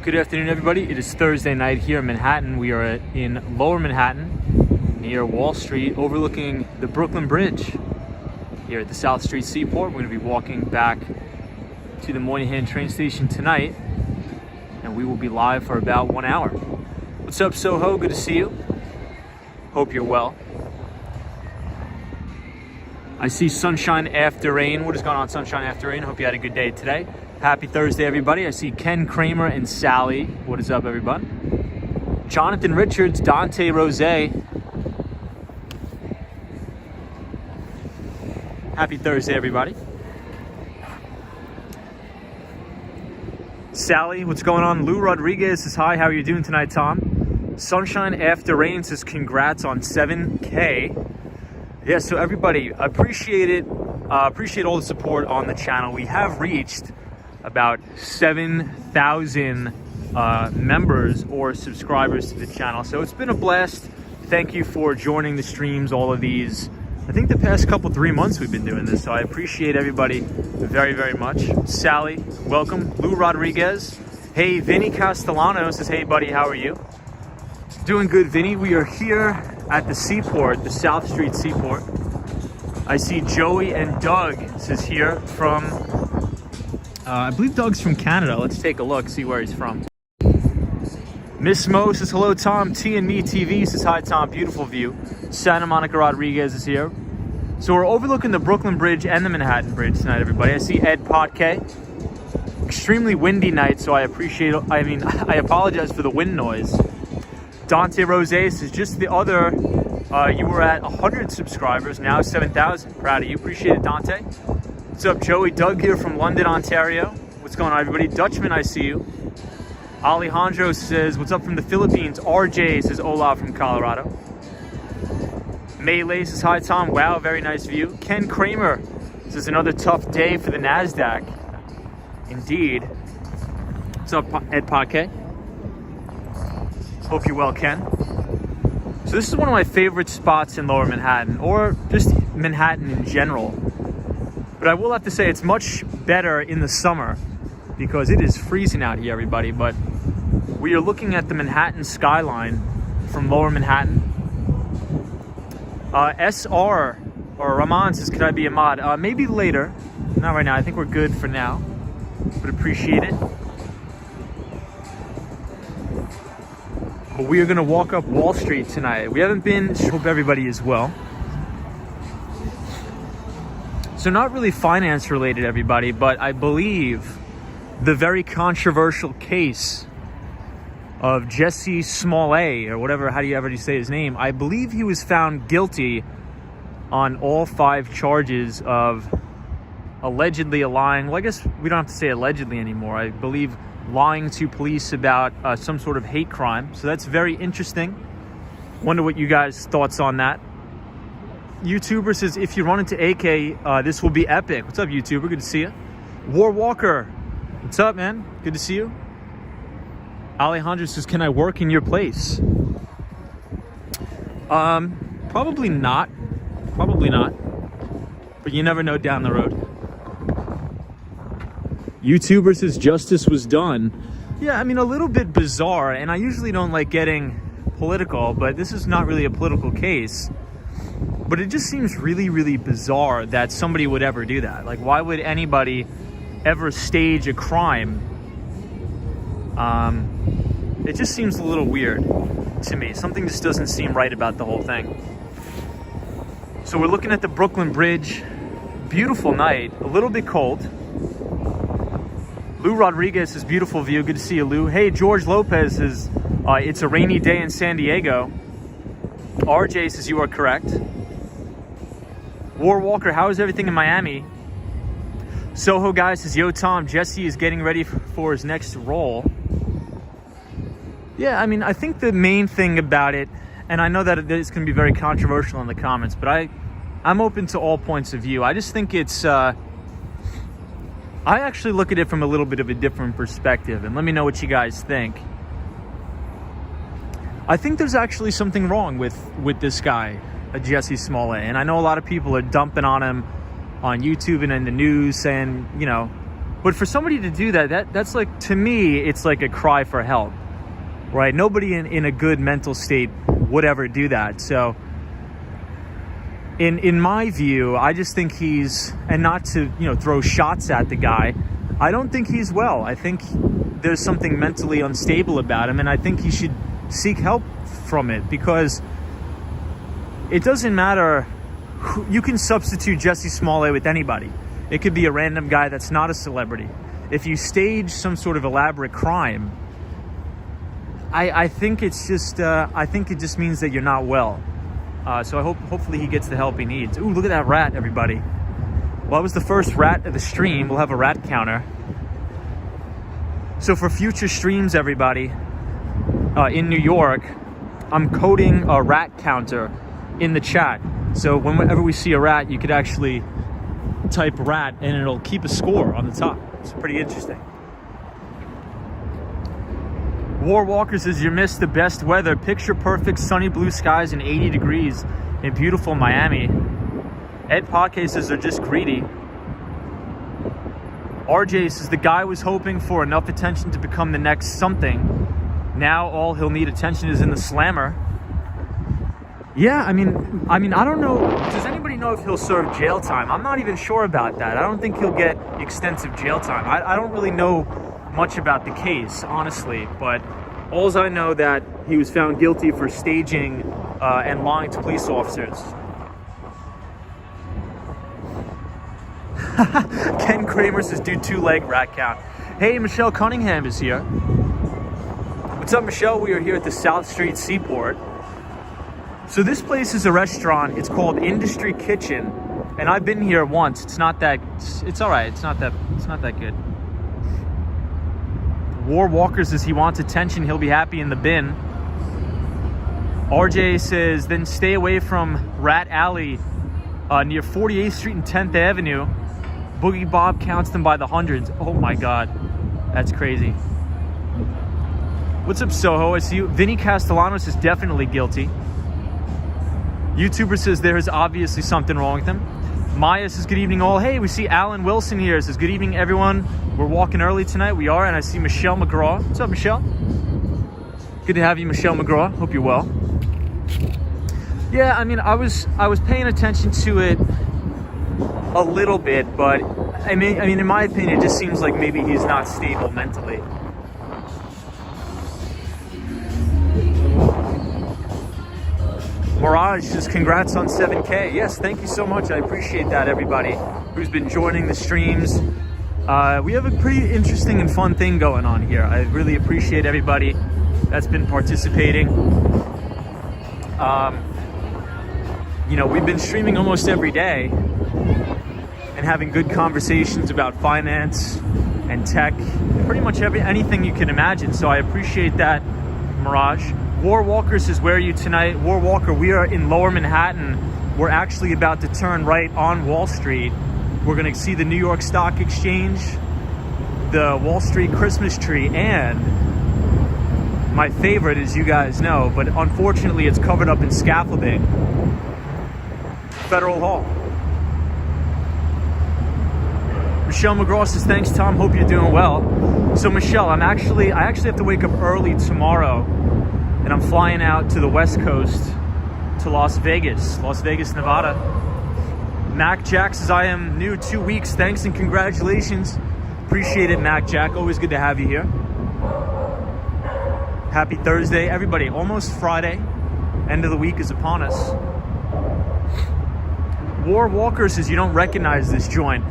Good afternoon, everybody. It is Thursday night here in Manhattan. We are in Lower Manhattan near Wall Street, overlooking the Brooklyn Bridge here at the South Street Seaport. We're going to be walking back to the Moynihan train station tonight, and we will be live for about 1 hour. What's up, SoHo? Good to see you. Hope you're well. I see sunshine after rain. What is going on, sunshine after rain? Hope you had a good day today. Happy Thursday, everybody. I see Ken Kramer and Sally. What is up, everybody? Jonathan Richards, Dante Rose. Happy Thursday, everybody. Sally, what's going on? Lou Rodriguez says hi. How are you doing tonight, Tom? Sunshine after rain says congrats on 7K. Yeah, so everybody, appreciate it. Appreciate all the support on the channel. We have reached about 7,000 members or subscribers to the channel. So it's been a blast. Thank you for joining the streams, all of these. I think the past 3 months we've been doing this. So I appreciate everybody very, very much. Sally, welcome. Lou Rodriguez. Hey, Vinny Castellano says, hey buddy, how are you? Doing good, Vinny. We are here at the Seaport, the South Street Seaport. I see Joey and Doug says here from, I believe Doug's from Canada. Let's take a look, see where he's from. Miss Mo says, hello, Tom. T and Me TV says, hi, Tom. Beautiful view. Santa Monica Rodriguez is here. So we're overlooking the Brooklyn Bridge and the Manhattan Bridge tonight, everybody. I see Ed Potke. Extremely windy night, so I apologize for the wind noise. Dante Rose says, just the other, you were at 100 subscribers, now 7,000. Proud of you. Appreciate it, Dante. What's up, Joey? Doug here from London, Ontario. What's going on, everybody? Dutchman, I see you. Alejandro says, what's up from the Philippines? RJ says, hola from Colorado. Melee says, hi, Tom. Wow, very nice view. Ken Kramer says, another tough day for the NASDAQ. Indeed. What's up, Ed Paquet? Hope you're well, Ken. So this is one of my favorite spots in Lower Manhattan, or just Manhattan in general. But I will have to say it's much better in the summer because it is freezing out here, everybody. But we are looking at the Manhattan skyline from Lower Manhattan. SR or Rahman says, could I be a mod? Maybe later. Not right now. I think we're good for now. But appreciate it. But we are going to walk up Wall Street tonight. We haven't been, so hope everybody is well. So not really finance related, everybody, but I believe the very controversial case of Jussie Smollett, or whatever, how do you say his name? I believe he was found guilty on all 5 charges of allegedly lying. Well, I guess we don't have to say allegedly anymore. I believe lying to police about some sort of hate crime. So that's very interesting. Wonder what you guys' thoughts on that. YouTuber says, if you run into AK, this will be epic. What's up, YouTuber? Good to see you. War Walker, what's up, man? Good to see you. Alejandro says, can I work in your place? Probably not. Probably not. But you never know down the road. YouTuber says, justice was done. Yeah, I mean, a little bit bizarre, and I usually don't like getting political, but this is not really a political case. But it just seems really, really bizarre that somebody would ever do that. Like, why would anybody ever stage a crime? It just seems a little weird to me. Something just doesn't seem right about the whole thing. So we're looking at the Brooklyn Bridge. Beautiful night, a little bit cold. Lou Rodriguez says, beautiful view. Good to see you, Lou. Hey, George Lopez says, it's a rainy day in San Diego. RJ says, you are correct. War Walker, how is everything in Miami? Soho guy says, yo, Tom, Jussie is getting ready for his next role. Yeah, I mean, I think the main thing about it, and I know that it's going to be very controversial in the comments, but I'm open to all points of view. I just think it's, I actually look at it from a little bit of a different perspective, and let me know what you guys think. I think there's actually something wrong with this guy, Jussie Smollett, and I know a lot of people are dumping on him on YouTube and in the news saying, you know, But for somebody to do that's like, to me, it's like a cry for help, right? Nobody in a good mental state would ever do that. So in my view, I just think and not to, throw shots at the guy, I don't think he's well. I think there's something mentally unstable about him, and I think he should seek help from it, because it doesn't matter. You can substitute Jussie Smollett with anybody. It could be a random guy that's not a celebrity. If you stage some sort of elaborate crime, I think it's just I think it just means that you're not well. So hopefully he gets the help he needs. Ooh, look at that rat, everybody. Well, that was the first rat of the stream. We'll have a rat counter. So for future streams, everybody, in New York, I'm coding a rat counter in the chat. So whenever we see a rat, you could actually type rat and it'll keep a score on the top. It's pretty interesting. War Walker says, you missed the best weather. Picture perfect sunny blue skies and 80 degrees in beautiful Miami. Ed Podcast says they're just greedy. RJ says the guy was hoping for enough attention to become the next something. Now all he'll need attention is in the slammer. Yeah, I mean, I don't know. Does anybody know if he'll serve jail time? I'm not even sure about that. I don't think he'll get extensive jail time. I don't really know much about the case, honestly, but all I know that he was found guilty for staging and lying to police officers. Ken Kramer says, do 2-leg rat count. Hey, Michelle Cunningham is here. What's up, Michelle? We are here at the South Street Seaport. So this place is a restaurant. It's called Industry Kitchen, and I've been here once. It's all right. It's not that good. War Walker says he wants attention. He'll be happy in the bin. RJ says, then stay away from Rat Alley near 48th Street and 10th Avenue. Boogie Bob counts them by the hundreds. Oh my God, that's crazy. What's up, Soho? I see you. Vinny Castellanos is definitely guilty. YouTuber says there is obviously something wrong with him. Maya says, good evening all. Hey, we see Alan Wilson here. Says, good evening, everyone. We're walking early tonight. We are, and I see Michelle McGraw. What's up, Michelle? Good to have you, Michelle McGraw. Hope you're well. Yeah, I mean, I was paying attention to it a little bit, but I mean, in my opinion, it just seems like maybe he's not stable mentally. Mirage says, congrats on 7K. Yes, thank you so much. I appreciate that, everybody who's been joining the streams. We have a pretty interesting and fun thing going on here. I really appreciate everybody that's been participating. We've been streaming almost every day and having good conversations about finance and tech, pretty much anything you can imagine. So I appreciate that, Mirage. War Walker says, where are you tonight? War Walker, we are in Lower Manhattan. We're actually about to turn right on Wall Street. We're going to see the New York Stock Exchange, the Wall Street Christmas tree, and my favorite, as you guys know, but unfortunately it's covered up in scaffolding, Federal Hall. Michelle McGraw says, thanks, Tom. Hope you're doing well. So Michelle, I actually have to wake up early tomorrow, and I'm flying out to the West Coast to Las Vegas, Nevada. Mac Jack says, I am new 2 weeks. Thanks and congratulations. Appreciate it, Mac Jack. Always good to have you here. Happy Thursday, everybody. Almost Friday. End of the week is upon us. War Walker says, you don't recognize this joint.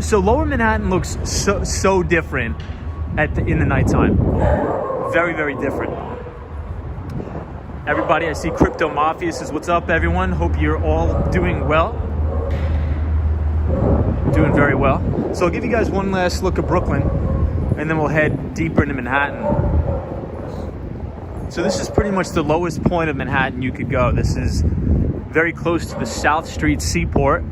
So Lower Manhattan looks so different in the nighttime. Very, very different. Everybody, I see Crypto Mafia says, what's up, everyone? Hope you're all doing well. Doing very well. So I'll give you guys one last look at Brooklyn, and then we'll head deeper into Manhattan. So this is pretty much the lowest point of Manhattan you could go. This is very close to the South Street Seaport.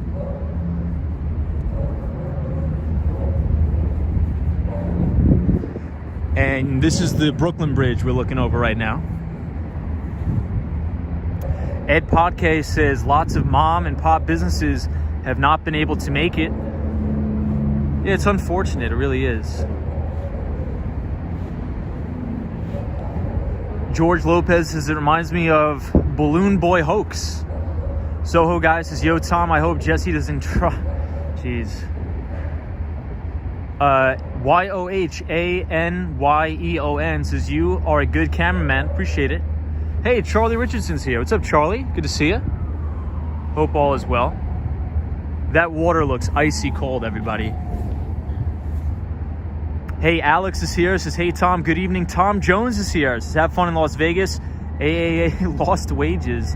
And this is the Brooklyn Bridge we're looking over right now. Ed Podcast says, lots of mom and pop businesses have not been able to make it. It's unfortunate, it really is. George Lopez says it reminds me of Balloon Boy hoax. SoHo guy says, yo Tom, I hope Jussie doesn't try. Jeez. YOHANYEON says, you are a good cameraman. Appreciate it. Hey, Charlie Richardson's here. What's up, Charlie? Good to see you. Hope all is well. That water looks icy cold, everybody. Hey, Alex is here. Says, hey, Tom, good evening. Tom Jones is here. Says, have fun in Las Vegas. AAA lost wages.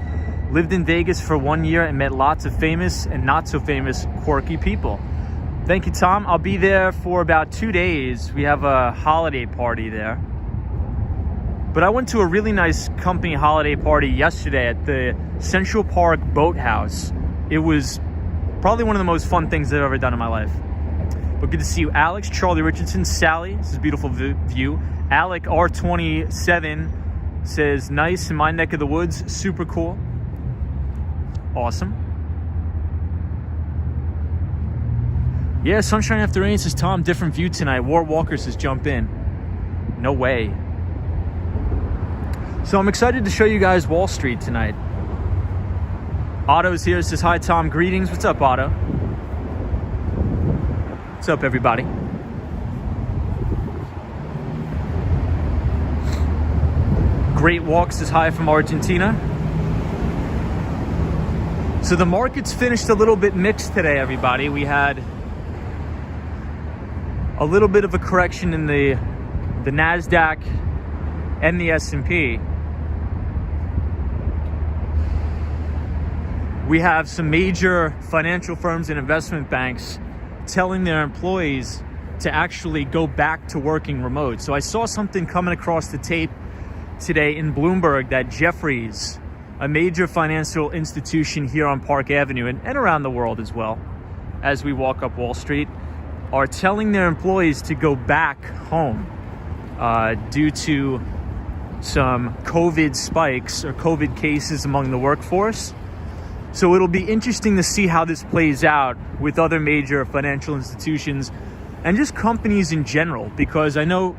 Lived in Vegas for 1 year and met lots of famous and not so famous quirky people. Thank you, Tom. I'll be there for about 2 days. We have a holiday party there. But I went to a really nice company holiday party yesterday at the Central Park Boathouse. It was probably one of the most fun things I've ever done in my life. But good to see you, Alex, Charlie Richardson, Sally. This is a beautiful view. Alec R27 says, nice in my neck of the woods. Super cool. Awesome. Yeah, sunshine after rain says, Tom, different view tonight. Wart Walker says, jump in. No way. So I'm excited to show you guys Wall Street tonight. Otto's here, says, hi, Tom, greetings. What's up, Otto? What's up, everybody? Great Walk says, hi from Argentina. So the markets finished a little bit mixed today, everybody. We had a little bit of a correction in the NASDAQ and the S&P. We have some major financial firms and investment banks telling their employees to actually go back to working remote. So I saw something coming across the tape today in Bloomberg that Jefferies, a major financial institution here on Park Avenue and around the world as well, as we walk up Wall Street, are telling their employees to go back home due to some COVID spikes or COVID cases among the workforce. So it'll be interesting to see how this plays out with other major financial institutions and just companies in general, because I know,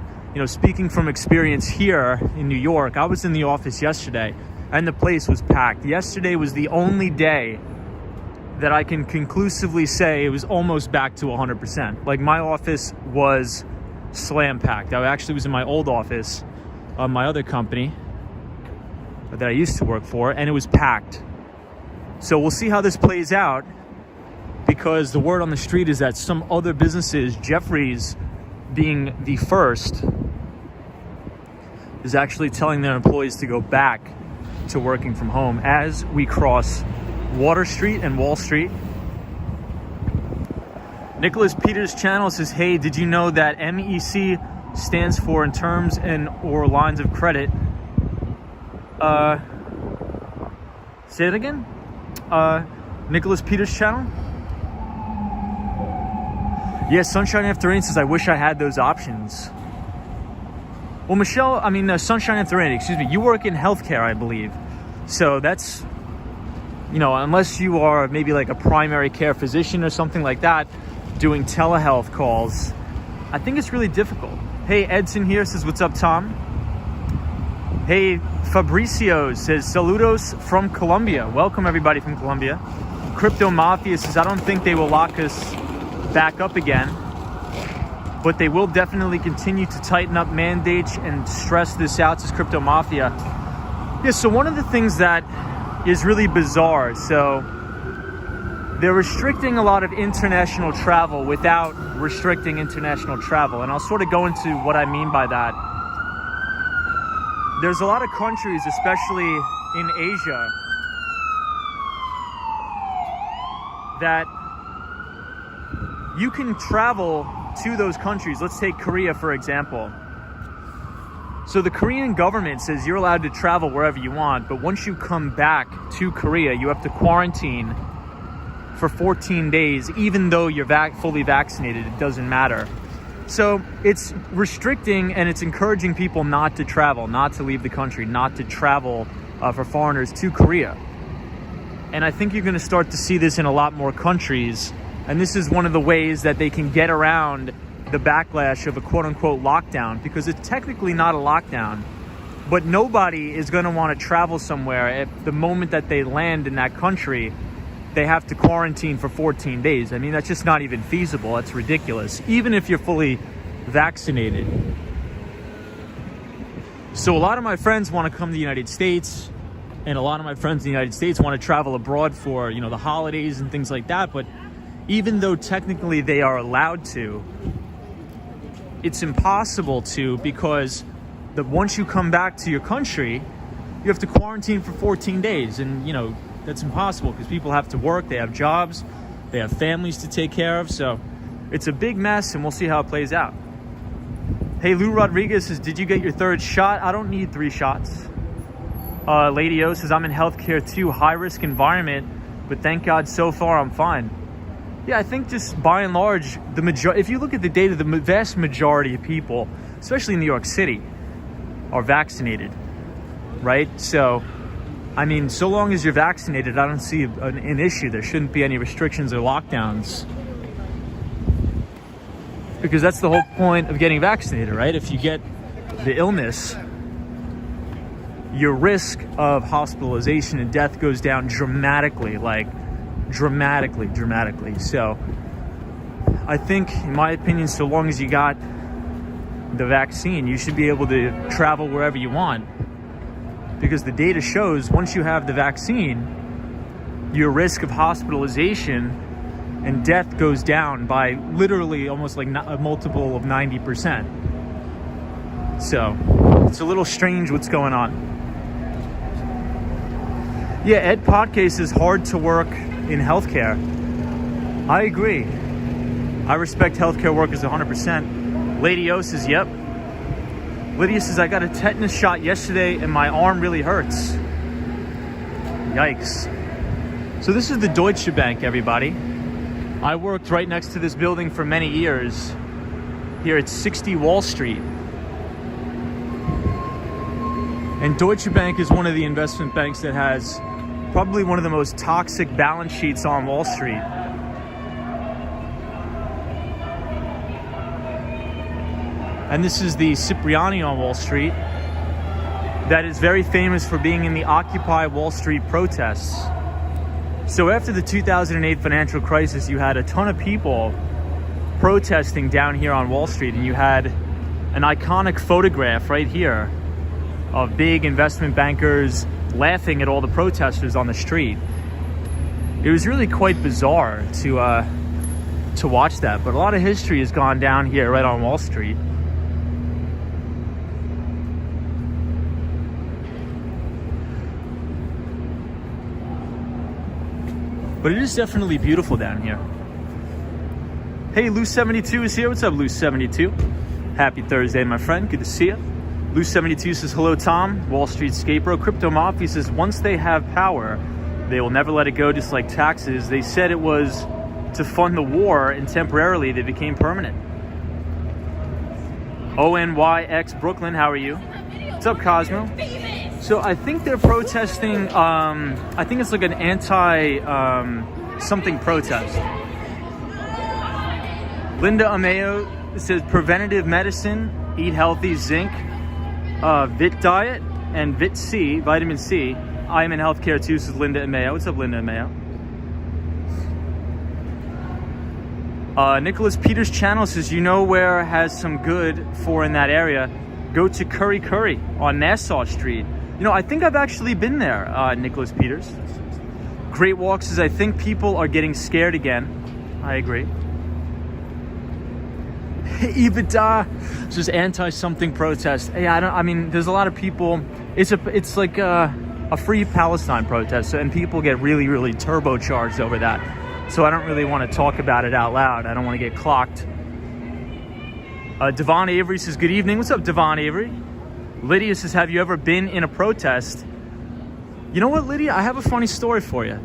speaking from experience here in New York, I was in the office yesterday and the place was packed. Yesterday was the only day that I can conclusively say it was almost back to 100%. Like, my office was slam packed. I actually was in my old office of my other company that I used to work for, and it was packed. So we'll see how this plays out, because the word on the street is that some other businesses, Jefferies being the first, is actually telling their employees to go back to working from home as we cross Water Street and Wall Street. Nicholas Peters' channel says, hey, did you know that MEC stands for in terms and or lines of credit? Say it again? Nicholas Peters' channel? Yes, Sunshine After Rain says, I wish I had those options. Well, Sunshine After Rain, excuse me, you work in healthcare, I believe. So that's, unless you are maybe like a primary care physician or something like that, doing telehealth calls, I think it's really difficult. Hey, Edson here says, what's up, Tom? Hey, Fabricio says, saludos from Colombia. Welcome, everybody from Colombia. Crypto Mafia says, I don't think they will lock us back up again, but they will definitely continue to tighten up mandates and stress this out, says Crypto Mafia. Yeah, so one of the things that is really bizarre, so they're restricting a lot of international travel without restricting international travel. And I'll sort of go into what I mean by that. There's a lot of countries, especially in Asia, that you can travel to those countries. Let's take Korea, for example. So the Korean government says you're allowed to travel wherever you want, but once you come back to Korea, you have to quarantine for 14 days, even though you're fully vaccinated. It doesn't matter. So it's restricting and it's encouraging people not to travel, not to leave the country, not to travel for foreigners to Korea. And I think you're going to start to see this in a lot more countries And this is one of the ways that they can get around the backlash of a quote-unquote lockdown, because it's technically not a lockdown. But nobody is going to want to travel somewhere if the moment that they land in that country, they have to quarantine for 14 days. I mean, that's just not even feasible. That's ridiculous, even if you're fully vaccinated. So a lot of my friends want to come to the United States, and a lot of my friends in the United States want to travel abroad for, you know, the holidays and things like that. But even though technically they are allowed to, it's impossible to, because once you come back to your country, you have to quarantine for 14 days. And, you know, that's impossible because people have to work, they have jobs, they have families to take care of. So it's a big mess, and we'll see how it plays out. Hey, Lou Rodriguez says, did you get your 3rd shot? I don't need 3 shots. Lady O says, I'm in healthcare too, high risk environment, but thank God so far I'm fine. Yeah, I think just by and large, if you look at the data, the vast majority of people, especially in New York City, are vaccinated, right? So, I mean, so long as you're vaccinated, I don't see an issue. There shouldn't be any restrictions or lockdowns, because that's the whole point of getting vaccinated, right? If you get the illness, your risk of hospitalization and death goes down dramatically, like dramatically. So I think, in my opinion, so long as you got the vaccine, you should be able to travel wherever you want, because the data shows once you have the vaccine, your risk of hospitalization and death goes down by literally almost like a multiple of 90%. So it's a little strange what's going on. Yeah, Ed Podcast is hard to work in healthcare. I agree. I respect healthcare workers 100%. Lady O says, yep. Lydia says, I got a tetanus shot yesterday and my arm really hurts. Yikes. So this is the Deutsche Bank, everybody. I worked right next to this building for many years here at 60 Wall Street. And Deutsche Bank is one of the investment banks that has probably one of the most toxic balance sheets on Wall Street. And this is the Cipriani on Wall Street that is very famous for being in the Occupy Wall Street protests. So after the 2008 financial crisis, you had a ton of people protesting down here on Wall Street, and you had an iconic photograph right here of big investment bankers laughing at all the protesters on the street. It was really quite bizarre to watch that, but a lot of history has gone down here right on Wall Street. But it is definitely beautiful down here. Hey, Lou72 is here. What's up, Lou72? Happy Thursday, my friend. Good to see you. Lou72 says, hello, Tom. Wall Street Skatebro. Crypto Mafia says, once they have power, they will never let it go, just like taxes. They said it was to fund the war, and temporarily they became permanent. ONYX Brooklyn, how are you? What's up, Cosmo? So I think they're protesting, I think it's like an anti-something protest. Linda Ameo says, preventative medicine, eat healthy, zinc, Vit diet, and Vit C, vitamin C. I am in healthcare too, says Linda Ameo. What's up, Linda Ameo? Nicholas Peters' channel says, you know where has some good for in that area? Go to Curry Curry on Nassau Street. You know, I think I've actually been there, Nicholas Peters. Great Walk says, I think people are getting scared again. I agree. EBITDA says anti-something protest. Yeah, I mean, there's a lot of people. It's like a free Palestine protest, and people get really, really turbocharged over that. So I don't really want to talk about it out loud. I don't want to get clocked. Devon Avery says, good evening. What's up, Devon Avery? Lydia says, have you ever been in a protest? You know what, Lydia? I have a funny story for you.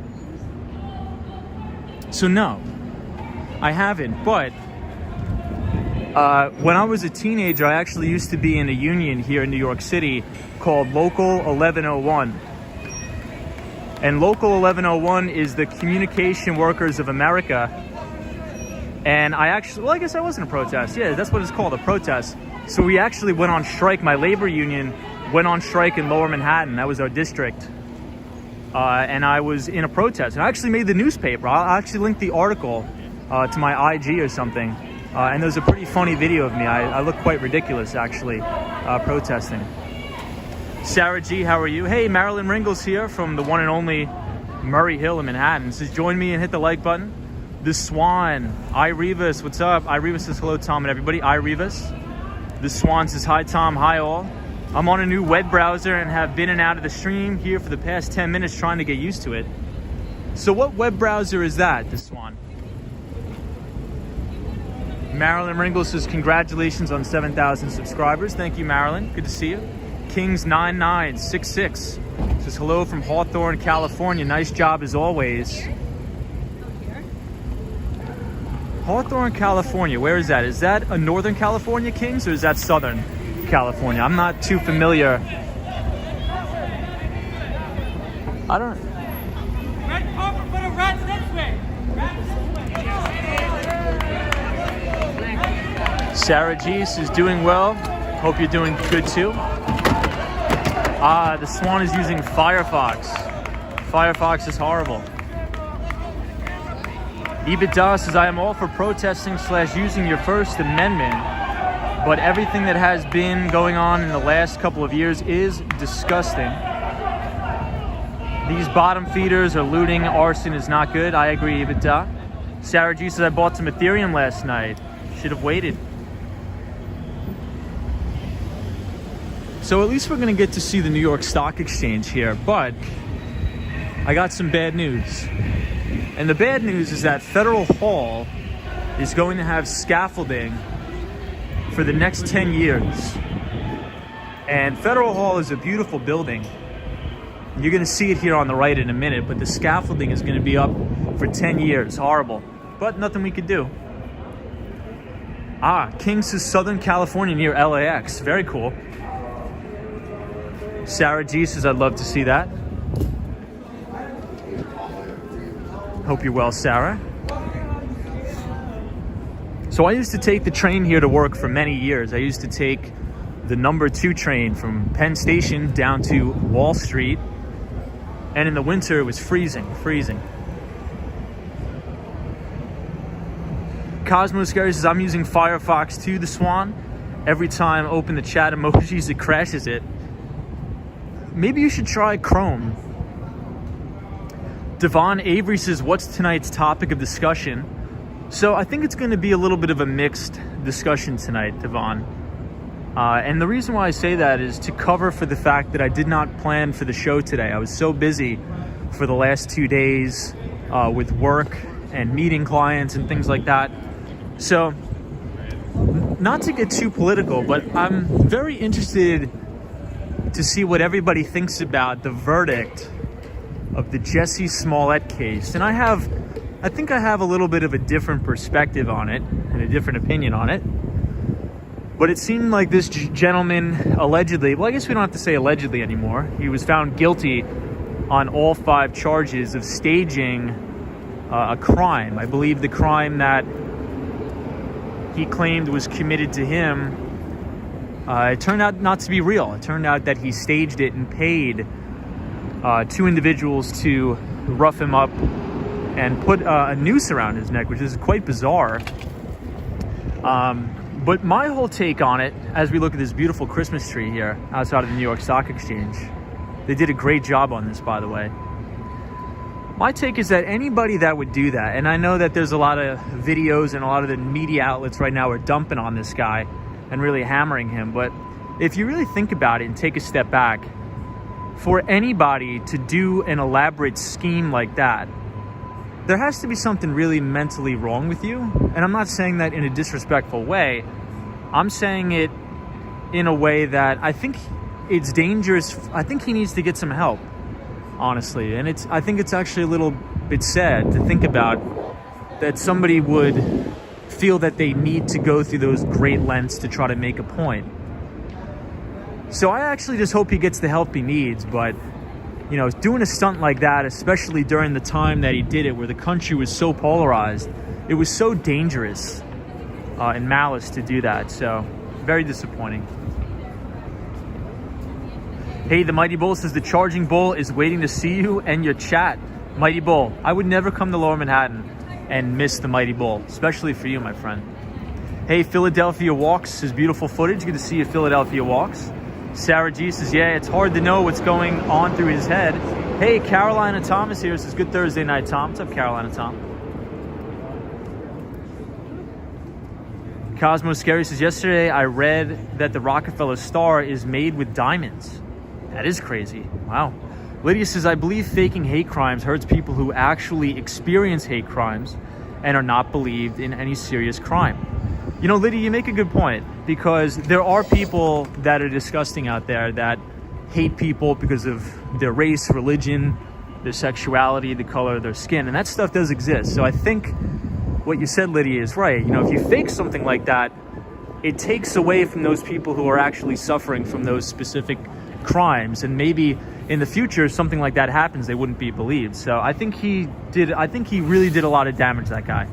So no, I haven't. But when I was a teenager, I actually used to be in a union here in New York City called Local 1101. And Local 1101 is the Communication Workers of America. And I guess I was in a protest. Yeah, that's what it's called, a protest. So we actually went on strike. My labor union went on strike in Lower Manhattan. That was our district. And I was in a protest. And I actually made the newspaper. I'll actually link the article to my IG or something. And there's a pretty funny video of me. I look quite ridiculous, actually, protesting. Sarah G, how are you? Hey, Marilyn Ringles here from the one and only Murray Hill in Manhattan. Says, join me and hit the like button. The Swan, Revis, what's up? Revis says hello, Tom and everybody. Revis. The Swan says hi, Tom, hi all. I'm on a new web browser and have been in and out of the stream here for the past 10 minutes trying to get used to it. So what web browser is that, The Swan? Marilyn Ringles says congratulations on 7,000 subscribers. Thank you, Marilyn. Good to see you. Kings9966 says hello from Hawthorne, California. Nice job as always. Hawthorne, California. Where is that? Is that a Northern California Kings or is that Southern California? I'm not too familiar. I don't. Red carpet for the rats this way. Sarah G is doing well. Hope you're doing good too. The Swan is using Firefox. Firefox is horrible. EBITDA says, I am all for protesting / using your First Amendment, but everything that has been going on in the last couple of years is disgusting. These bottom feeders are looting. Arson is not good. I agree, EBITDA. Sarah G says, I bought some Ethereum last night. Should have waited. So at least we're going to get to see the New York Stock Exchange here, but I got some bad news. And the bad news is that Federal Hall is going to have scaffolding for the next 10 years. And Federal Hall is a beautiful building. You're going to see it here on the right in a minute, but the scaffolding is going to be up for 10 years. Horrible, but nothing we could do. Kings is Southern California near LAX. Very cool. Sarah G says, I'd love to see that. Hope you're well, Sarah. So I used to take the train here to work for many years. I used to take the number 2 train from Penn Station down to Wall Street. And in the winter, it was freezing. Cosmos Gary says, I'm using Firefox too, The Swan. Every time I open the chat emojis, it crashes it. Maybe you should try Chrome. Devon Avery says, what's tonight's topic of discussion? So I think it's going to be a little bit of a mixed discussion tonight, Devon. And the reason why I say that is to cover for the fact that I did not plan for the show today. I was so busy for the last 2 days with work and meeting clients and things like that. So not to get too political, but I'm very interested to see what everybody thinks about the verdict of the Jussie Smollett case. And I think I have a little bit of a different perspective on it and a different opinion on it. But it seemed like this gentleman allegedly, well, I guess we don't have to say allegedly anymore. He was found guilty on all 5 charges of staging a crime. I believe the crime that he claimed was committed to him, it turned out not to be real. It turned out that he staged it and paid 2 individuals to rough him up and put a noose around his neck, which is quite bizarre. But my whole take on it, as we look at this beautiful Christmas tree here outside of the New York Stock Exchange, they did a great job on this, by the way. My take is that anybody that would do that, and I know that there's a lot of videos and a lot of the media outlets right now are dumping on this guy and really hammering him, but if you really think about it and take a step back, for anybody to do an elaborate scheme like that, there has to be something really mentally wrong with you. And I'm not saying that in a disrespectful way. I'm saying it in a way that I think it's dangerous. I think he needs to get some help, honestly. And I think it's actually a little bit sad to think about that somebody would feel that they need to go through those great lengths to try to make a point. So I actually just hope he gets the help he needs, but you know, doing a stunt like that, especially during the time that he did it, where the country was so polarized, it was so dangerous and malice to do that. So very disappointing. Hey, the Mighty Bull says the Charging Bull is waiting to see you and your chat. Mighty Bull, I would never come to Lower Manhattan and miss the Mighty Bull, especially for you, my friend. Hey, Philadelphia Walks says beautiful footage. Good to see you, Philadelphia Walks. Sarah G says, yeah, it's hard to know what's going on through his head. Hey, Carolina Thomas here says, good Thursday night, Tom. What's up, Carolina Tom? Cosmo Scary says, yesterday I read that the Rockefeller Star is made with diamonds. That is crazy. Wow. Lydia says, I believe faking hate crimes hurts people who actually experience hate crimes and are not believed in any serious crime. You know, Lydia, you make a good point, because there are people that are disgusting out there that hate people because of their race, religion, their sexuality, the color of their skin, and that stuff does exist. So I think what you said, Lydia, is right. You know, if you fake something like that, it takes away from those people who are actually suffering from those specific crimes, and maybe in the future something like that happens, they wouldn't be believed. So I think he really did a lot of damage, that guy.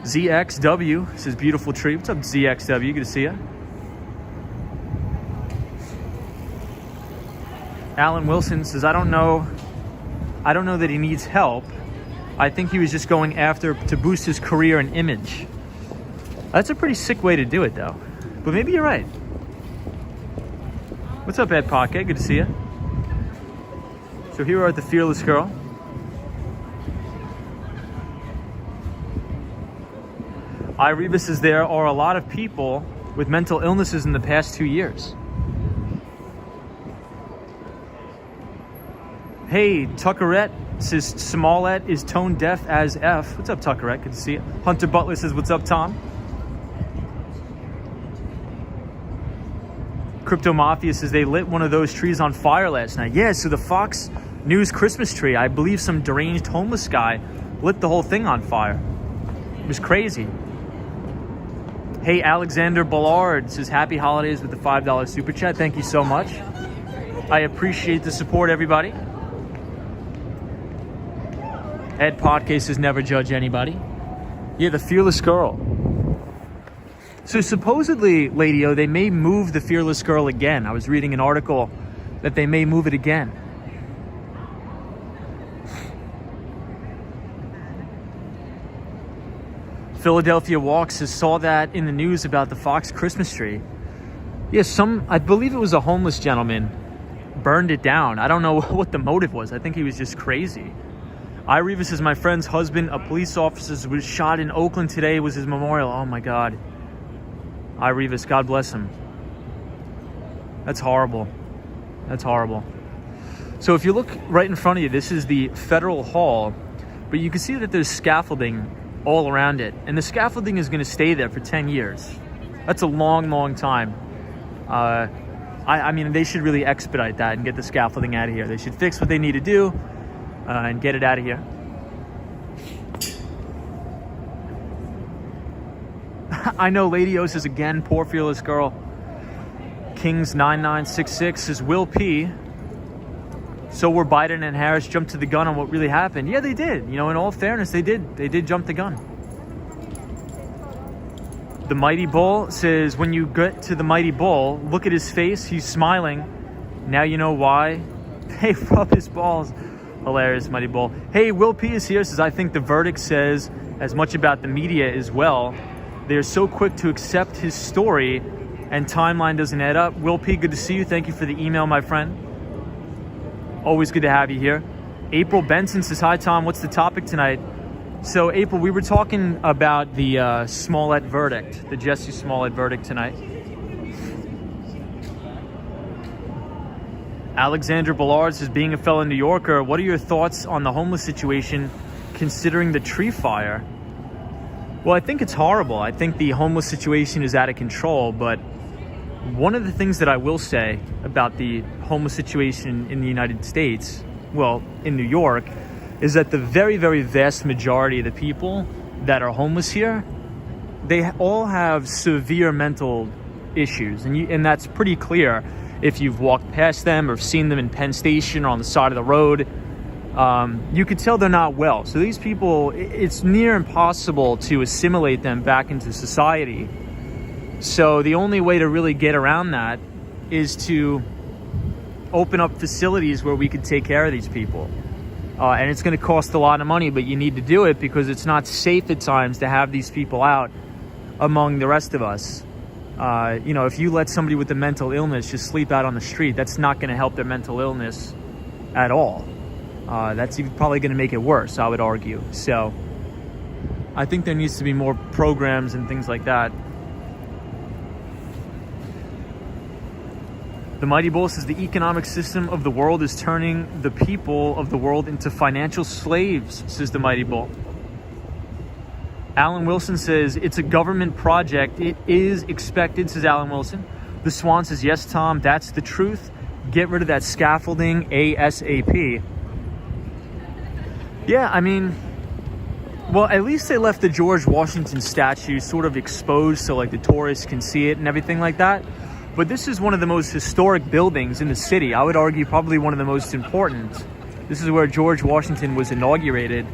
ZXW says beautiful tree. What's up, ZXW? Good to see you. Alan Wilson says, I don't know that he needs help. I think he was just going after to boost his career and image. That's a pretty sick way to do it, though. But maybe you're right. What's up, Ed Pocket? Good to see you. So here we are at the Fearless Girl. Ireva says there are a lot of people with mental illnesses in the past 2 years. Hey, Tuckerette says Smollett is tone deaf as F. What's up, Tuckerette? Good to see you. Hunter Butler says, what's up, Tom? Crypto Mafia says they lit one of those trees on fire last night. Yeah, so the Fox News Christmas tree, I believe some deranged homeless guy lit the whole thing on fire. It was crazy. Hey, Alexander Ballard says happy holidays with the $5 super chat. Thank you so much. I appreciate the support, everybody. Ed Podcast says never judge anybody. Yeah, the Fearless Girl. So supposedly, Lady O, they may move the Fearless Girl again. I was reading an article that they may move it again. Philadelphia Walks saw that in the news about the Fox Christmas tree. Yeah, I believe it was a homeless gentleman burned it down. I don't know what the motive was. I think he was just crazy. Ireva says my friend's husband, a police officer, was shot in Oakland today. It was his memorial. Oh my God. Ireva, God bless him. That's horrible. That's horrible. So if you look right in front of you, this is the Federal Hall, but you can see that there's scaffolding all around it. And the scaffolding is going to stay there for 10 years. That's a long, long time. I mean, they should really expedite that and get the scaffolding out of here. They should fix what they need to do and get it out of here. I know Lady O says again, poor Fearless Girl. Kings9966 says Will P. So were Biden and Harris jumped to the gun on what really happened. Yeah, they did. You know, in all fairness, they did. They did jump the gun. The Mighty Bull says, when you get to the Mighty Bull, look at his face. He's smiling. Now you know why. Hey, rub his balls. Hilarious, Mighty Bull. Hey, Will P is here. Says, I think the verdict says as much about the media as well. They're so quick to accept his story and timeline doesn't add up. Will P, good to see you. Thank you for the email, my friend. Always good to have you here. April Benson says, hi, Tom. What's the topic tonight? So, April, we were talking about the Smollett verdict, the Jussie Smollett verdict tonight. Alexander Ballard says, being a fellow New Yorker, what are your thoughts on the homeless situation considering the tree fire? Well, I think it's horrible. I think the homeless situation is out of control, but one of the things that I will say about the homeless situation in the United States, well, in New York, is that the very, very vast majority of the people that are homeless here, they all have severe mental issues. And that's pretty clear if you've walked past them or seen them in Penn Station or on the side of the road. you could tell they're not well. So these people, it's near impossible to assimilate them back into society. So the only way to really get around that is to open up facilities where we could take care of these people. And it's going to cost a lot of money, but you need to do it because it's not safe at times to have these people out among the rest of us. If you let somebody with a mental illness just sleep out on the street, that's not going to help their mental illness at all. That's even probably going to make it worse, I would argue. So I think there needs to be more programs and things like that. The Mighty Bull says the economic system of the world is turning the people of the world into financial slaves, says the Mighty Bull. Alan Wilson says it's a government project. It is expected, says Alan Wilson. The Swan says, yes, Tom, that's the truth. Get rid of that scaffolding ASAP. Yeah, I mean, well, at least they left the George Washington statue sort of exposed so like the tourists can see it and everything like that. But this is one of the most historic buildings in the city. I would argue probably one of the most important. This is where George Washington was inaugurated.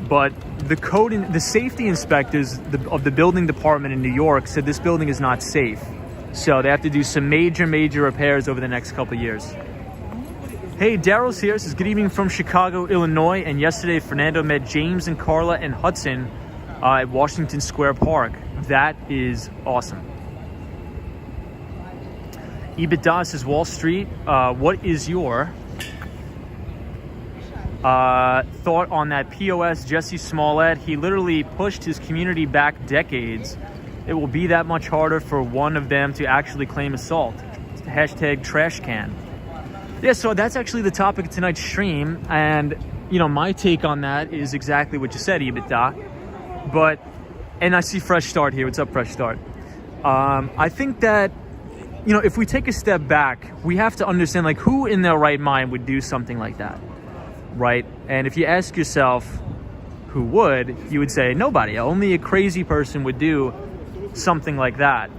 But the safety inspectors of the building department in New York said this building is not safe. So they have to do some major repairs over the next couple of years. Hey, Daryl's here. Says good evening from Chicago, Illinois. And yesterday, Fernando met James and Carla and Hudson at Washington Square Park. That is awesome. EBITDA says Wall Street. What is your thought on that POS Jussie Smollett? He literally pushed his community back decades. It will be that much harder for one of them to actually claim assault. Hashtag trash can. Yeah, so that's actually the topic of tonight's stream. And, my take on that is exactly what you said, EBITDA. And I see Fresh Start here. What's up, Fresh Start? I think that, if we take a step back, we have to understand, like, who in their right mind would do something like that, right? And if you ask yourself who would, you would say nobody. Only a crazy person would do something like that.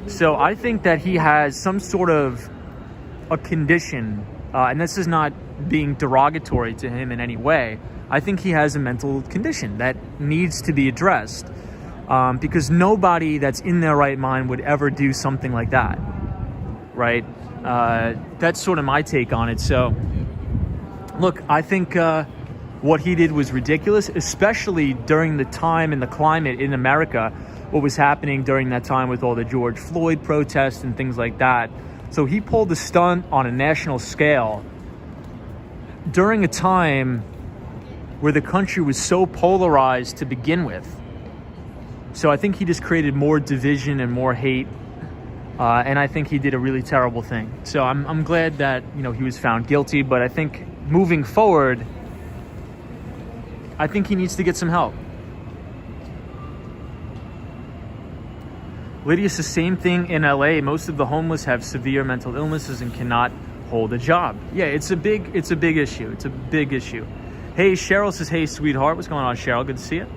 So I think that he has some sort of a condition, and this is not being derogatory to him in any way. I think he has a mental condition that needs to be addressed. Because nobody that's in their right mind would ever do something like that, right? That's sort of my take on it. So, look, I think what he did was ridiculous, especially during the time and the climate in America, what was happening during that time with all the George Floyd protests and things like that. So he pulled the stunt on a national scale during a time where the country was so polarized to begin with. So I think he just created more division and more hate, and I think he did a really terrible thing. So I'm glad that he was found guilty, but I think moving forward, I think he needs to get some help. Lydia says, same thing in LA. Most of the homeless have severe mental illnesses and cannot hold a job. Yeah, it's a big issue. It's a big issue. Hey, Cheryl says, hey, sweetheart. What's going on, Cheryl? Good to see you.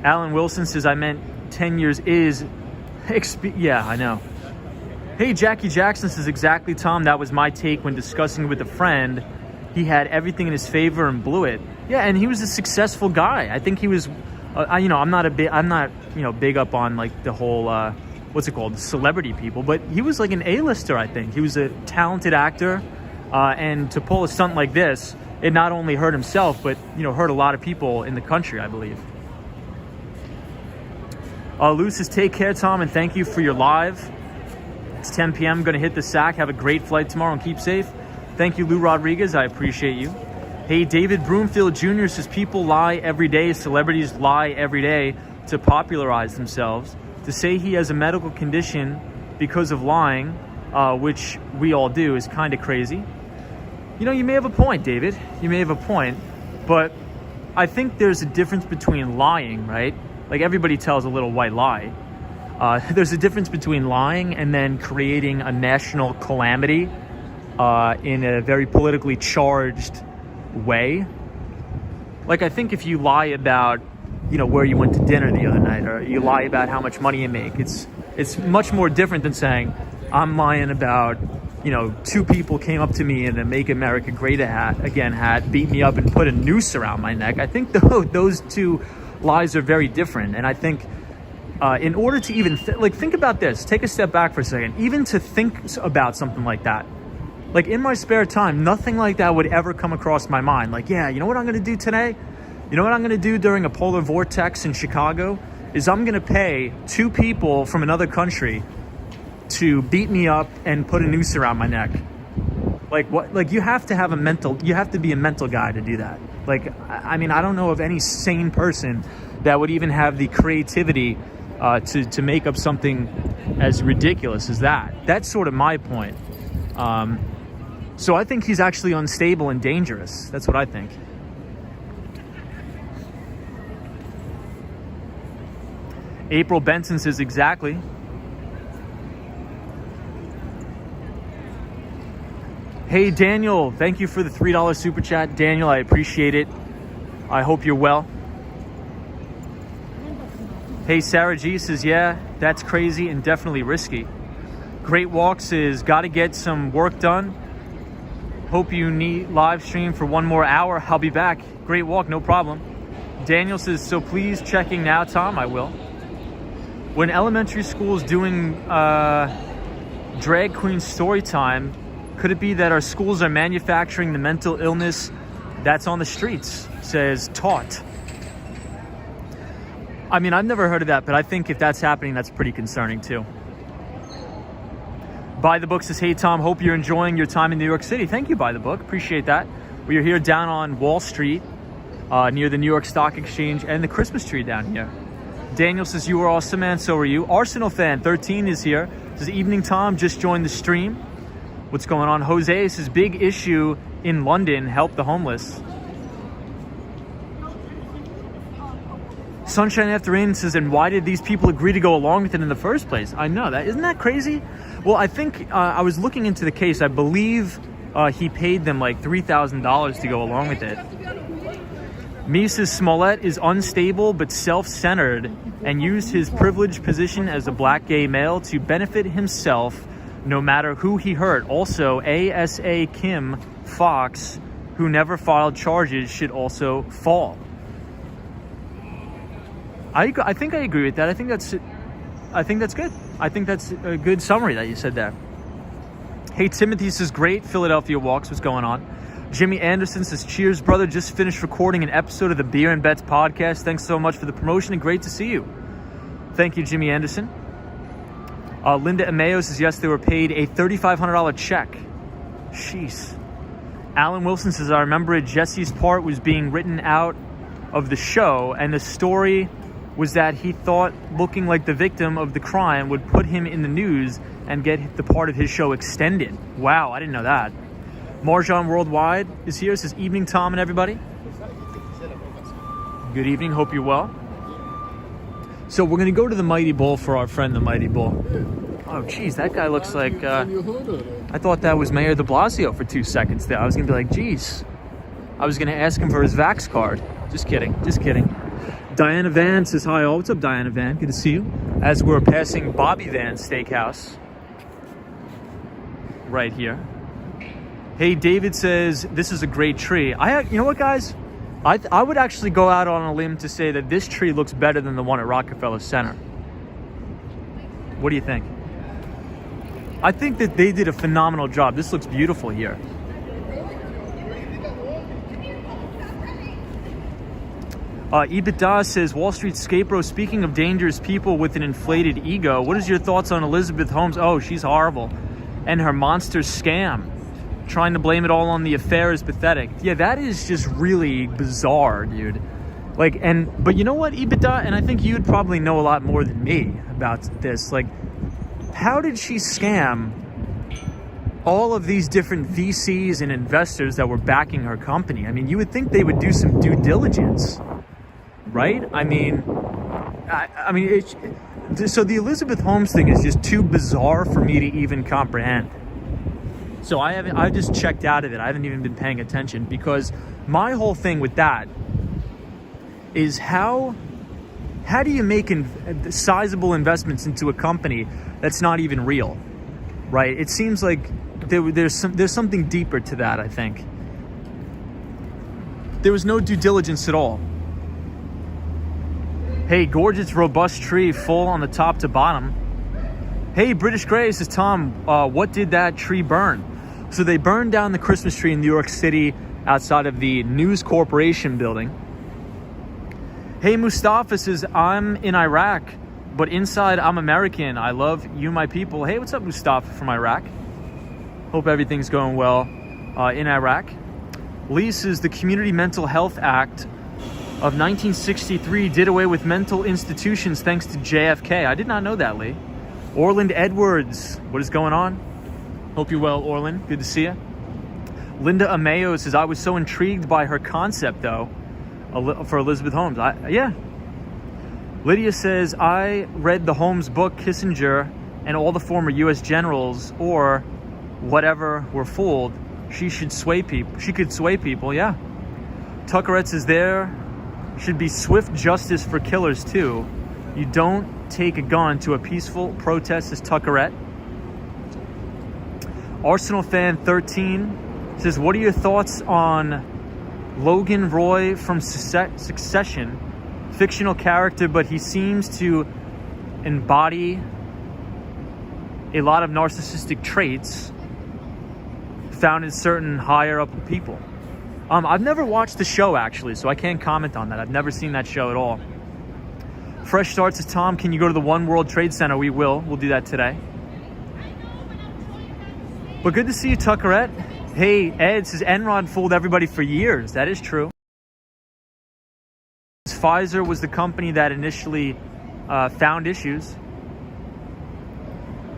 Alan Wilson says, I meant 10 years is... Yeah, I know. Hey, Jackie Jackson says, exactly, Tom. That was my take when discussing with a friend. He had everything in his favor and blew it. Yeah, and he was a successful guy. I think he was... I'm not big up on like the whole celebrity people, but he was like an A-lister. I think he was a talented actor, and to pull a stunt like this, it not only hurt himself, but hurt a lot of people in the country, I believe. Lou says, take care, Tom, and thank you for your live. It's 10 p.m. I'm going to hit the sack. Have a great flight tomorrow and keep safe. Thank you, Lou Rodriguez. I appreciate you. Hey, David Broomfield Jr. says, people lie every day. Celebrities lie every day to popularize themselves. To say he has a medical condition because of lying, which we all do, is kind of crazy. You may have a point, David. You may have a point. But I think there's a difference between lying, right? Like everybody tells a little white lie. There's a difference between lying and then creating a national calamity in a very politically charged way. Like I think if you lie about, where you went to dinner the other night, or you lie about how much money you make, it's much more different than saying I'm lying about two people came up to me in a Make America Great Again hat, beat me up and put a noose around my neck. I think those two lies are very different. And I think in order to even think about this, take a step back for a second, even to think about something like that, like in my spare time, nothing like that would ever come across my mind. Like, yeah, you know what I'm going to do today? You know what I'm going to do during a polar vortex in Chicago is I'm going to pay two people from another country to beat me up and put a noose around my neck. Like what? Like you have to be a mental guy to do that. Like, I mean, I don't know of any sane person that would even have the creativity to make up something as ridiculous as that. That's sort of my point. So I think he's actually unstable and dangerous. That's what I think. April Benson says exactly. Hey, Daniel, thank you for the $3 super chat. Daniel, I appreciate it. I hope you're well. Hey, Sarah G says, yeah, that's crazy and definitely risky. Great Walk says, got to get some work done. Hope you need live stream for one more hour. I'll be back. Great Walk, no problem. Daniel says, so please checking now, Tom. I will. When elementary school is doing drag queen story time, could it be that our schools are manufacturing the mental illness that's on the streets, says Taught. I mean, I've never heard of that, but I think if that's happening, that's pretty concerning too. Buy the Book says, hey, Tom, hope you're enjoying your time in New York City. Thank you, Buy the Book. Appreciate that. We are here down on Wall Street, near the New York Stock Exchange and the Christmas tree down here. Daniel says, you are awesome, man. So are you. Arsenal fan 13 is here. Says, evening, Tom. Just joined the stream. What's going on? Jose says, big issue in London. Help the homeless. Sunshine After Rain says, and why did these people agree to go along with it in the first place? I know that. Isn't that crazy? Well, I think I was looking into the case. I believe he paid them like $3,000 to go along with it. Mrs. Smollett is unstable but self-centered and used his privileged position as a black gay male to benefit himself no matter who he hurt. Also, ASA Kim Fox, who never filed charges, should also fall. I think I agree with that. I think that's good. I think that's a good summary that you said there. Hey, Timothy says, great. Philadelphia Walks. What's going on? Jimmy Anderson says, cheers, brother. Just finished recording an episode of the Beer and Bets podcast. Thanks so much for the promotion and great to see you. Thank you, Jimmy Anderson. Linda Ameo says, yes, they were paid a $3,500 check. Jeez. Alan Wilson says, I remember Jesse's part was being written out of the show, and the story was that he thought looking like the victim of the crime would put him in the news and get the part of his show extended. Wow, I didn't know that. Marjan Worldwide is here. Says, evening, Tom and everybody. Good evening. Hope you're well. So we're going to go to the Mighty Bull for our friend, the Mighty Bull. Oh, geez, that guy looks like... I thought that was Mayor de Blasio for 2 seconds there. I was going to be like, geez. I was going to ask him for his Vax card. Just kidding. Just kidding. Diana Van says, hi, all. What's up, Diana Van? Good to see you. As we're passing Bobby Van's Steakhouse. Right here. Hey, David says, this is a great tree. You know what, guys? I would actually go out on a limb to say that this tree looks better than the one at Rockefeller Center. What do you think? I think that they did a phenomenal job. This looks beautiful here. EBITDA says, Wall Street Scaperow, speaking of dangerous people with an inflated ego, what is your thoughts on Elizabeth Holmes? Oh, she's horrible. And her monster scam. Trying to blame it all on the affair is pathetic. Yeah, that is just really bizarre, dude. But you know what, EBITDA, and I think you'd probably know a lot more than me about this. Like, how did she scam all of these different VCs and investors that were backing her company? I mean, you would think they would do some due diligence, right? So the Elizabeth Holmes thing is just too bizarre for me to even comprehend. So I just checked out of it. I haven't even been paying attention, because my whole thing with that is how do you make sizable investments into a company that's not even real, right? It seems like there's something deeper to that, I think. There was no due diligence at all. Hey, gorgeous, robust tree, full on the top to bottom. Hey, British Gray, says Tom, what did that tree burn? So they burned down the Christmas tree in New York City outside of the News Corporation building. Hey, Mustafa says, I'm in Iraq, but inside I'm American. I love you, my people. Hey, what's up, Mustafa from Iraq? Hope everything's going well in Iraq. Lee says, the Community Mental Health Act of 1963 did away with mental institutions thanks to JFK. I did not know that, Lee. Orland Edwards, what is going on? Hope you're well, Orland. Good to see you. Linda Ameo says, I was so intrigued by her concept, though, for Elizabeth Holmes. Yeah. Lydia says, I read the Holmes book, Kissinger, and all the former U.S. generals, or whatever, were fooled. She could sway people, yeah. Tuckerette says, there should be swift justice for killers, too. You don't take a gun to a peaceful protest, says Tuckerette. Arsenal fan 13 says, what are your thoughts on Logan Roy from Succession? Fictional character, but he seems to embody a lot of narcissistic traits found in certain higher up people. I've never watched the show, actually, so I can't comment on that. I've never seen that show at all. Fresh Start says, Tom, can you go to the One World Trade Center? We will. We'll do that today. But good to see you, Tuckerette. Hey, Ed says, Enron fooled everybody for years. That is true. Pfizer was the company that initially found issues.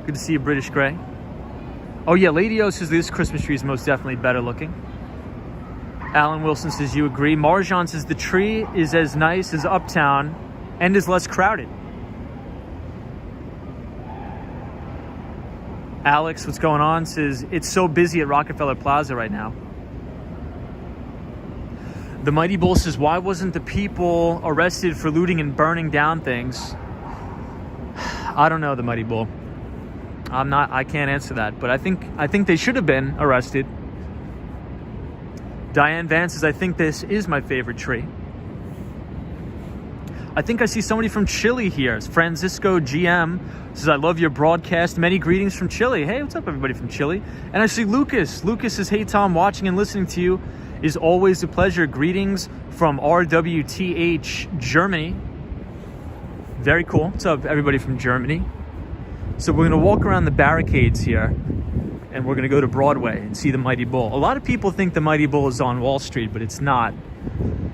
Good to see you, British Gray. Oh yeah, Lady O says this Christmas tree is most definitely better looking. Alan Wilson says you agree. Marjan says the tree is as nice as Uptown and is less crowded. Alex, what's going on, says it's so busy at Rockefeller Plaza right now. The Mighty Bull says, why wasn't the people arrested for looting and burning down things? I don't know, the Mighty Bull. I can't answer that, but I think they should have been arrested. Diane Vance says, I think this is my favorite tree. I think I see somebody from Chile here. Francisco GM says, I love your broadcast. Many greetings from Chile. Hey, what's up, everybody from Chile? And I see Lucas. Lucas says, hey, Tom, watching and listening to you is always a pleasure. Greetings from RWTH, Germany. Very cool. What's up, everybody from Germany? So we're going to walk around the barricades here, and we're going to go to Broadway and see the Mighty Bull. A lot of people think the Mighty Bull is on Wall Street, but it's not.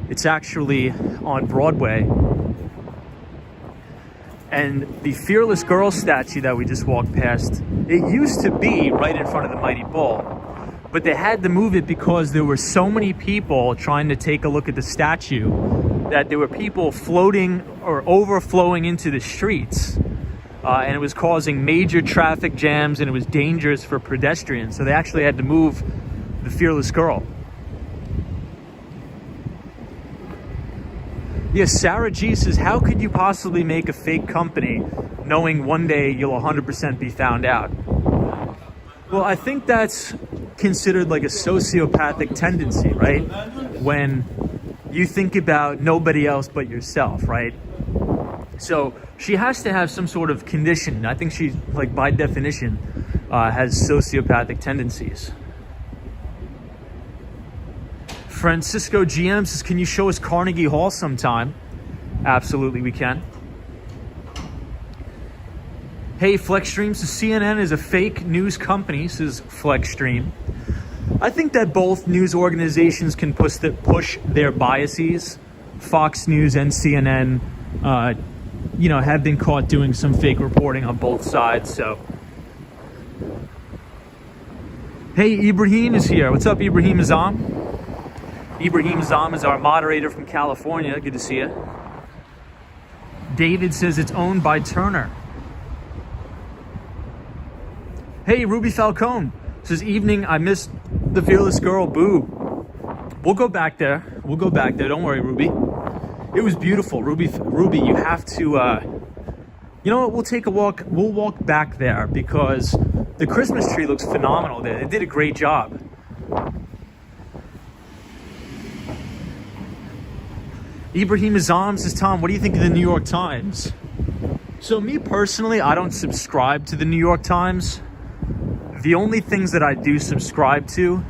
It's actually on Broadway. And the Fearless Girl statue that we just walked past, it used to be right in front of the Mighty Bull, but they had to move it because there were so many people trying to take a look at the statue that there were people floating or overflowing into the streets. And it was causing major traffic jams, and it was dangerous for pedestrians. So they actually had to move the Fearless Girl. Yes, Sarah G says, how could you possibly make a fake company knowing one day you'll 100% be found out? Well, I think that's considered like a sociopathic tendency, right? When you think about nobody else but yourself, right? So she has to have some sort of condition. I think she, like, by definition, has sociopathic tendencies. Francisco GM says, can you show us Carnegie Hall sometime? Absolutely, we can. Hey, Flexstream says, CNN is a fake news company, says Flexstream. I think that both news organizations can push their biases. Fox News and CNN, have been caught doing some fake reporting on both sides, so. Hey, Ibrahim is here. What's up, Ibrahim Azam? Ibrahim Azam is our moderator from California. Good to see you. David says it's owned by Turner. Hey, Ruby Falcone says, evening, I missed the Fearless Girl, boo. We'll go back there. Don't worry, Ruby. It was beautiful. Ruby, you have to, you know what? We'll take a walk. We'll walk back there because The Christmas tree looks phenomenal there. They did a great job. Ibrahim Azam says, Tom, what do you think of the New York Times? So me personally, I don't subscribe to the New York Times. The only things that I do subscribe to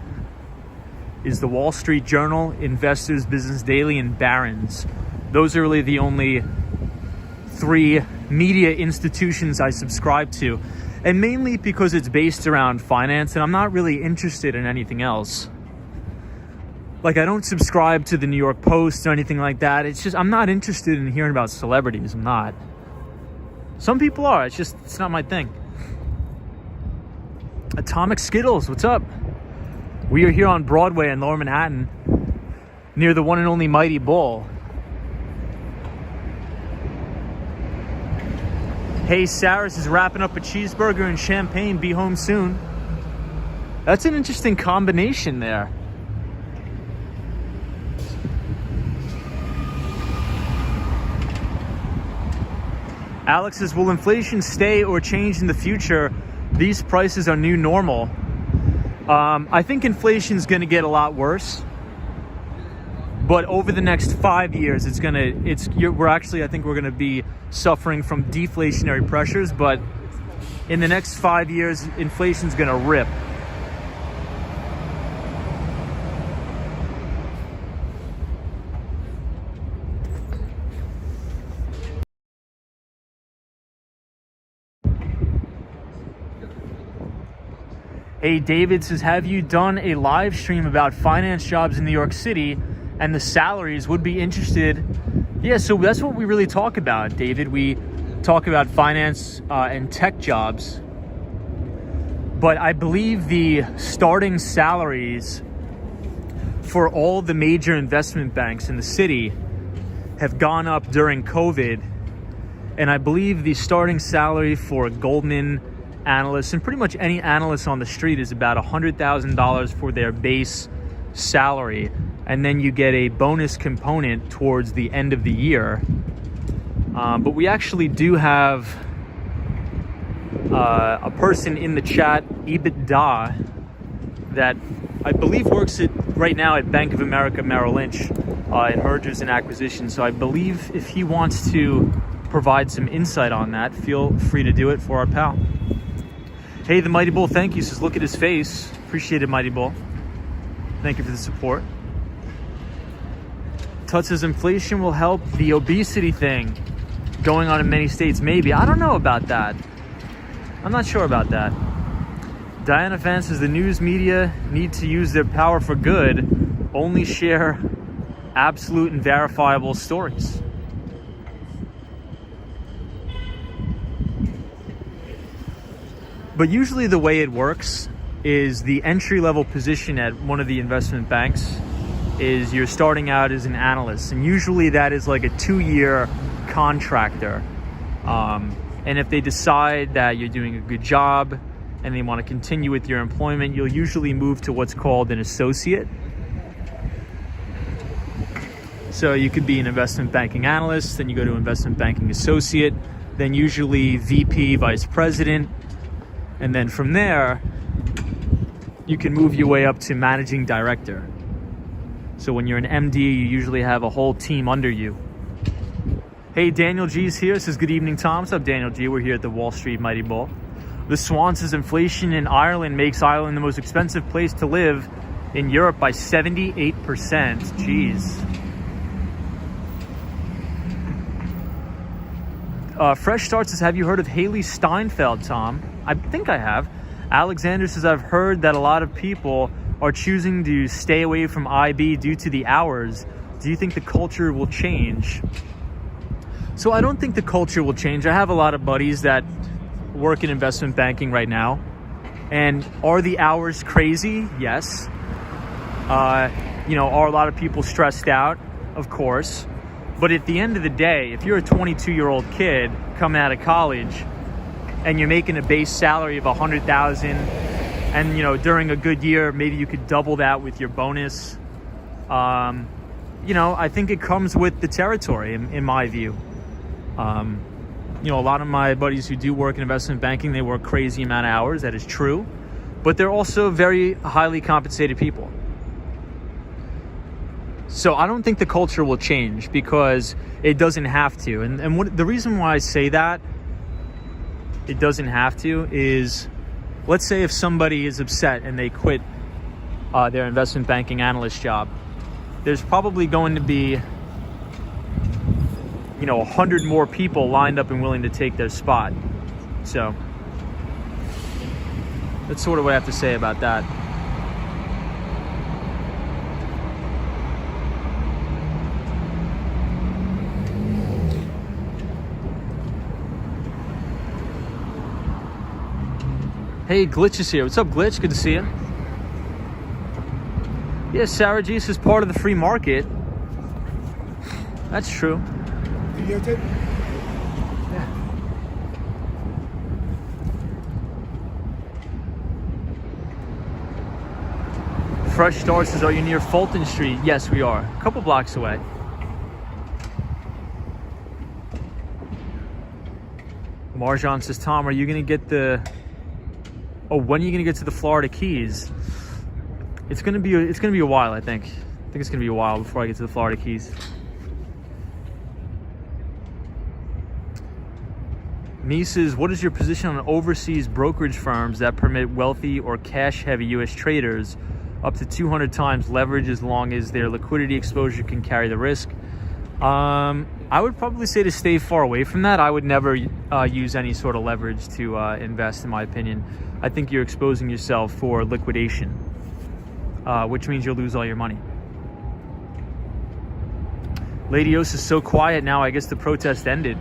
is the Wall Street Journal, Investors Business Daily, and Barron's. Those are really the only 3 media institutions I subscribe to. And mainly because it's based around finance, and I'm not really interested in anything else. Like, I don't subscribe to the New York Post or anything like that. It's just, I'm not interested in hearing about celebrities. I'm not. Some people are. It's not my thing. Atomic Skittles, what's up? We are here on Broadway in Lower Manhattan, near the one and only Mighty Bull. Hey, Saris is wrapping up a cheeseburger and champagne. Be home soon. That's an interesting combination there. Alex says, will inflation stay or change in the future? These prices are new normal. I think inflation's going to get a lot worse. But over the next 5 years, I think we're going to be suffering from deflationary pressures. But in the next 5 years, inflation's going to rip. Hey, David says, have you done a live stream about finance jobs in New York City and the salaries? Would be interested. Yeah, so that's what we really talk about, David. We talk about finance and tech jobs. But I believe the starting salaries for all the major investment banks in the city have gone up during COVID. And I believe the starting salary for Goldman analysts and pretty much any analyst on the street is about $100,000 for their base salary, and then you get a bonus component towards the end of the year. But we actually do have a person in the chat, EBITDA, that I believe works right now at Bank of America Merrill Lynch in mergers and acquisitions. So I believe if he wants to provide some insight on that, feel free to do it for our pal. Hey, the Mighty Bull, thank you. Says, look at his face. Appreciate it, Mighty Bull. Thank you for the support. Tut says, inflation will help the obesity thing going on in many states. Maybe. I don't know about that. I'm not sure about that. Diana Fan says, the news media need to use their power for good. Only share absolute and verifiable stories. But usually the way it works is the entry-level position at one of the investment banks is you're starting out as an analyst. And usually that is like a 2-year contractor. And if they decide that you're doing a good job and they want to continue with your employment, you'll usually move to what's called an associate. So you could be an investment banking analyst, then you go to investment banking associate, then usually VP, vice president. And then from there, you can move your way up to managing director. So when you're an MD, you usually have a whole team under you. Hey, Daniel G's here. Says, good evening, Tom. What's up, Daniel G? We're here at the Wall Street Mighty Bull. The Swan says, inflation in Ireland makes Ireland the most expensive place to live in Europe by 78%. Jeez. Fresh Start says, have you heard of Haley Steinfeld, Tom? I think I have. Alexander says, I've heard that a lot of people are choosing to stay away from IB due to the hours. Do you think the culture will change? So I don't think the culture will change. I have a lot of buddies that work in investment banking right now. And are the hours crazy? Yes. Are a lot of people stressed out? Of course. But at the end of the day, if you're a 22-year-old kid coming out of college and you're making a base salary of $100,000 and, during a good year, maybe you could double that with your bonus, I think it comes with the territory in my view. You know, a lot of my buddies who do work in investment banking, they work crazy amount of hours. That is true. But they're also very highly compensated people. So I don't think the culture will change because it doesn't have to. And what the reason why I say that it doesn't have to is, let's say if somebody is upset and they quit their investment banking analyst job, there's probably going to be, 100 more people lined up and willing to take their spot. So that's sort of what I have to say about that. Hey, Glitch is here. What's up, Glitch? Good to see you. Yeah, Syracuse is part of the free market. That's true. Videotape? Yeah. Fresh Start says, are you near Fulton Street? Yes, we are. A couple blocks away. Marjan says, Tom, are you going to get the... Oh, when are you going to get to the Florida Keys? It's going to be a while, I think. I think it's going to be a while before I get to the Florida Keys. Me says, what is your position on overseas brokerage firms that permit wealthy or cash-heavy U.S. traders up to 200 times leverage as long as their liquidity exposure can carry the risk? I would probably say to stay far away from that. I would never use any sort of leverage to invest, in my opinion. I think you're exposing yourself for liquidation, which means you'll lose all your money. Lady Os is so quiet now, I guess the protest ended.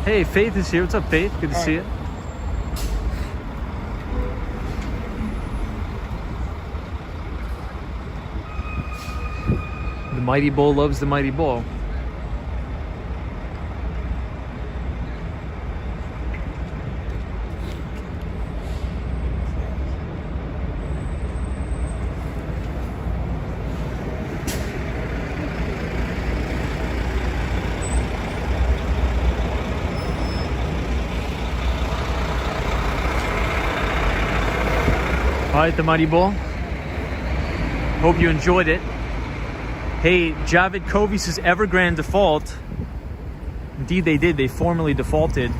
Hey, Faith is here. What's up, Faith? Good to see you. The Mighty Bull loves the Mighty Bull. All right, the Mighty Bull. Hope you enjoyed it. Hey, Javid Covey says Evergrande default. Indeed they did. They formally defaulted.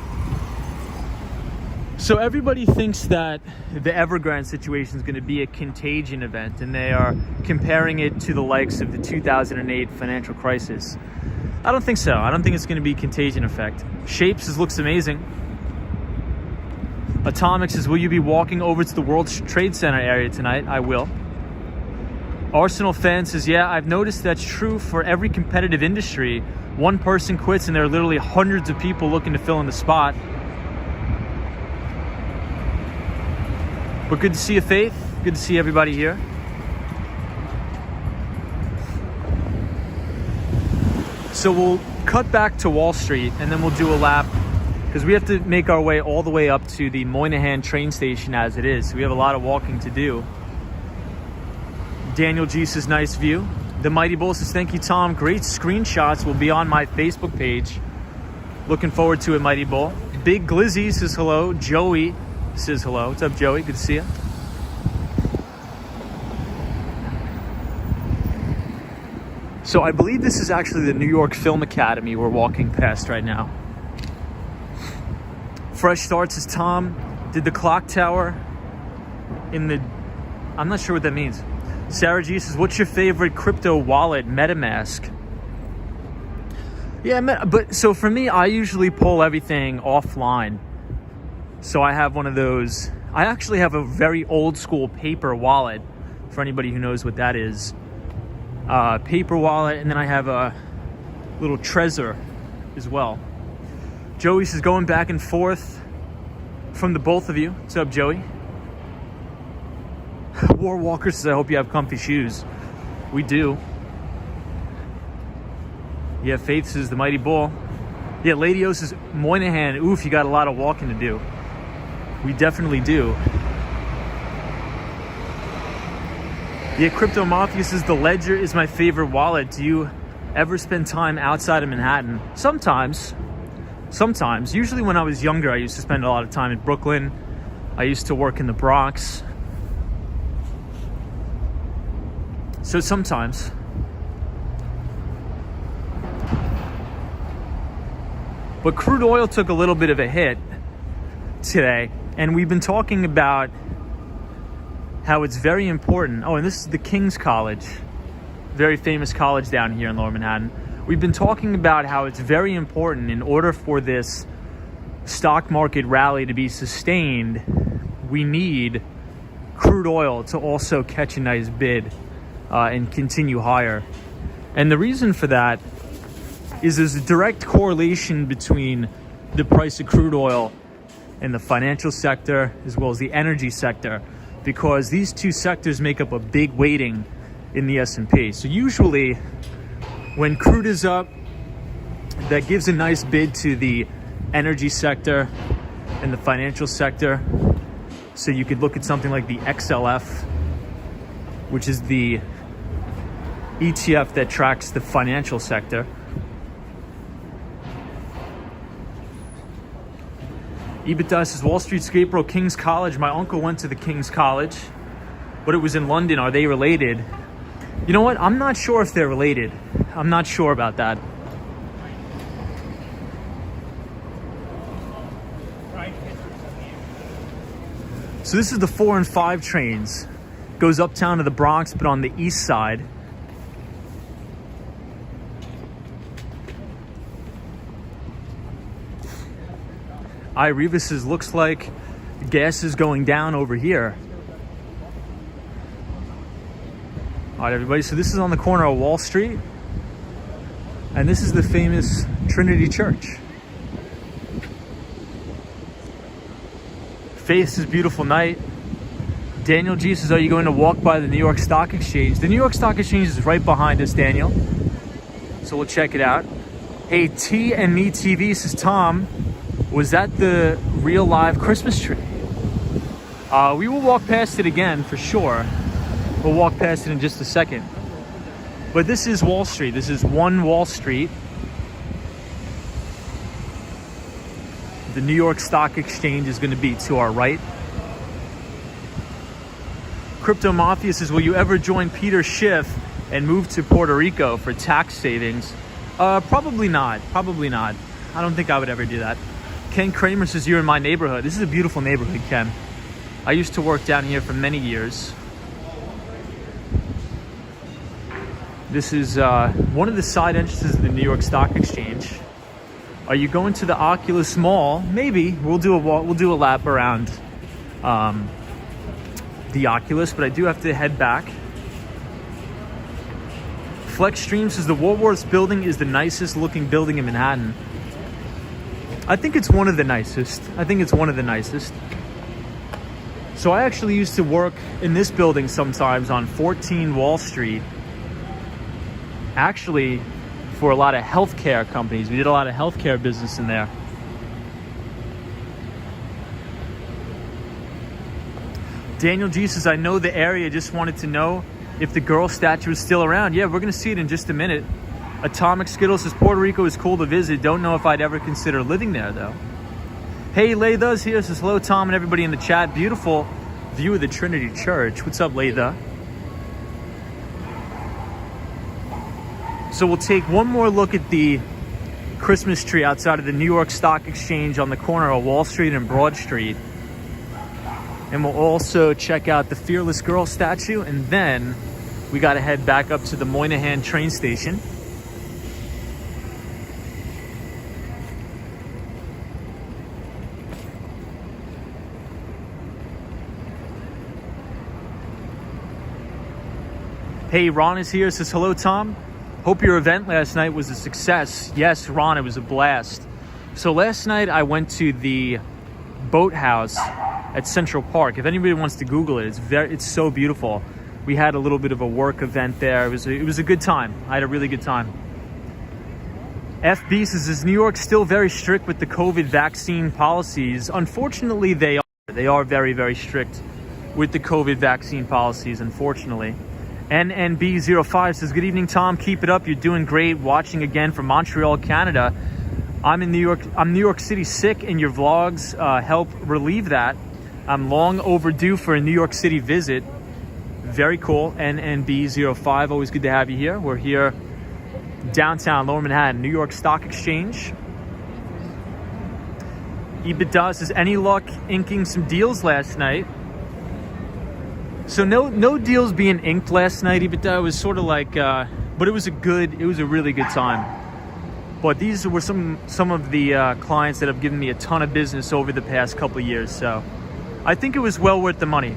So everybody thinks that the Evergrande situation is going to be a contagion event, and they are comparing it to the likes of the 2008 financial crisis. I don't think so. I don't think it's going to be a contagion effect. Shapes says looks amazing. Atomic says, will you be walking over to the World Trade Center area tonight? I will. Arsenal fan says, yeah, I've noticed that's true for every competitive industry. One person quits and there are literally hundreds of people looking to fill in the spot. But good to see you, Faith. Good to see everybody here. So we'll cut back to Wall Street and then we'll do a lap, because we have to make our way all the way up to the Moynihan train station as it is. So we have a lot of walking to do. Daniel G says, nice view. The Mighty Bull says, thank you, Tom. Great screenshots will be on my Facebook page. Looking forward to it, Mighty Bull. Big Glizzy says hello. Joey says hello. What's up, Joey? Good to see you. So I believe this is actually the New York Film Academy we're walking past right now. Fresh Start says, Tom, did the clock tower in the... I'm not sure what that means. Sarah G says, what's your favorite crypto wallet? MetaMask. Yeah, but so for me, I usually pull everything offline. So I have one of those. I actually have a very old school paper wallet, for anybody who knows what that is. Paper wallet, and then I have a little Trezor as well. Joey says, going back and forth from the both of you. What's up, Joey? War Walker says, I hope you have comfy shoes. We do. Yeah, Faith says, the Mighty Bull. Yeah, Lady O says, Moynihan, oof, you got a lot of walking to do. We definitely do. Yeah, Crypto Mafia says, the Ledger is my favorite wallet. Do you ever spend time outside of Manhattan? Sometimes. Usually when I was younger, I used to spend a lot of time in Brooklyn. I used to work in the Bronx. So sometimes. But crude oil took a little bit of a hit today, and we've been talking about how it's very important. Oh, and this is the King's College, very famous college down here in Lower Manhattan. We've been talking about how it's very important in order for this stock market rally to be sustained, we need crude oil to also catch a nice bid and continue higher. And the reason for that is there's a direct correlation between the price of crude oil and the financial sector as well as the energy sector, because these two sectors make up a big weighting in the S&P. So usually when crude is up, that gives a nice bid to the energy sector and the financial sector. So you could look at something like the XLF, which is the ETF that tracks the financial sector. EBITDA says, Wall Street Scarecrow, King's College. My uncle went to the King's College, but it was in London. Are they related? You know what? I'm not sure if they're related. I'm not sure about that. So this is the 4 and 5 trains. Goes uptown to the Bronx, but on the east side. Reva says, looks like gas is going down over here. All right, everybody. So this is on the corner of Wall Street. And this is the famous Trinity Church. Faith says, beautiful night. Daniel G says, are you going to walk by the New York Stock Exchange? The New York Stock Exchange is right behind us, Daniel. So we'll check it out. Hey, T and Me TV says, Tom, was that the real live Christmas tree? We will walk past it again for sure. We'll walk past it in just a second. But this is Wall Street. This is 1 Wall Street. The New York Stock Exchange is going to be to our right. Crypto Mafia says, will you ever join Peter Schiff and move to Puerto Rico for tax savings? Probably not. Probably not. I don't think I would ever do that. Ken Kramer says, you're in my neighborhood. This is a beautiful neighborhood, Ken. I used to work down here for many years. This is one of the side entrances of the New York Stock Exchange. Are you going to the Oculus Mall? Maybe. We'll do a lap around the Oculus, but I do have to head back. Flex Stream says, the Woolworths building is the nicest looking building in Manhattan. I think it's one of the nicest. So I actually used to work in this building sometimes on 14 Wall Street. Actually, for a lot of healthcare companies. We did a lot of healthcare business in there. Daniel G says, I know the area, just wanted to know if the girl statue is still around. Yeah, we're going to see it in just a minute. Atomic Skittle says, Puerto Rico is cool to visit. Don't know if I'd ever consider living there, though. Hey, Laytha's here. Says, hello, Tom and everybody in the chat. Beautiful view of the Trinity Church. What's up, Laytha? So we'll take one more look at the Christmas tree outside of the New York Stock Exchange on the corner of Wall Street and Broad Street. And we'll also check out the Fearless Girl statue. And then we got to head back up to the Moynihan train station. Hey, Ron is here. Says, hello, Tom. Hope your event last night was a success. Yes, Ron, it was a blast. So last night I went to the boathouse at Central Park. If anybody wants to Google it, it's so beautiful. We had a little bit of a work event there. It was a good time. I had a really good time. FB says, is New York still very strict with the COVID vaccine policies? Unfortunately, they are. They are very, very strict with the COVID vaccine policies, unfortunately. NNB05 says, good evening, Tom. Keep it up. You're doing great. Watching again from Montreal, Canada. I'm New York City sick, and your vlogs help relieve that. I'm long overdue for a New York City visit. Very cool. NNB05, always good to have you here. We're here downtown Lower Manhattan, New York Stock Exchange. EBITDA says, any luck inking some deals last night? So no deals being inked last night, EBITDA. It was sort of like, but it was a really good time. But these were some of the clients that have given me a ton of business over the past couple of years. So I think it was well worth the money.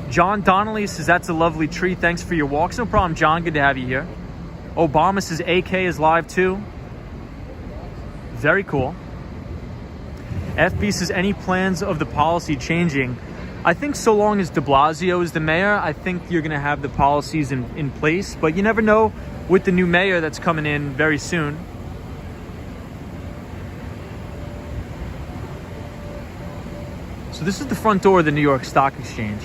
John Donnelly says, that's a lovely tree. Thanks for your walks. No problem, John. Good to have you here. Obama says, AK is live too. Very cool. FB says, any plans of the policy changing? I think so long as de Blasio is the mayor, I think you're going to have the policies in place. But you never know with the new mayor that's coming in very soon. So this is the front door of the New York Stock Exchange.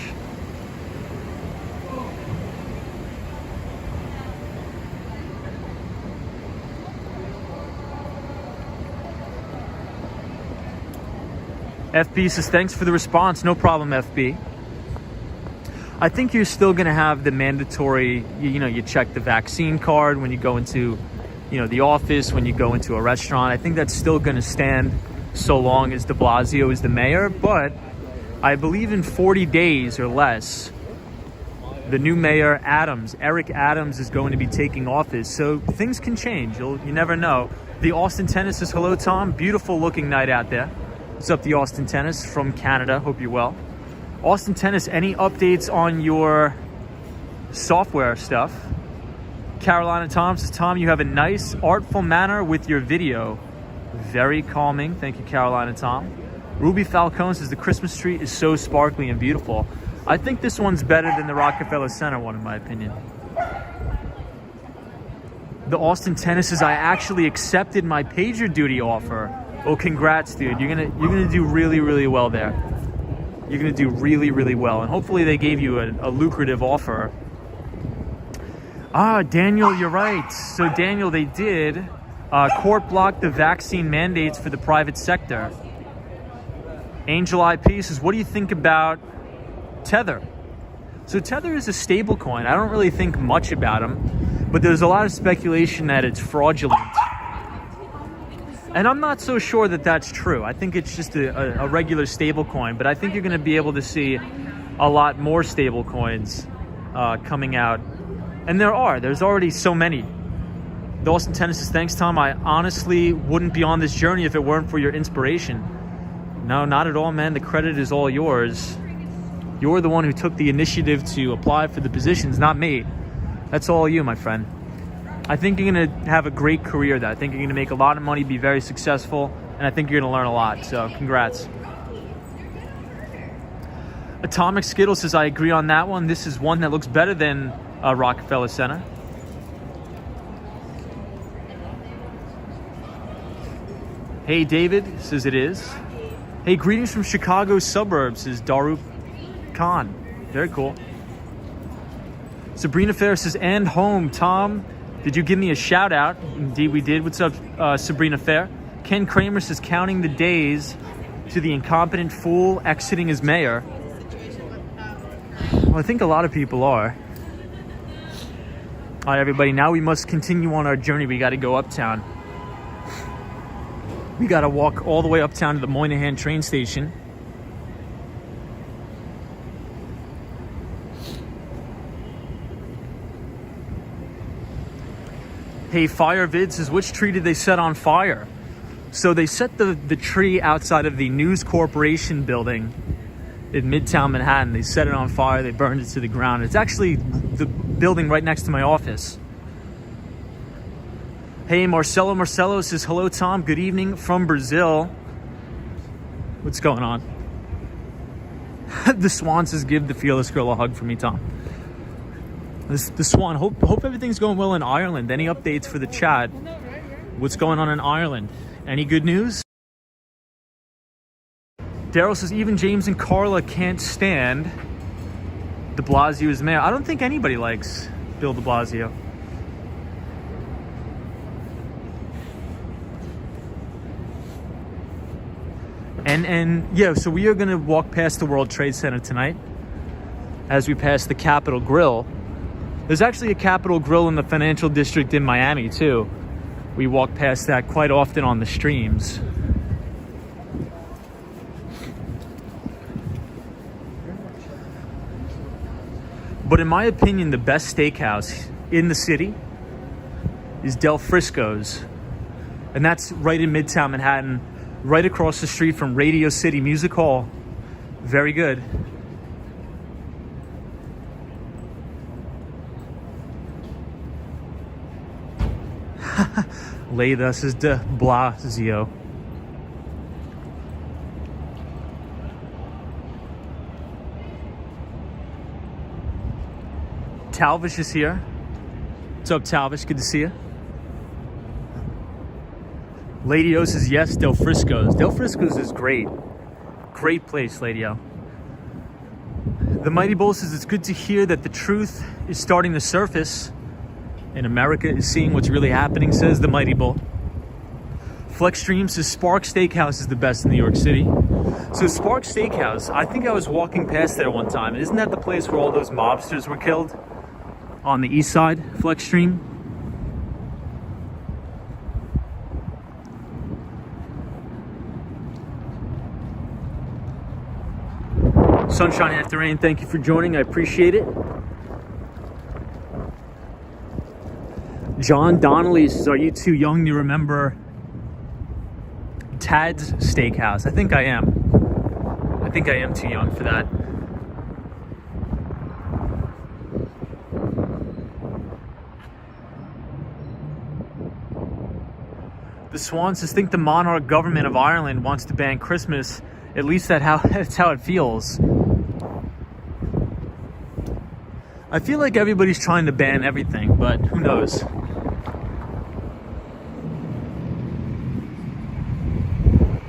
FB says, thanks for the response. No problem, FB. I think you're still going to have the mandatory, you check the vaccine card when you go into, the office, when you go into a restaurant. I think that's still going to stand so long as de Blasio is the mayor. But I believe in 40 days or less, the new mayor, Eric Adams, is going to be taking office. So things can change. You never know. The Austin Tennis says, hello, Tom. Beautiful looking night out there. What's up, the Austin Tennis from Canada? Hope you're well. Austin Tennis, any updates on your software stuff? Carolina Tom says, Tom, you have a nice, artful manner with your video. Very calming. Thank you, Carolina Tom. Ruby Falcone says, the Christmas tree is so sparkly and beautiful. I think this one's better than the Rockefeller Center one, in my opinion. The Austin Tennis says, I actually accepted my PagerDuty offer. Well, congrats, dude. You're gonna do really, really well there. You're gonna do really, really well, and hopefully they gave you a lucrative offer. Daniel, you're right. So Daniel, they did court block the vaccine mandates for the private sector. Angel IP says, what do you think about Tether? So Tether is a stable coin. I don't really think much about them, but there's a lot of speculation that it's fraudulent. And I'm not so sure that that's true. I think it's just a regular stable coin, but I think you're going to be able to see a lot more stable coins coming out. And there's already so many. The Austin Tennis says, thanks, Tom. I honestly wouldn't be on this journey if it weren't for your inspiration. No, not at all, man. The credit is all yours. You're the one who took the initiative to apply for the positions, not me. That's all you, my friend. I think you're going to have a great career there. I think you're going to make a lot of money, be very successful, and I think you're going to learn a lot. So congrats. Atomic Skittle says, I agree on that one. This is one that looks better than Rockefeller Center. Hey, David says it is. Hey, greetings from Chicago suburbs, says Darup Khan. Very cool. Sabrina Fair says, and home, Tom. Did you give me a shout out? Indeed we did. What's up, Sabrina Fair? Ken Kramer says, counting the days to the incompetent fool exiting as mayor. Well, I think a lot of people are. All right, everybody, now we must continue on our journey. We got to go uptown. We got to walk all the way uptown to the Moynihan train station. Hey, Firevid says, which tree did they set on fire? So they set the tree outside of the News Corporation building in Midtown Manhattan. They set it on fire. They burned it to the ground. It's actually the building right next to my office. Hey, Marcelo says, hello, Tom. Good evening from Brazil. What's going on? The Swan says, give the fearless girl a hug for me, Tom. The Swan, hope everything's going well in Ireland. Any updates for the chat? What's going on in Ireland? Any good news? Daryl says even James and Carla can't stand de Blasio as mayor. I don't think anybody likes Bill de Blasio. And yeah, so we are going to walk past the World Trade Center tonight as we pass the Capitol Grill. There's actually a Capitol Grill in the financial district in Miami too. We walk past that quite often on the streams. But in my opinion, the best steakhouse in the city is Del Frisco's. And that's right in Midtown Manhattan, right across the street from Radio City Music Hall. Very good. Leidas is de Blasio. Talvish is here. What's up, Talvish? Good to see you. Lady O says yes, Del Frisco's. Del Frisco's is great. Great place, Lady O. The Mighty Bull says it's good to hear that the truth is starting to surface and America is seeing what's really happening, says the Mighty Bull. Flex Stream says Spark Steakhouse is the best in New York City. So Spark Steakhouse, I think I was walking past there one time. Isn't that the place where all those mobsters were killed? On the east side, Flex Stream? Sunshine After Rain, thank you for joining. I appreciate it. John Donnelly says, are you too young to remember Tad's Steakhouse? I think I am. I think I am too young for that. The Swan says, think the monarch government of Ireland wants to ban Christmas. At least that's how it feels. I feel like everybody's trying to ban everything, but who knows?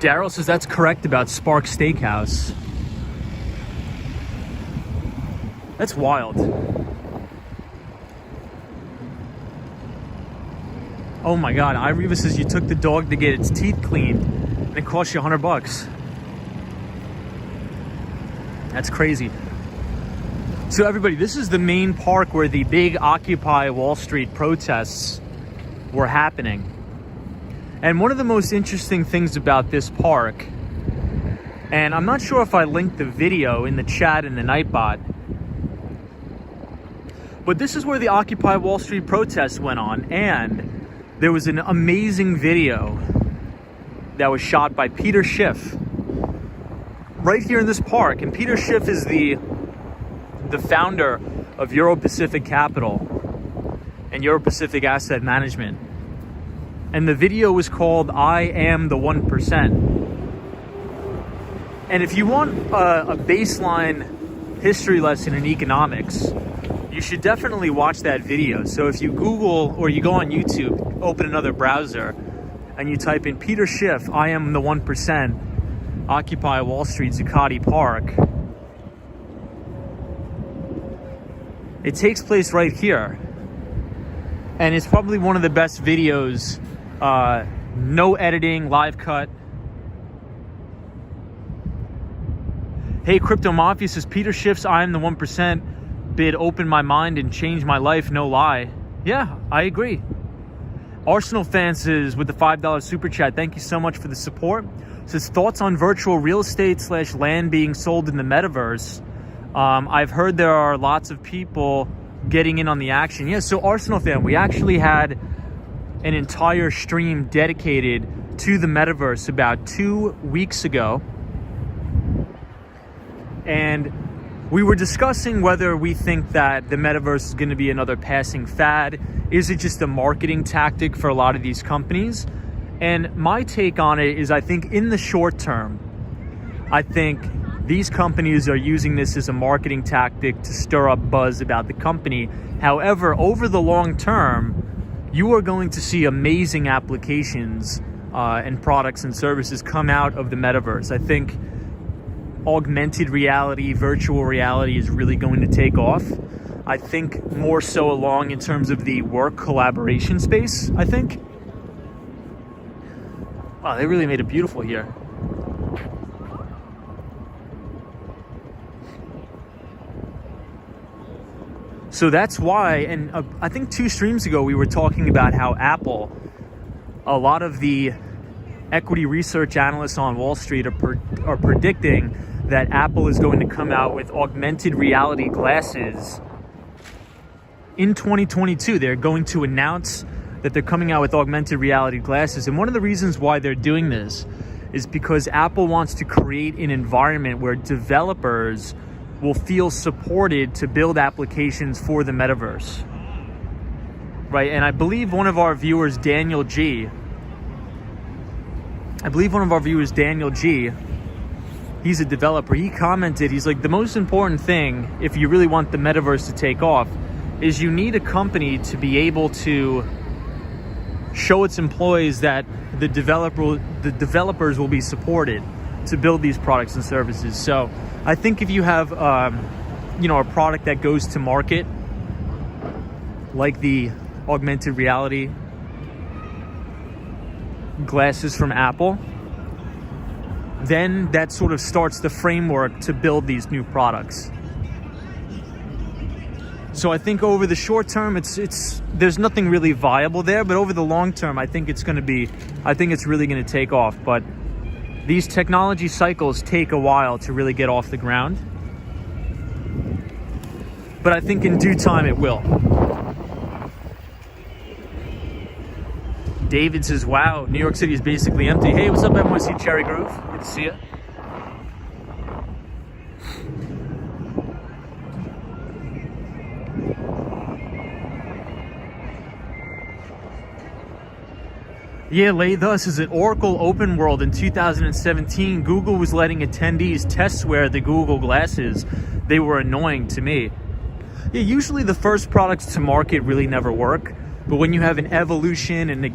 Daryl says that's correct about Spark Steakhouse. That's wild. Oh my God, Ireva says you took the dog to get its teeth cleaned and it cost you $100. That's crazy. So everybody, this is the main park where the big Occupy Wall Street protests were happening. And one of the most interesting things about this park, and I'm not sure if I linked the video in the chat in the Nightbot, but this is where the Occupy Wall Street protests went on, and there was an amazing video that was shot by Peter Schiff right here in this park. And Peter Schiff is the founder of Euro-Pacific Capital and Euro-Pacific Asset Management. And the video was called I Am the 1%. And if you want a baseline history lesson in economics, you should definitely watch that video. So if you Google or you go on YouTube, open another browser, and you type in Peter Schiff, I Am the 1%, Occupy Wall Street, Zuccotti Park, it takes place right here. And it's probably one of the best videos, no editing, live cut. Hey, Crypto Mafia says, Peter Schiff's I Am the 1% bid opened my mind and changed my life, no lie. Yeah, I agree. Arsenal fans says, with the $5 super chat, thank you so much for the support. Says, thoughts on virtual real estate / land being sold in the metaverse. I've heard there are lots of people getting in on the action. Yeah, so Arsenal fan, we actually had an entire stream dedicated to the metaverse about 2 weeks ago. And we were discussing whether we think that the metaverse is going to be another passing fad. Is it just a marketing tactic for a lot of these companies? And my take on it is, I think in the short term, I think these companies are using this as a marketing tactic to stir up buzz about the company. However, over the long term, you are going to see amazing applications and products and services come out of the metaverse. I think augmented reality, virtual reality is really going to take off. I think more so along in terms of the work collaboration space, I think. Wow, they really made it beautiful here. So that's why, and I think 2 streams ago we were talking about how Apple, a lot of the equity research analysts on Wall Street are predicting that Apple is going to come out with augmented reality glasses in 2022. They're going to announce that they're coming out with augmented reality glasses. And one of the reasons why they're doing this is because Apple wants to create an environment where developers will feel supported to build applications for the metaverse. Right? And I believe one of our viewers, Daniel G, he's a developer. He commented, he's like, the most important thing, if you really want the metaverse to take off, is you need a company to be able to show its employees that the developers will be supported to build these products and services. So I think if you have, a product that goes to market, like the augmented reality glasses from Apple, then that sort of starts the framework to build these new products. So I think over the short term, there's nothing really viable there, but over the long term, I think it's really going to take off. But these technology cycles take a while to really get off the ground. But I think in due time it will. David says, wow, New York City is basically empty. Hey, what's up, NYC Cherry Grove? Good to see you. Yeah, Lay Thus is at Oracle Open World in 2017. Google was letting attendees test wear the Google glasses. They were annoying to me. Yeah, usually the first products to market really never work. But when you have an evolution and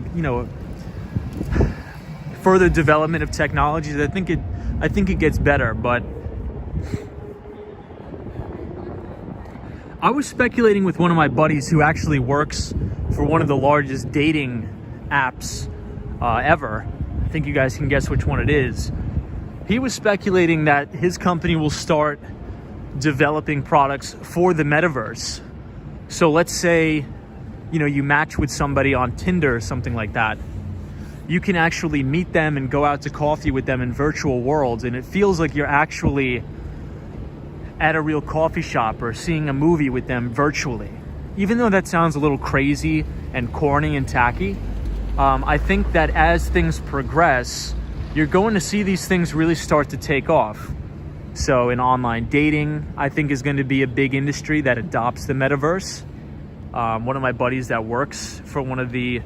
further development of technologies, I think it gets better. But I was speculating with one of my buddies who actually works for one of the largest dating apps ever. I think you guys can guess which one it is. He was speculating that his company will start developing products for the metaverse. So let's say you match with somebody on Tinder or something like that. You can actually meet them and go out to coffee with them in virtual worlds, and it feels like you're actually at a real coffee shop or seeing a movie with them virtually. Even though that sounds a little crazy and corny and tacky, I think that as things progress, you're going to see these things really start to take off. So in online dating, I think is going to be a big industry that adopts the metaverse. One of my buddies that works for one of the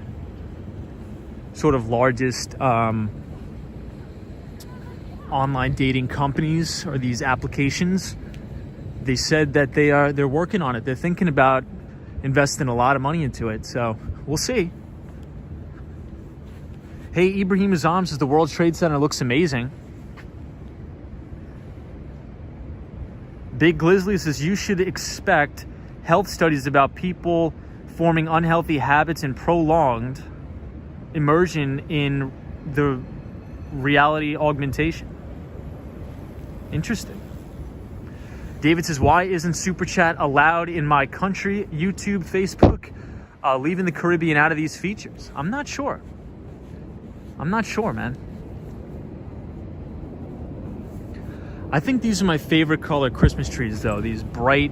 sort of largest online dating companies or these applications, they said that they're working on it. They're thinking about investing a lot of money into it. So we'll see. Hey, Ibrahim Azam says the World Trade Center looks amazing. Big Glizzly says you should expect health studies about people forming unhealthy habits and prolonged immersion in the reality augmentation. Interesting. David says, why isn't Super Chat allowed in my country? YouTube, Facebook, leaving the Caribbean out of these features? I'm not sure, man. I think these are my favorite color Christmas trees, though. These bright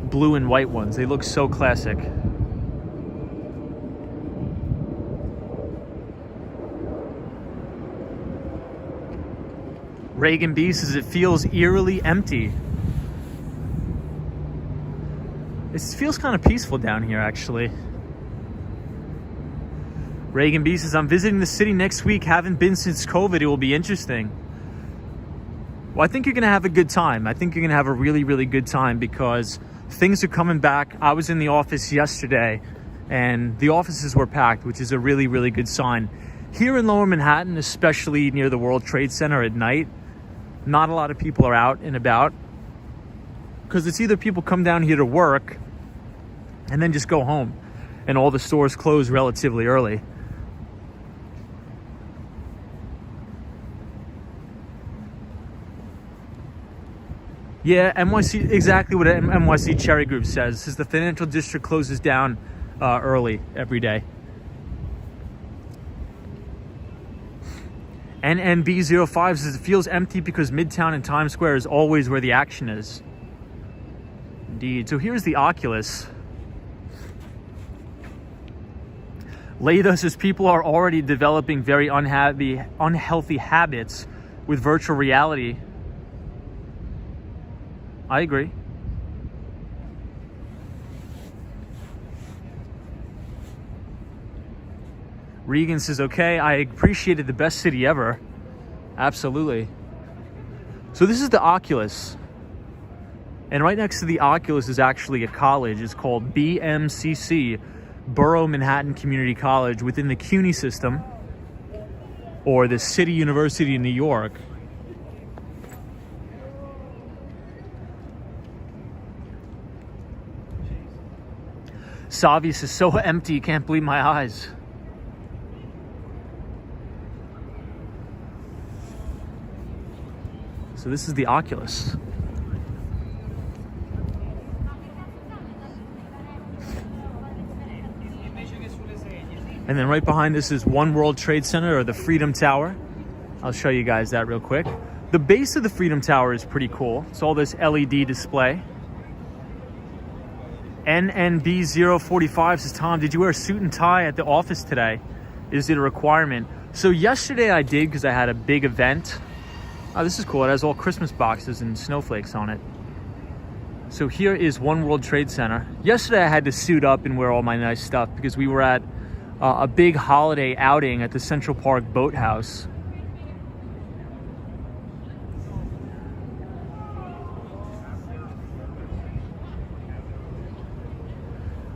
blue and white ones. They look so classic. Reagan B says it feels eerily empty. It feels kind of peaceful down here, actually. Reagan B says, I'm visiting the city next week. Haven't been since COVID. It will be interesting. Well, I think you're going to have a good time. I think you're going to have a really, really good time because things are coming back. I was in the office yesterday and the offices were packed, which is a really, really good sign. Here in Lower Manhattan, especially near the World Trade Center at night, not a lot of people are out and about, because it's either people come down here to work and then just go home, and all the stores close relatively early. Yeah, NYC, exactly what NYC Cherry Group says, is the financial district closes down early every day. NNB05 says it feels empty because Midtown and Times Square is always where the action is. Indeed. So here's the Oculus. Leda says people are already developing very unhealthy habits with virtual reality. I agree. Regan says, okay, I appreciated the best city ever. Absolutely. So this is the Oculus. And right next to the Oculus is actually a college. It's called BMCC, Borough Manhattan Community College, within the CUNY system, or the City University of New York. Savi says, so empty, can't believe my eyes. So this is the Oculus. And then right behind this is One World Trade Center, or the Freedom Tower. I'll show you guys that real quick. The base of the Freedom Tower is pretty cool. It's all this LED display. NNB045 says, Tom, did you wear a suit and tie at the office today? Is it a requirement? So yesterday I did, because I had a big event. Oh, this is cool. It has all Christmas boxes and snowflakes on it. So here is One World Trade Center. Yesterday I had to suit up and wear all my nice stuff because we were at a big holiday outing at the Central Park Boathouse.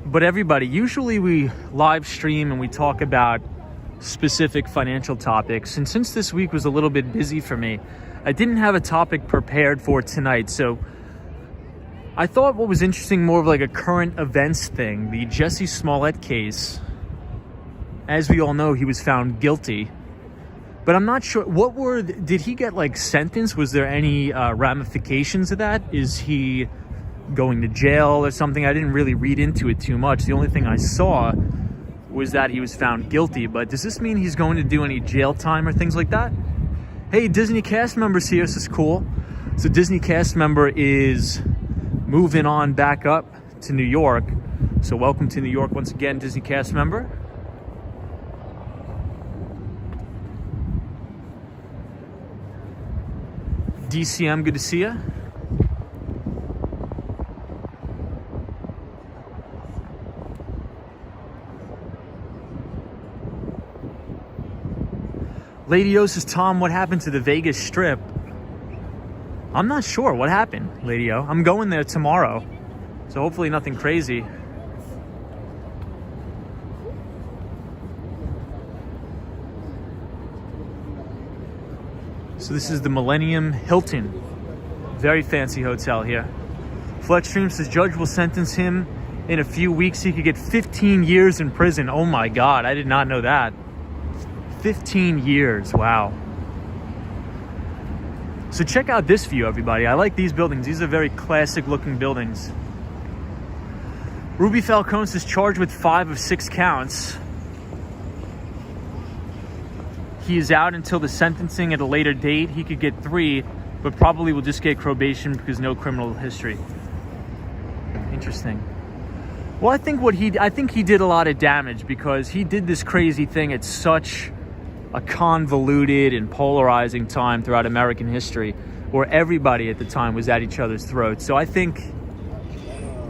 But everybody, usually we live stream and we talk about specific financial topics. And since this week was a little bit busy for me, I didn't have a topic prepared for tonight. So I thought what was interesting, more of like a current events thing, the Jussie Smollett case. As we all know, he was found guilty. But I'm not sure, did he get like sentenced? Was there any ramifications of that? Is he going to jail or something? I didn't really read into it too much. The only thing I saw was that he was found guilty. But does this mean he's going to do any jail time or things like that? Hey, Disney cast members here. This is cool. So Disney cast member is moving on back up to New York. So welcome to New York once again, Disney cast member. DCM, good to see you. Lady O says, Tom, what happened to the Vegas Strip? I'm not sure what happened, Lady O. I'm going there tomorrow, so hopefully nothing crazy. So this is the Millennium Hilton. Very fancy hotel here. Fletchstream says, judge will sentence him in a few weeks. He could get 15 years in prison. Oh my God, I did not know that. 15 years, wow. So check out this view, everybody. I like these buildings. These are very classic looking buildings. Ruby Falcone is charged with 5 of 6 counts. He is out until the sentencing at a later date. He could get 3, but probably will just get probation because no criminal history. Interesting. Well, I think he did a lot of damage because he did this crazy thing at such a convoluted and polarizing time throughout American history where everybody at the time was at each other's throats. So I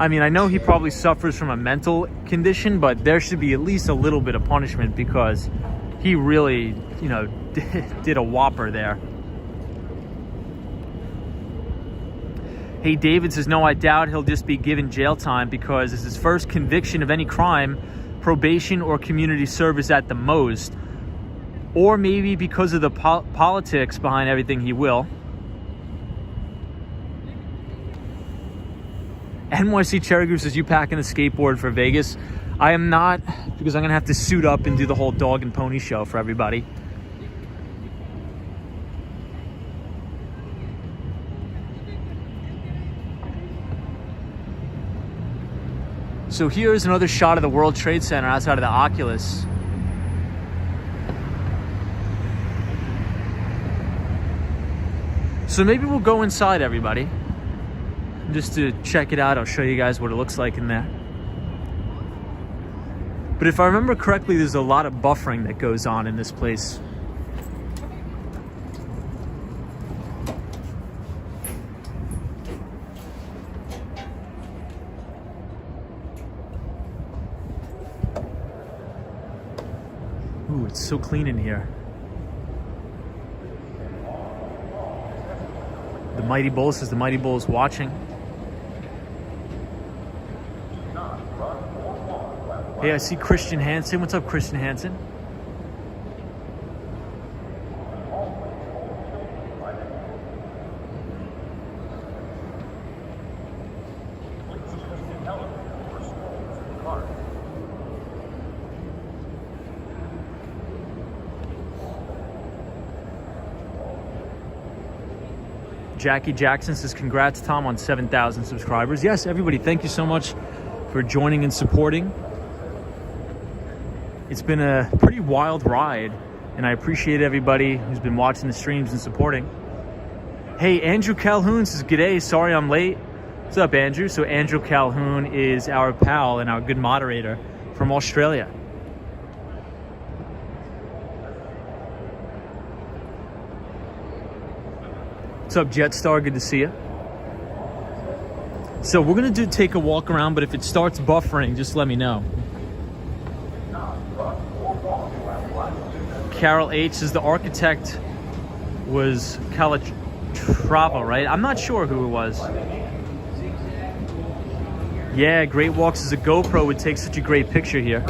know he probably suffers from a mental condition, but there should be at least a little bit of punishment because he really, did a whopper there. Hey, David says, no, I doubt he'll just be given jail time because it's his first conviction of any crime, probation or community service at the most. Or maybe because of the politics behind everything, he will. NYC Cherry Goose says, you packing a skateboard for Vegas? I am not, because I'm going to have to suit up and do the whole dog and pony show for everybody. So here's another shot of the World Trade Center outside of the Oculus. So maybe we'll go inside, everybody. Just to check it out, I'll show you guys what it looks like in there. But if I remember correctly, there's a lot of buffering that goes on in this place. Ooh, it's so clean in here. The Mighty Bull says the Mighty Bull is watching. Hey, I see Christian Hansen. What's up, Christian Hansen? Jackie Jackson says, congrats, Tom, on 7,000 subscribers. Yes, everybody, thank you so much for joining and supporting. It's been a pretty wild ride, and I appreciate everybody who's been watching the streams and supporting. Hey, Andrew Calhoun says, g'day, sorry I'm late. What's up, Andrew? So Andrew Calhoun is our pal and our good moderator from Australia. What's up, Jetstar? Good to see you. So we're gonna take a walk around, but if it starts buffering, just let me know. Carol H says the architect was Calatrava, right? I'm not sure who it was. Yeah, Great Walks as a GoPro would take such a great picture here.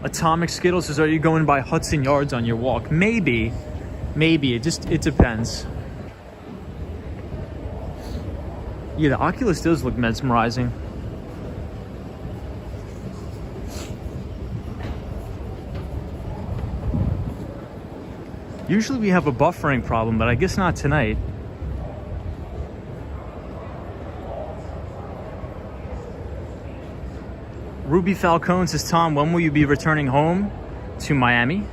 Atomic Skittles says, are you going by Hudson Yards on your walk? Maybe, it depends. Yeah, the Oculus does look mesmerizing. Usually we have a buffering problem, but I guess not tonight. Ruby Falcone says, Tom, when will you be returning home to Miami?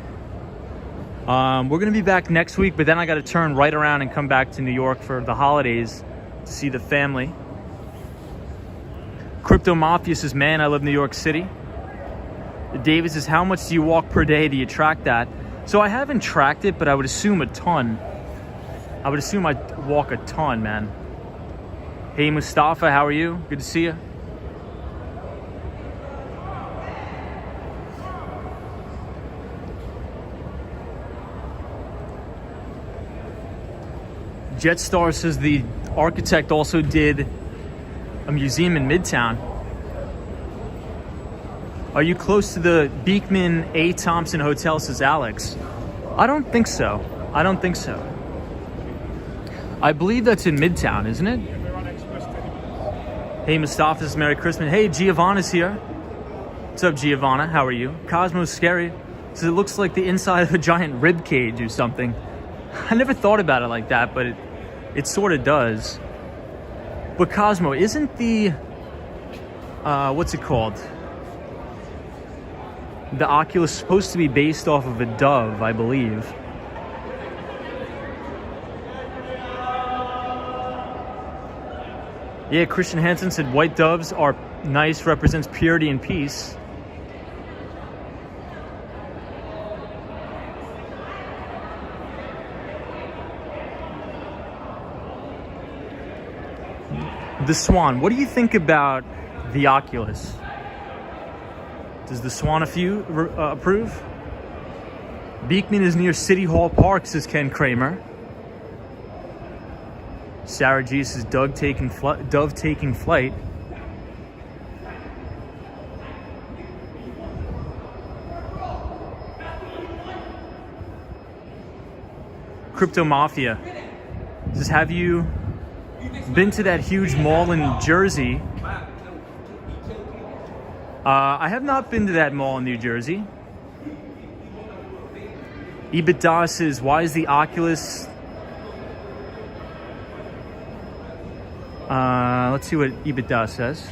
We're going to be back next week, but then I got to turn right around and come back to New York for the holidays to see the family. Crypto Mafia says, man, I love New York City. David says, how much do you walk per day? Do you track that? So I haven't tracked it, but I would assume a ton. I would assume I walk a ton, man. Hey, Mustafa, how are you? Good to see you. Jetstar says the architect also did a museum in Midtown. Are you close to the Beekman A. Thompson Hotel, says Alex? I don't think so. I believe that's in Midtown, isn't it? Hey, Mustafa says Merry Christmas. Hey, Giovanna's here. What's up, Giovanna? How are you? Cosmo's scary. So it looks like the inside of a giant rib cage or something. I never thought about it like that, but it sort of does. But Cosmo, isn't the, what's it called? The Oculus supposed to be based off of a dove, I believe. Yeah, Christian Hansen said white doves are nice, represents purity and peace. The Swan, what do you think about the Oculus? Does the Swan approve? Beekman is near City Hall Park, says Ken Kramer. Sarah G says dove taking flight. Crypto Mafia says, have you been to that huge mall in Jersey? I have not been to that mall in New Jersey. EBITDA says, why is the Oculus... let's see what EBITDA says.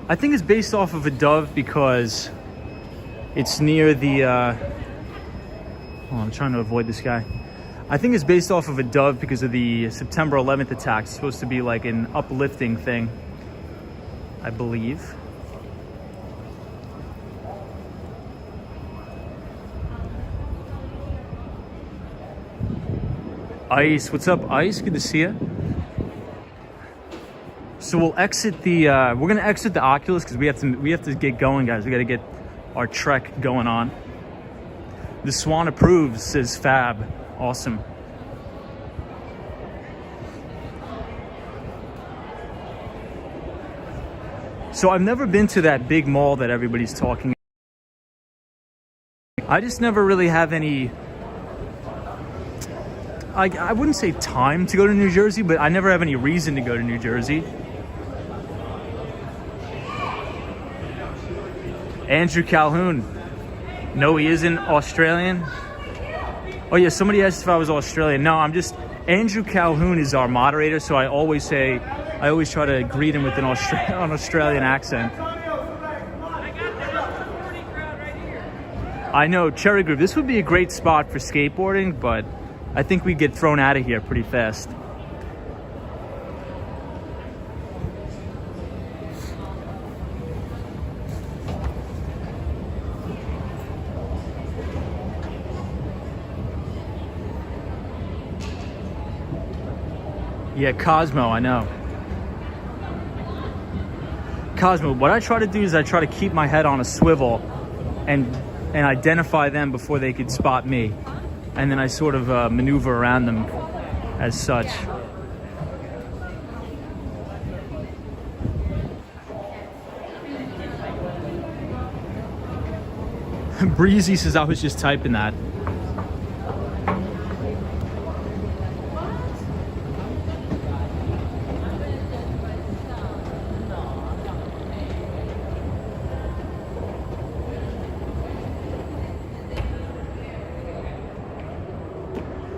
I think it's based off of a dove because it's near the... I'm trying to avoid this guy. I think it's based off of a dove because of the September 11th attacks. It's supposed to be like an uplifting thing, I believe. Ice, what's up, Ice? Good to see you. So we'll exit the. We're gonna exit the Oculus because we have to get going, guys. We got to get our trek going on. The Swan approves, says Fab. Awesome. So I've never been to that big mall that everybody's talking about. I just never really have any. I wouldn't say time to go to New Jersey, but I never have any reason to go to New Jersey. Andrew Calhoun. No, he isn't Australian. Oh yeah, somebody asked if I was Australian. No, I'm just... Andrew Calhoun is our moderator, so I always try to greet him with an Australian accent. I know, Cherry Group. This would be a great spot for skateboarding, but I think we'd get thrown out of here pretty fast. Yeah, Cosmo, I know. Cosmo, what I try to do is I try to keep my head on a swivel and identify them before they could spot me. And then I sort of maneuver around them as such. Breezy says I was just typing that.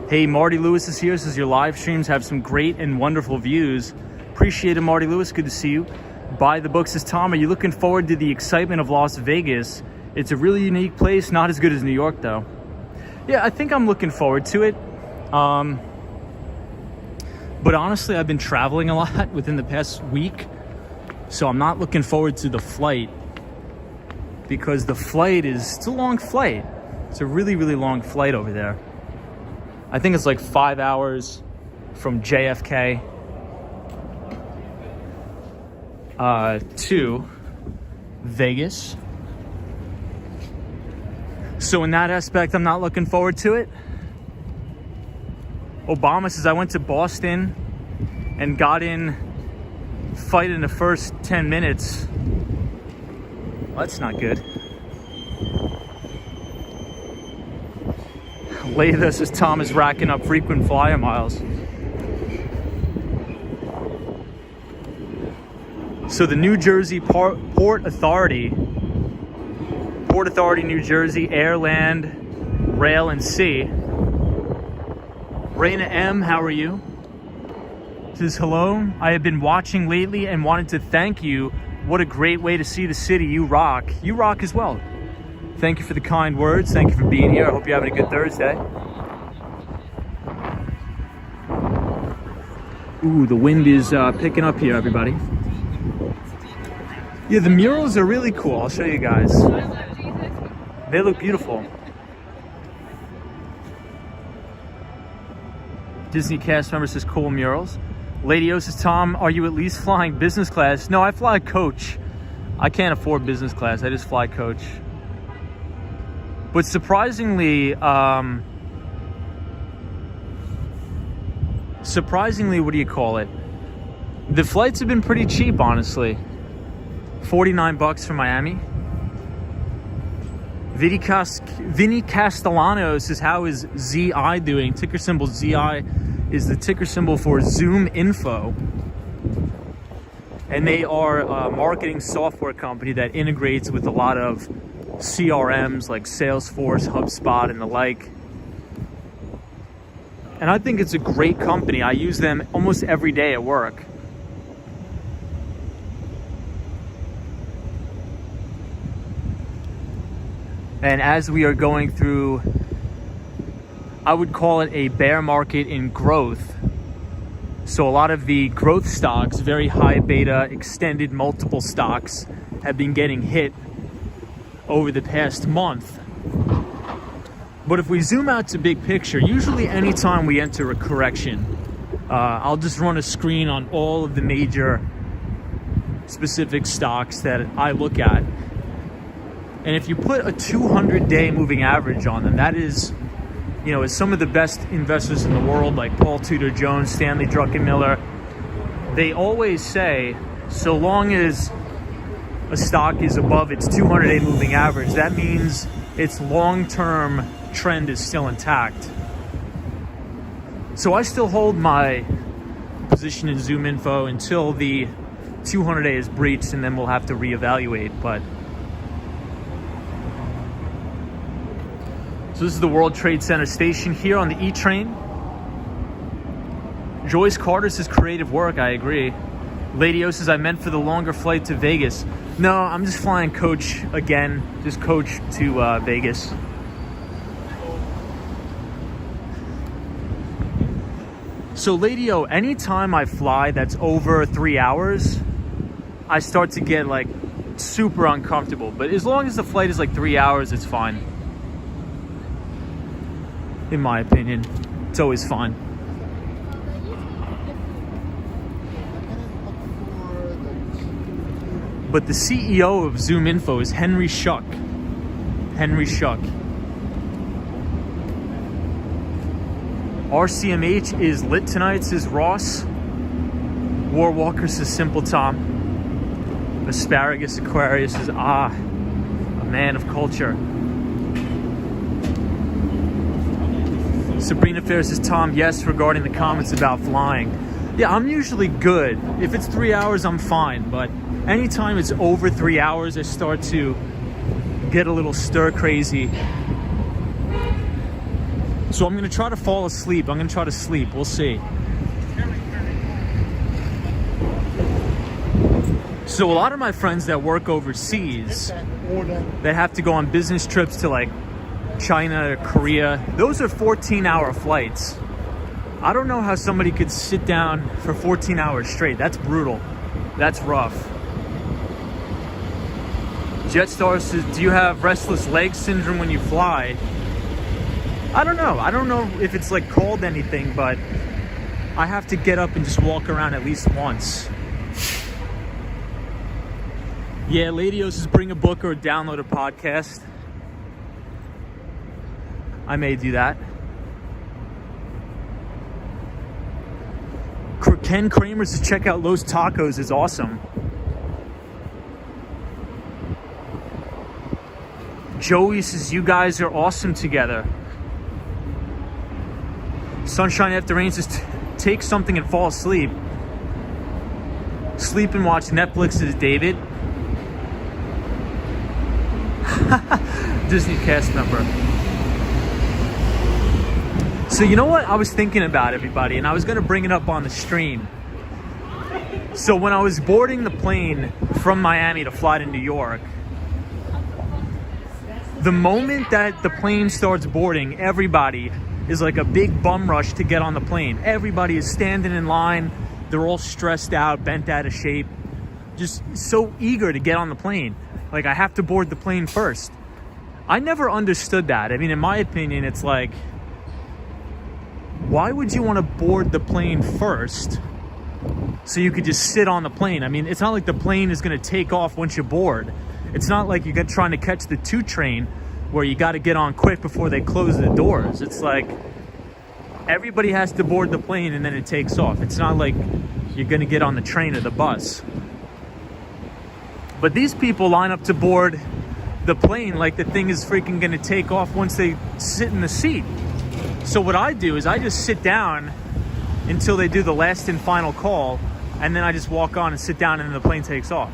Hey, Marty Lewis is here. Says your live streams have some great and wonderful views. Appreciate it, Marty Lewis. Good to see you. Buy the book, says Tom. Are you looking forward to the excitement of Las Vegas? It's a really unique place. Not as good as New York, though. Yeah, I think I'm looking forward to it. But honestly, I've been traveling a lot within the past week. So I'm not looking forward to the flight. Because the flight it's a long flight. It's a really, really long flight over there. I think it's like 5 hours from JFK to Vegas. So in that aspect, I'm not looking forward to it. Obama says, I went to Boston and got in fight in the first 10 minutes. Well, that's not good. Latha says Tom is racking up frequent flyer miles. So the New Jersey Port Authority, New Jersey, Air, Land, Rail, and Sea. Raina M, how are you? Says hello. I have been watching lately and wanted to thank you. What a great way to see the city. You rock. You rock as well. Thank you for the kind words. Thank you for being here. I hope you're having a good Thursday. Ooh, the wind is picking up here, everybody. Yeah, the murals are really cool. I'll show you guys. They look beautiful. Disney cast member says cool murals. Lady O says, Tom, are you at least flying business class? No, I fly coach. I can't afford business class. I just fly coach. But surprisingly, what do you call it? The flights have been pretty cheap, honestly. $49 for Miami. Vinny Castellanos says, how is ZI doing? Ticker symbol ZI is the ticker symbol for Zoom Info. And they are a marketing software company that integrates with a lot of CRMs like Salesforce, HubSpot, and the like. And I think it's a great company. I use them almost every day at work. And as we are going through, I would call it a bear market in growth. So a lot of the growth stocks, very high beta, extended multiple stocks, have been getting hit over the past month. But if we zoom out to big picture, usually anytime we enter a correction, I'll just run a screen on all of the major specific stocks that I look at. And if you put a 200-day moving average on them, that is, as some of the best investors in the world, like Paul Tudor Jones, Stanley Druckenmiller, they always say, so long as a stock is above its 200-day moving average, that means its long-term trend is still intact. So I still hold my position in Zoom Info until the 200-day is breached, and then we'll have to reevaluate. But so this is the World Trade Center station here on the E train. Joyce Carter says creative work. I agree. Lady O says I meant for the longer flight to Vegas. No, I'm just flying coach again. Just coach to Vegas. So Lady O, anytime I fly that's over 3 hours, I start to get like super uncomfortable. But as long as the flight is like 3 hours, it's fine. In my opinion, it's always fine. But the CEO of Zoom Info is Henry Schuck. Henry Schuck. RCMH is lit tonight, says Ross. Warwalker says Simple Tom. Asparagus Aquarius says, a man of culture. Sabrina Fair says, Tom, yes, regarding the comments about flying. Yeah, I'm usually good. If it's 3 hours, I'm fine. But anytime it's over 3 hours, I start to get a little stir crazy. So I'm going to try to fall asleep. I'm going to try to sleep. We'll see. So a lot of my friends that work overseas, they have to go on business trips to like China or Korea. Those are 14-hour flights. I don't know how somebody could sit down for 14 hours straight. That's brutal. That's rough. Jetstar says, do you have restless leg syndrome when you fly? I don't know. I don't know if it's like called anything, but I have to get up and just walk around at least once. Yeah, Lady O says bring a book or download a podcast. I may do that. Ken Kramer says check out Los Tacos. It's awesome. Joey says you guys are awesome together. Sunshine After Rain says take something and fall asleep. Sleep and watch Netflix says David. Disney cast member. So you know what I was thinking about, everybody, and I was going to bring it up on the stream. So when I was boarding the plane from Miami to fly to New York, the moment that the plane starts boarding, everybody is like a big bum rush to get on the plane. Everybody is standing in line. They're all stressed out, bent out of shape, just so eager to get on the plane. Like, I have to board the plane first. I never understood that. I mean, in my opinion, it's like, why would you want to board the plane first so you could just sit on the plane? I mean, it's not like the plane is going to take off once you board. It's not like you're trying to catch the 2 train where you got to get on quick before they close the doors. It's like everybody has to board the plane and then it takes off. It's not like you're going to get on the train or the bus. But these people line up to board the plane like the thing is freaking going to take off once they sit in the seat. So what I do is I just sit down until they do the last and final call, and then I just walk on and sit down and then the plane takes off.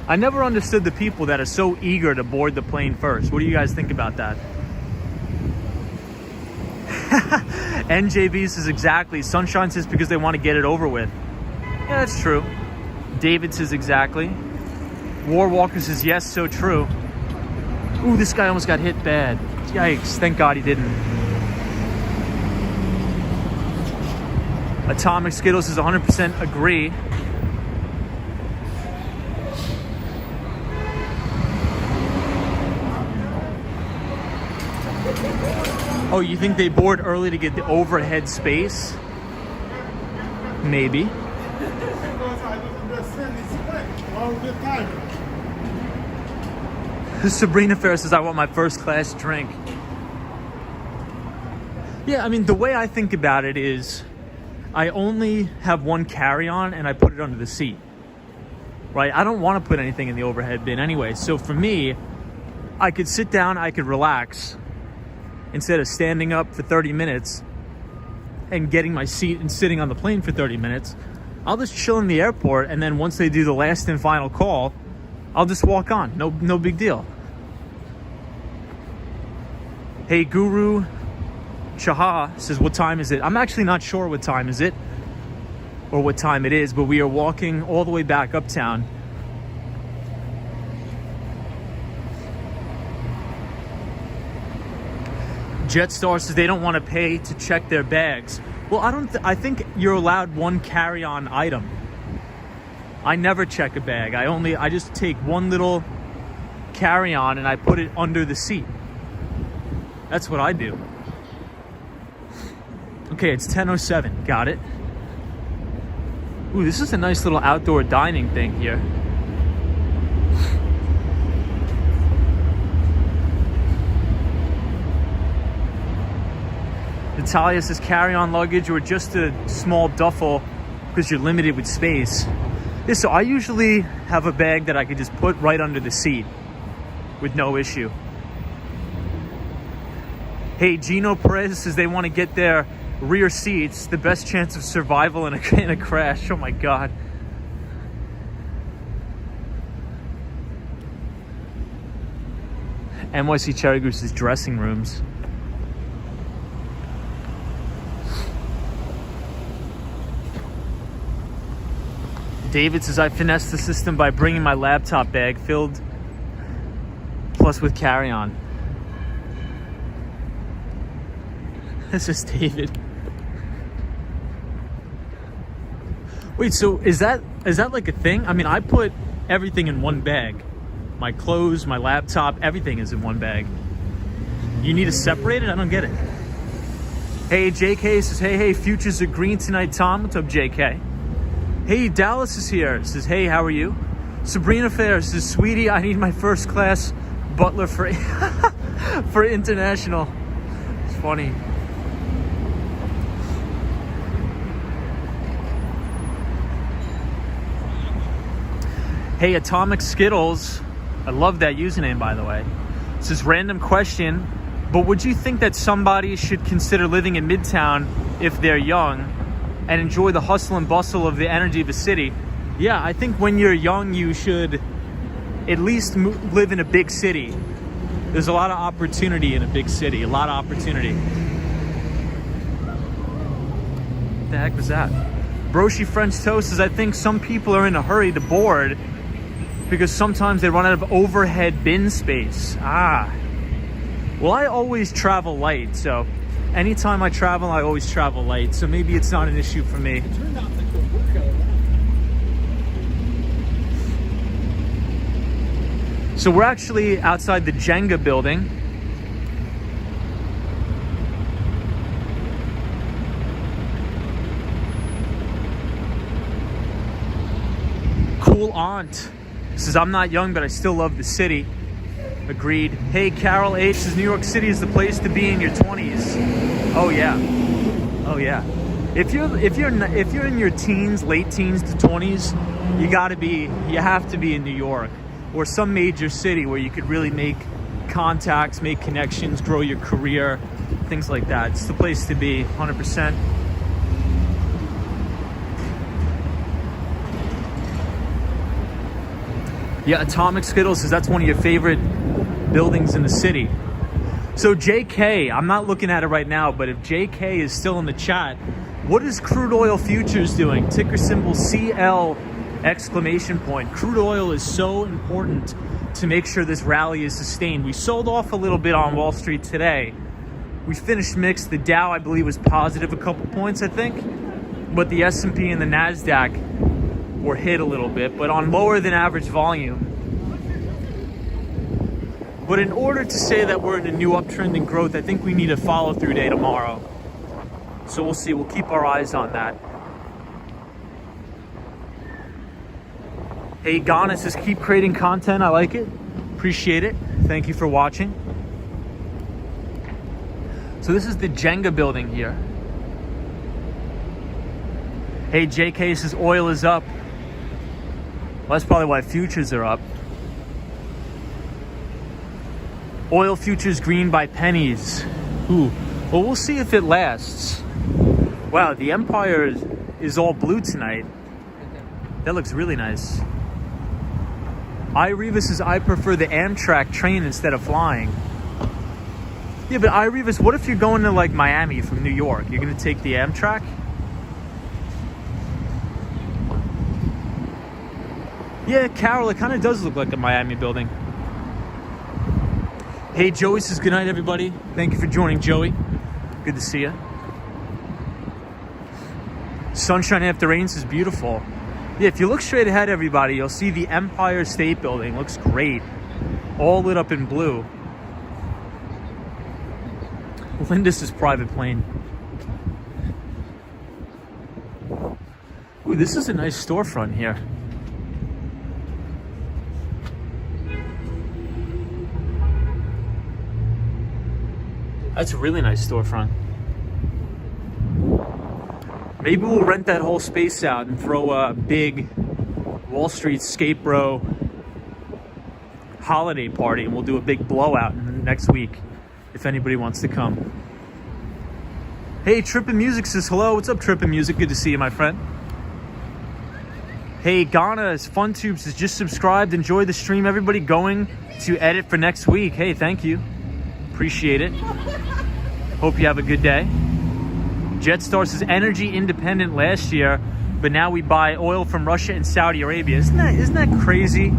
I never understood the people that are so eager to board the plane first. What do you guys think about that? NJB says exactly. Sunshine says because they want to get it over with. Yeah, that's true. David says exactly. Warwalker says yes, so true. Ooh, this guy almost got hit bad. Yikes, thank God he didn't. Atomic Skittles says 100% agree. Oh, you think they board early to get the overhead space? Maybe. Sabrina Fair says, I want my first class drink. Yeah, I mean, the way I think about it is I only have one carry-on and I put it under the seat, right? I don't want to put anything in the overhead bin anyway. So for me, I could sit down, I could relax instead of standing up for 30 minutes and getting my seat and sitting on the plane for 30 minutes. I'll just chill in the airport, and then once they do the last and final call, I'll just walk on. No big deal. Hey, Guru Chaha says, what time is it? I'm actually not sure what time is it or what time it is, but we are walking all the way back uptown. Jetstar says they don't want to pay to check their bags. Well, I think you're allowed one carry-on item. I never check a bag. I just take one little carry-on and I put it under the seat. That's what I do. Okay, it's 10:07. Got it. Ooh, this is a nice little outdoor dining thing here. Natalia says carry-on luggage or just a small duffel because you're limited with space. Yeah, so I usually have a bag that I could just put right under the seat with no issue. Hey, Gino Perez says they want to get their rear seats, the best chance of survival in a crash. Oh my God. NYC Cherry Goose's dressing rooms. David says, I finessed the system by bringing my laptop bag filled plus with carry-on. This is David. Wait, so is that like a thing? I mean, I put everything in one bag. My clothes, my laptop, everything is in one bag. You need to separate it? I don't get it. Hey, JK says, hey, futures are green tonight, Tom. What's up, JK? Hey, Dallas is here. Says, hey, how are you? Sabrina Fair says, sweetie, I need my first class butler for for international. It's funny. Hey, Atomic Skittles. I love that username, by the way. This is random question, but would you think that somebody should consider living in Midtown if they're young and enjoy the hustle and bustle of the energy of the city? Yeah, I think when you're young, you should at least live in a big city. There's a lot of opportunity in a big city, a lot of opportunity. What the heck was that? Broshi French Toast says, I think some people are in a hurry to board because sometimes they run out of overhead bin space. Well, I always travel light, so anytime I travel, I always travel light, so maybe it's not an issue for me. So we're actually outside the Jenga building. Cool Aunt says, I'm not young, but I still love the city. Agreed. Hey, Carol H says New York City is the place to be in your 20s. Oh yeah. Oh yeah. If you're in your teens, late teens to 20s, you have to be in New York or some major city where you could really make contacts, make connections, grow your career, things like that. It's the place to be, 100%. Yeah, Atomic Skittles says that's one of your favorite buildings in the city. So JK, I'm not looking at it right now, but if JK is still in the chat, what is Crude Oil Futures doing? Ticker symbol CL exclamation point. Crude oil is so important to make sure this rally is sustained. We sold off a little bit on Wall Street today. We finished mixed. The Dow, I believe, was positive a couple points, I think. But the S&P and the NASDAQ were hit a little bit, but on lower than average volume. But in order to say that we're in a new uptrend in growth, I think we need a follow-through day tomorrow. So we'll see. We'll keep our eyes on that. Hey, Ghana says keep creating content. I like it. Appreciate it. Thank you for watching. So this is the Jenga building here. Hey, JK says oil is up. Well, that's probably why futures are up. Oil futures green by pennies. Ooh. Well, we'll see if it lasts. Wow, the Empire is all blue tonight. That looks really nice. Ireva says, I prefer the Amtrak train instead of flying. Yeah, but Ireva, what if you're going to like Miami from New York? You're going to take the Amtrak? Yeah, Carol, it kind of does look like a Miami building. Hey, Joey says, good night, everybody. Thank you for joining, Joey. Good to see you. Sunshine after rain is beautiful. Yeah, if you look straight ahead, everybody, you'll see the Empire State Building. Looks great. All lit up in blue. Lindis' private plane. Ooh, this is a nice storefront here. That's a really nice storefront. Maybe we'll rent that whole space out and throw a big Wall Street skate bro holiday party, and we'll do a big blowout next week if anybody wants to come. Hey, Trippin' Music says hello. What's up, Trippin' Music? Good to see you, my friend. Hey, Ghana's FunTube says just subscribed. Enjoy the stream. Everybody going to edit for next week. Hey, thank you. Appreciate it. Hope you have a good day. Jetstar says energy independent last year, but now we buy oil from Russia and Saudi Arabia. Isn't that crazy?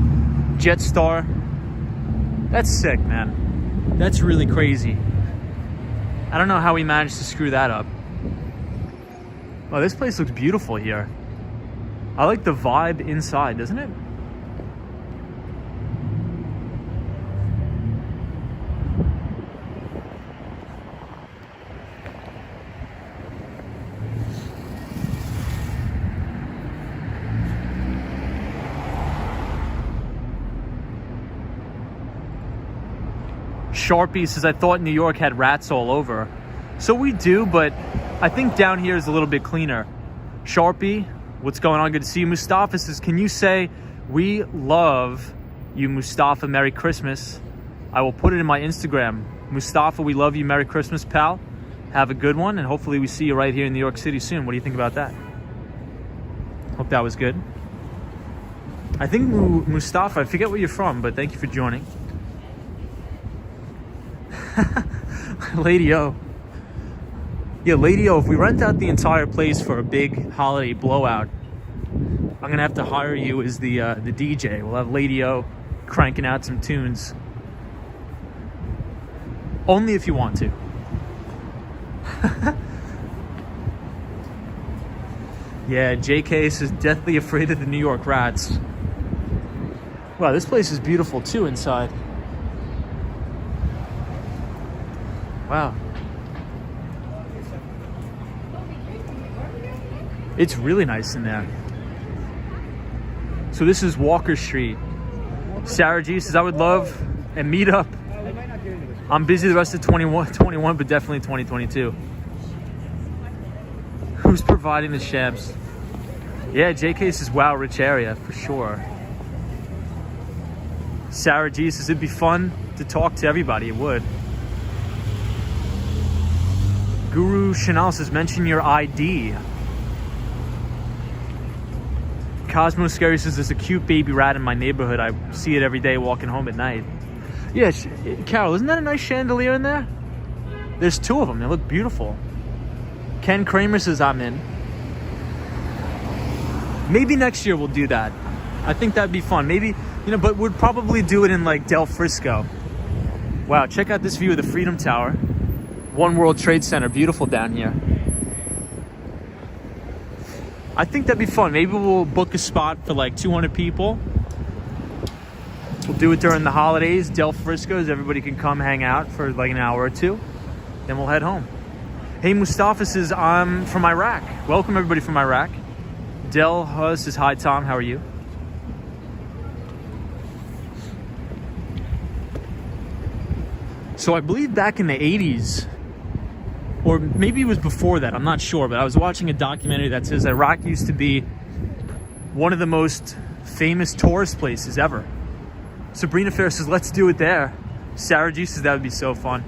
Jetstar. That's sick, man. That's really crazy. I don't know how we managed to screw that up. Oh, this place looks beautiful here. I like the vibe inside, doesn't it? Sharpie says, I thought New York had rats all over. So we do, but I think down here is a little bit cleaner. Sharpie, what's going on? Good to see you. Mustafa says, can you say, we love you, Mustafa, Merry Christmas? I will put it in my Instagram. Mustafa, we love you, Merry Christmas, pal. Have a good one, and hopefully we see you right here in New York City soon. What do you think about that? Hope that was good. I think Mustafa, I forget where you're from, but thank you for joining. Lady O. Yeah, Lady O, if we rent out the entire place for a big holiday blowout, I'm gonna have to hire you as the DJ. We'll have Lady O cranking out some tunes. Only if you want to. Yeah, JK is deathly afraid of the New York rats. Wow, this place is beautiful too inside. Wow. It's really nice in there. So this is Walker Street. Sarah G says, I would love and meet up. I'm busy the rest of 21, but definitely 2022. Who's providing the shams? Yeah, JK says, wow, rich area, for sure. Sarah G says, it'd be fun to talk to everybody. It would. Guru Chanel says, mention your ID. Cosmo Scary says, there's a cute baby rat in my neighborhood. I see it every day walking home at night. Yeah, Carol, isn't that a nice chandelier in there? There's two of them. They look beautiful. Ken Kramer says, I'm in. Maybe next year we'll do that. I think that'd be fun. Maybe, but we'd probably do it in like Del Frisco. Wow, check out this view of the Freedom Tower. One World Trade Center, beautiful down here. I think that'd be fun. Maybe we'll book a spot for like 200 people. We'll do it during the holidays, Del Frisco's. Everybody can come hang out for like an hour or two. Then we'll head home. Hey, Mustafa says, I'm from Iraq. Welcome everybody from Iraq. Del Hus says, hi Tom, how are you? So I believe back in the 80s, or maybe it was before that, I'm not sure, but I was watching a documentary that says Iraq used to be one of the most famous tourist places ever. Sabrina Fair says, let's do it there. Sarah G says, that would be so fun.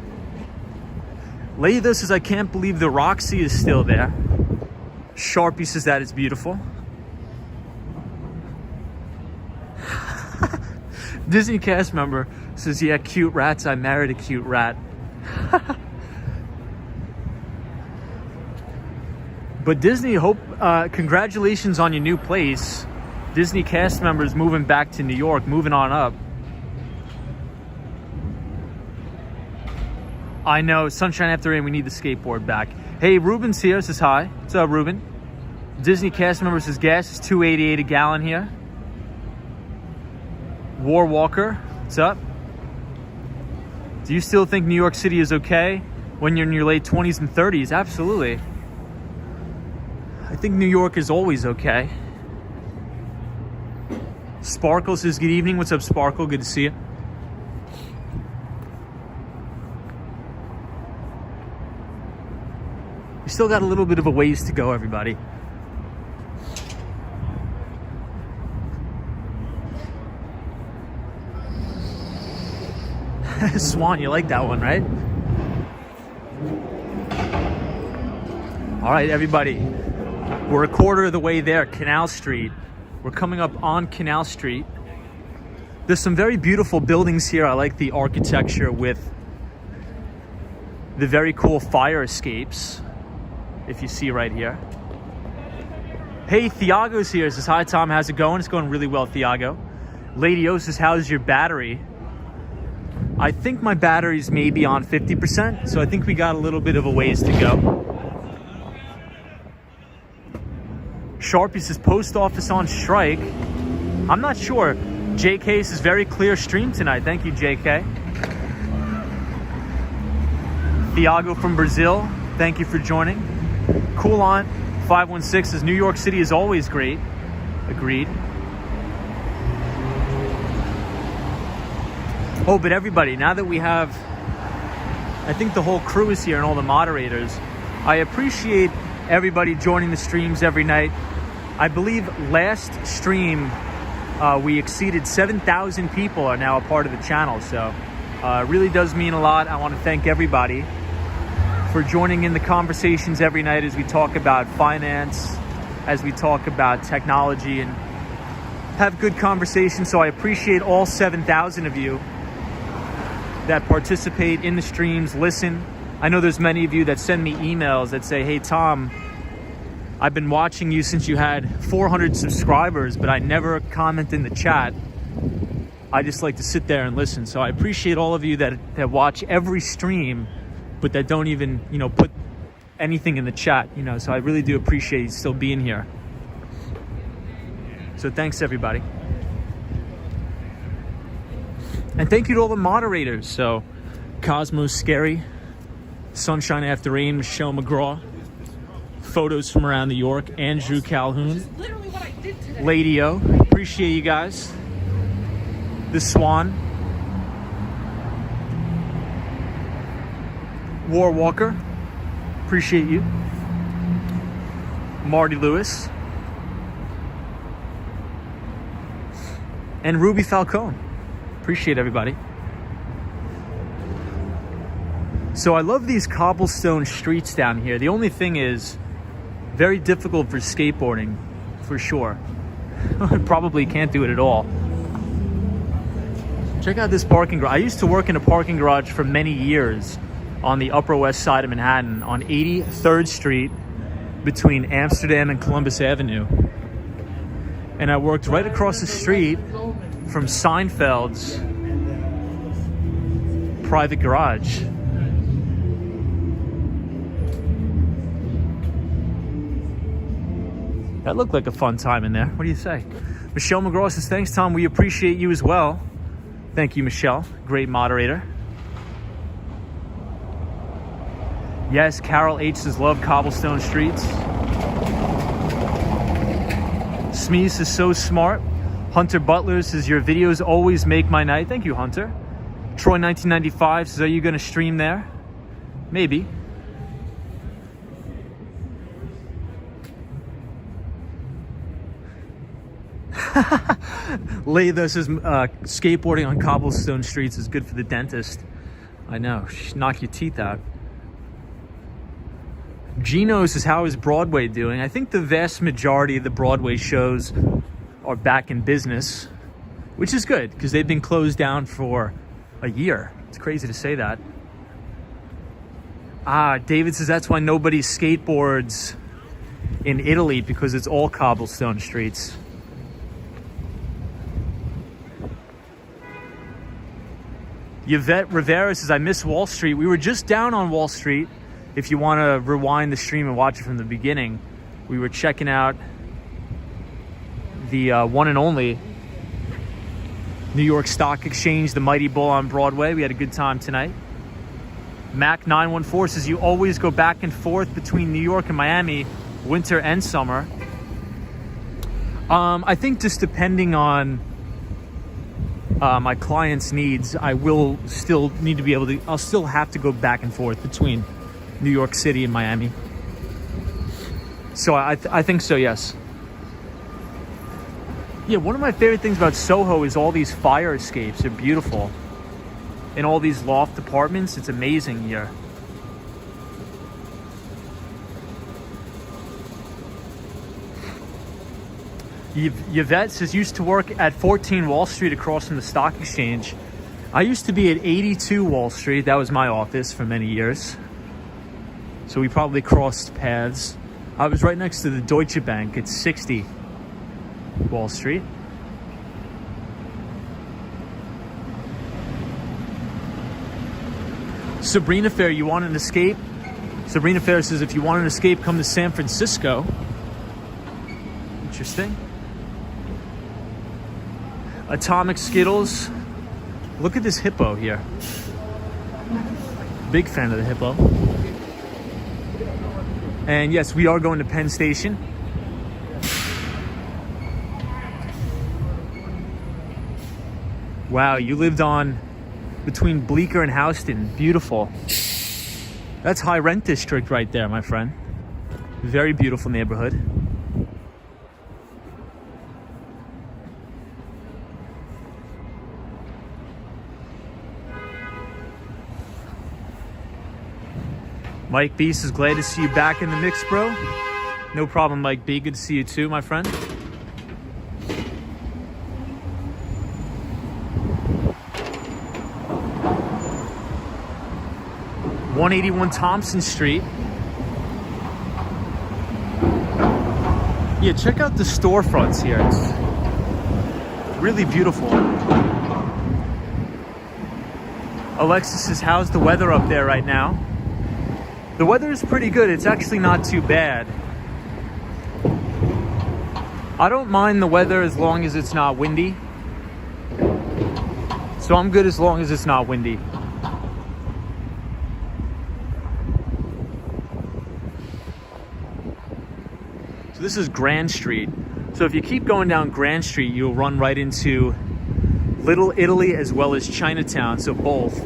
Leitha says, I can't believe the Roxy is still there. Sharpie says, that is beautiful. Disney cast member says, yeah, cute rats. I married a cute rat. But Disney, congratulations on your new place. Disney cast members moving back to New York, moving on up. I know, sunshine after rain, we need the skateboard back. Hey, Ruben's here, says hi. What's up, Ruben? Disney cast member says gas is $2.88 a gallon here. War Walker, what's up? Do you still think New York City is okay when you're in your late 20s and 30s? Absolutely. I think New York is always okay. Sparkle says, good evening. What's up, Sparkle? Good to see you. We still got a little bit of a ways to go, everybody. Swan, you like that one, right? All right, everybody. We're a quarter of the way there, Canal Street. We're coming up on Canal Street. There's some very beautiful buildings here. I like the architecture with the very cool fire escapes, if you see right here. Hey, Thiago's here. Says, hi, Tom. How's it going? It's going really well, Thiago. Lady O says, how's your battery? I think my battery's maybe on 50%, so I think we got a little bit of a ways to go. Sharpie says, post office on strike. I'm not sure. JK says, very clear stream tonight. Thank you, JK. Thiago from Brazil, thank you for joining. Coolon 516 says, New York City is always great. Agreed. Oh, but everybody, now that we have, I think the whole crew is here and all the moderators, I appreciate everybody joining the streams every night. I believe last stream, we exceeded 7,000 people are now a part of the channel. So it really does mean a lot. I want to thank everybody for joining in the conversations every night as we talk about finance, as we talk about technology and have good conversations. So I appreciate all 7,000 of you that participate in the streams, listen. I know there's many of you that send me emails that say, hey, Tom, I've been watching you since you had 400 subscribers, but I never comment in the chat. I just like to sit there and listen. So I appreciate all of you that watch every stream, but that don't even, put anything in the chat, So I really do appreciate you still being here. So thanks, everybody. And thank you to all the moderators. So Cosmos Scary, Sunshine After Rain, Michelle McGraw, photos from around New York, Andrew Calhoun, Lady O, appreciate you guys. The Swan, War Walker, appreciate you. Marty Lewis. And Ruby Falcone. Appreciate everybody. So I love these cobblestone streets down here. The only thing is, very difficult for skateboarding, for sure. Probably can't do it at all. Check out this parking garage. I used to work in a parking garage for many years on the Upper West Side of Manhattan on 83rd Street between Amsterdam and Columbus Avenue. And I worked right across the street from Seinfeld's private garage. That looked like a fun time in there. What do you say? Michelle McGraw says, thanks, Tom. We appreciate you as well. Thank you, Michelle. Great moderator. Yes, Carol H. says, love cobblestone streets. Smee says, so smart. Hunter Butler says, your videos always make my night. Thank you, Hunter. Troy 1995 says, are you going to stream there? Maybe. Laytha says, skateboarding on cobblestone streets is good for the dentist. I know, knock your teeth out. Gino says, how is Broadway doing? I think the vast majority of the Broadway shows are back in business, which is good because they've been closed down for a year. It's crazy to say that. David says, that's why nobody skateboards in Italy, because it's all cobblestone streets. Yvette Rivera says, I miss Wall Street. We were just down on Wall Street. If you want to rewind the stream and watch it from the beginning, we were checking out the one and only New York Stock Exchange, the Mighty Bull on Broadway. We had a good time tonight. Mac914 says, you always go back and forth between New York and Miami, winter and summer. I think just depending on my client's needs, I will still need to be able to, I'll still have to go back and forth between New York City and Miami. So I think so, yes. Yeah, one of my favorite things about SoHo is all these fire escapes. They're beautiful. In all these loft apartments, it's amazing here. Yvette says, used to work at 14 Wall Street across from the Stock Exchange. I used to be at 82 Wall Street. That was my office for many years. So we probably crossed paths. I was right next to the Deutsche Bank at 60 Wall Street. Sabrina Fair, you want an escape? Sabrina Fair says, if you want an escape, come to San Francisco. Interesting. Atomic Skittles. Look at this hippo here. Big fan of the hippo. And yes, we are going to Penn Station. Wow, you lived on between Bleecker and Houston. Beautiful. That's high rent district right there, my friend. Very beautiful neighborhood. Mike B says, glad to see you back in the mix, bro. No problem, Mike B. Good to see you too, my friend. (181) Thompson Street. Yeah, check out the storefronts here. It's really beautiful. Alexis says, how's the weather up there right now? The weather is pretty good. It's actually not too bad. I don't mind the weather as long as it's not windy. So I'm good as long as it's not windy. So this is Grand Street. So if you keep going down Grand Street, you'll run right into Little Italy as well as Chinatown. So both.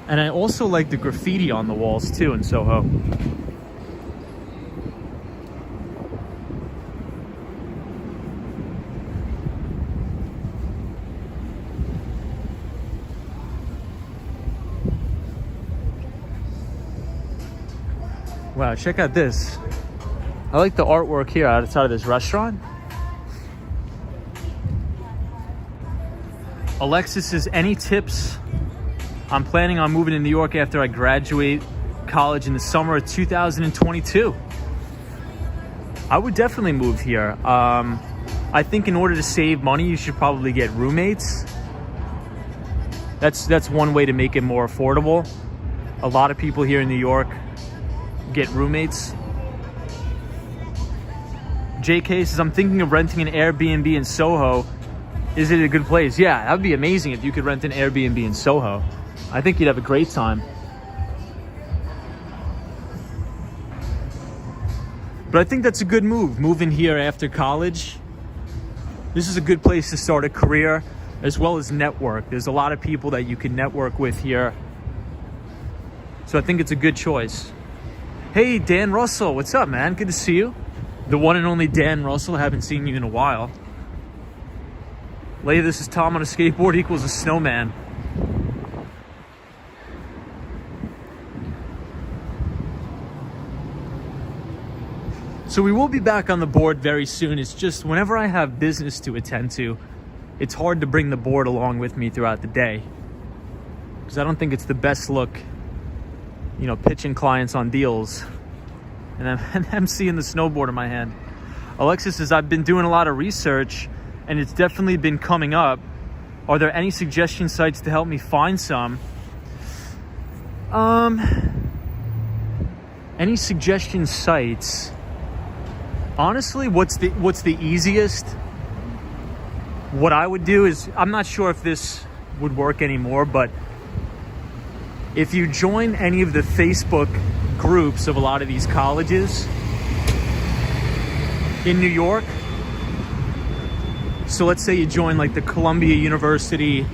And I also like the graffiti on the walls too in SoHo. Wow, check out this. I like the artwork here outside of this restaurant. Alexis says, any tips? I'm planning on moving to New York after I graduate college in the summer of 2022. I would definitely move here. I think in order to save money, you should probably get roommates. That's one way to make it more affordable. A lot of people here in New York get roommates. JK says, I'm thinking of renting an Airbnb in SoHo. Is it a good place? Yeah, that would be amazing if you could rent an Airbnb in SoHo. I think you'd have a great time. But I think that's a good move, moving here after college. This is a good place to start a career as well as network. There's a lot of people that you can network with here. So I think it's a good choice. Hey, Dan Russell, what's up, man? Good to see you. The one and only Dan Russell. I haven't seen you in a while. Leia, this is Tom on a skateboard equals a snowman. So we will be back on the board very soon. It's just whenever I have business to attend to, it's hard to bring the board along with me throughout the day. Because I don't think it's the best look, you know, pitching clients on deals and I'm seeing the snowboard in my hand. Alexis says, I've been doing a lot of research and it's definitely been coming up. Are there any suggestion sites to help me find some? Any suggestion sites? Honestly, what's the easiest? What I would do is, I'm not sure if this would work anymore, but if you join any of the Facebook groups of a lot of these colleges in New York, so let's say you join like the Columbia University,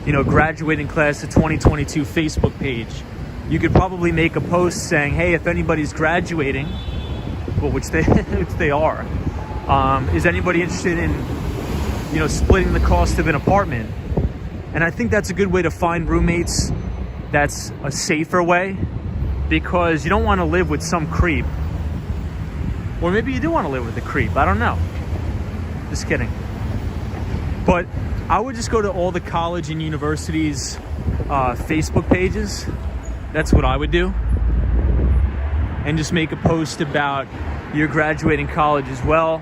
you know, graduating class of 2022 Facebook page, you could probably make a post saying, hey, if anybody's graduating, well, which they are, is anybody interested in, you know, splitting the cost of an apartment? And I think that's a good way to find roommates. That's a safer way, because you don't want to live with some creep. Or maybe you do want to live with a creep. I don't know. Just kidding. But I would just go to all the college and universities' Facebook pages. That's what I would do. And just make a post about you're graduating college as well,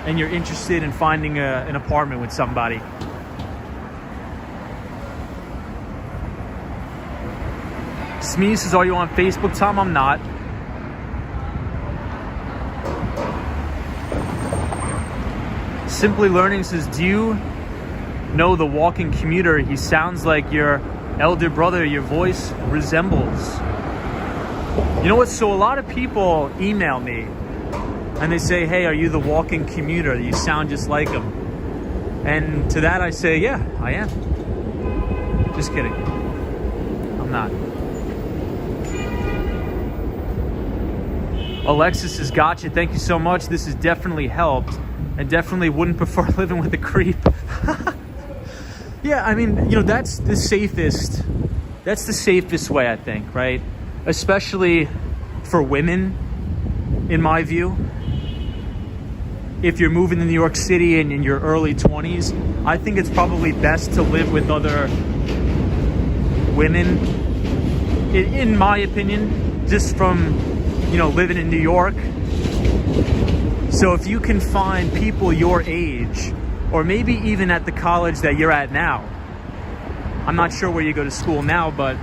and you're interested in finding an apartment with somebody. Smee says, are you on Facebook, Tom? I'm not. Simply Learning says, do you know the walking commuter? He sounds like your elder brother. Your voice resembles. You know what? So a lot of people email me and they say, hey, are you the walking commuter? You sound just like him. And to that I say, yeah, I am. Just kidding. I'm not. Alexis says, gotcha. Thank you so much. This has definitely helped, and definitely wouldn't prefer living with a creep. Yeah, I mean, you know, that's the safest way, I think, right? Especially for women, in my view. If you're moving to New York City and in your early 20s, I think it's probably best to live with other women, in my opinion, just from, you know, living in New York. So if you can find people your age, or maybe even at the college that you're at now, I'm not sure where you go to school now, but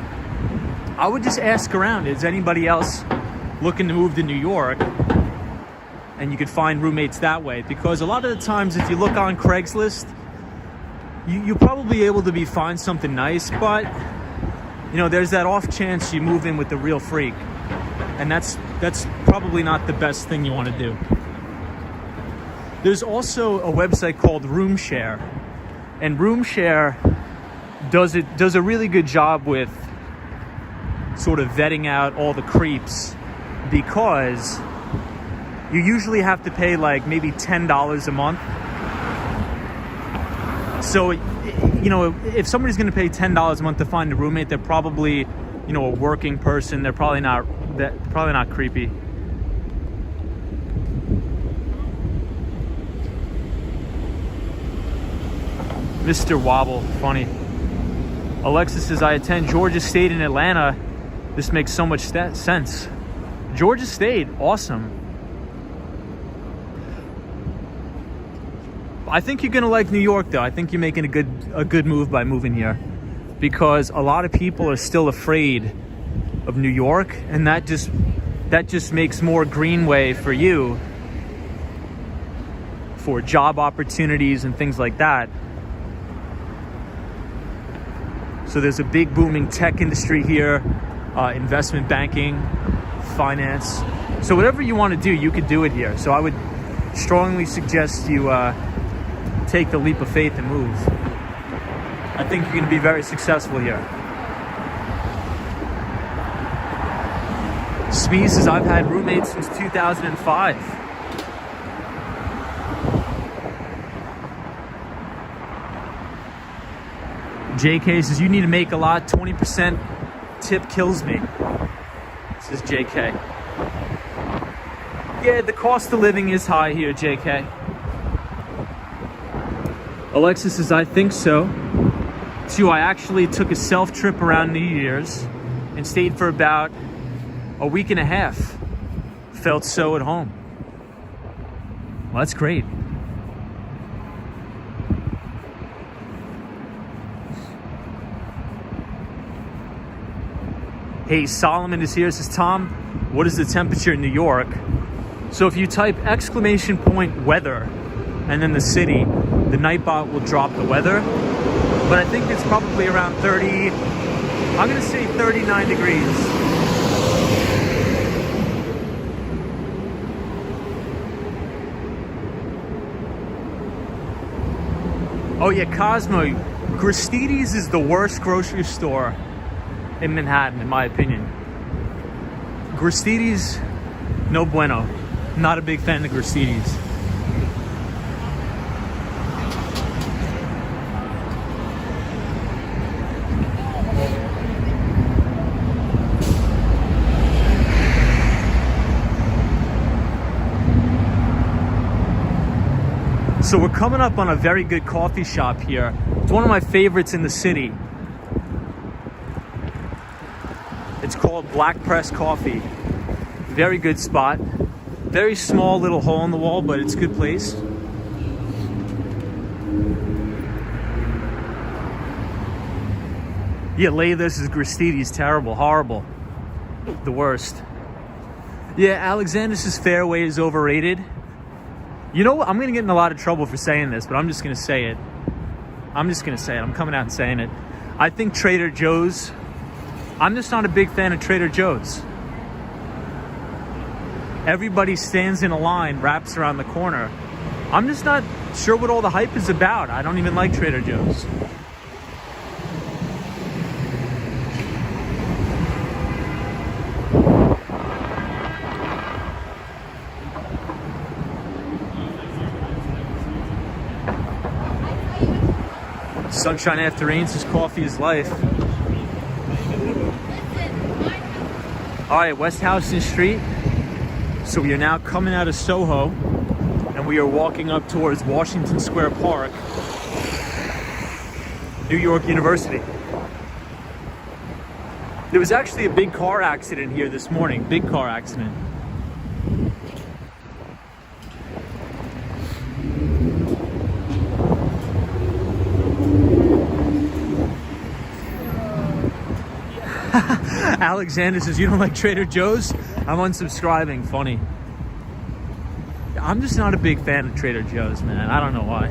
I would just ask around, is anybody else looking to move to New York? And you could find roommates that way, because a lot of the times if you look on Craigslist, you're probably able to find something nice, but you know, there's that off chance you move in with the real freak, and that's probably not the best thing you want to do. There's also a website called Roomshare, and Roomshare does a really good job with sort of vetting out all the creeps, because you usually have to pay like maybe $10 a month. So, you know, if somebody's going to pay $10 a month to find a roommate, they're probably, you know, a working person. They're probably not creepy. Mr. Wobble, funny. Alexis says, I attend Georgia State in Atlanta. This makes so much sense. Georgia State, awesome. I think you're gonna like New York, though. I think you're making a good move by moving here, because a lot of people are still afraid of New York, and that just makes more greenway for you for job opportunities and things like that. So there's a big booming tech industry here, investment banking, finance. So whatever you want to do, you could do it here. So I would strongly suggest you take the leap of faith and move. I think you're going to be very successful here. Smee says, I've had roommates since 2005. JK says, you need to make a lot. 20% tip kills me. Says JK. Yeah, the cost of living is high here, JK. Alexis says, I think so. Too, I actually took a self trip around New Year's and stayed for about a week and a half. Felt so at home. Well, that's great. Hey, Solomon is here. Says, Tom, what is the temperature in New York? So if you type !weather and then the city, the Nightbot will drop the weather. But I think it's probably around 30, I'm gonna say 39 degrees. Oh yeah, Cosmo, Gristedes is the worst grocery store in Manhattan, in my opinion. Gristedes, no bueno. Not a big fan of Gristedes. So we're coming up on a very good coffee shop here. It's one of my favorites in the city. It's called Black Press Coffee. Very good spot. Very small little hole in the wall, but it's a good place. Yeah, this is Gristedes. Terrible, horrible. The worst. Yeah, Alexander's Fairway is overrated. You know what? I'm going to get in a lot of trouble for saying this, but I'm just going to say it. I'm coming out and saying it. I think Trader Joe's, I'm just not a big fan of Trader Joe's. Everybody stands in a line, wraps around the corner. I'm just not sure what all the hype is about. I don't even like Trader Joe's. Sunshine after rain says coffee is life. All right, West Houston Street. So we are now coming out of SoHo and we are walking up towards Washington Square Park, New York University. There was actually a big car accident here this morning, big car accident. Alexander says, you don't like Trader Joe's? I'm unsubscribing. Funny. I'm just not a big fan of Trader Joe's, man. I don't know why.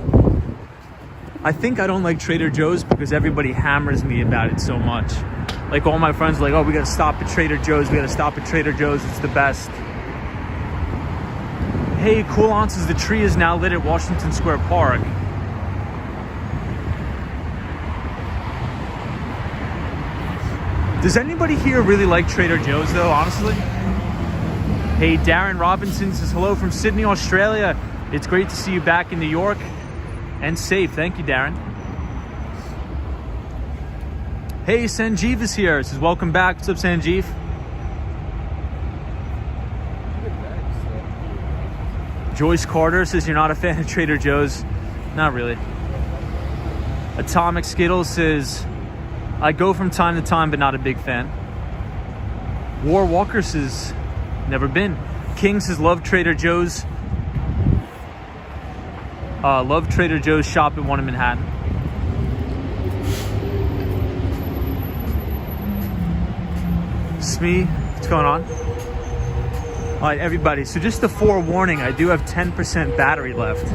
I think I don't like Trader Joe's because everybody hammers me about it so much. Like all my friends are like, oh, we gotta stop at Trader Joe's. We gotta stop at Trader Joe's. It's the best. Hey, Cool Answers, the tree is now lit at Washington Square Park. Does anybody here really like Trader Joe's though, honestly? Hey, Darren Robinson says hello from Sydney, Australia. It's great to see you back in New York and safe. Thank you, Darren. Hey, Sanjeev is here. Says welcome back. What's up, Sanjeev? Joyce Carter says you're not a fan of Trader Joe's. Not really. Atomic Skittles says I go from time to time, but not a big fan. War Walker says never been. King says love Trader Joe's. Love Trader Joe's, shop at one in Manhattan. Smee, what's going on? All right, everybody, so just a forewarning, I do have 10% battery left.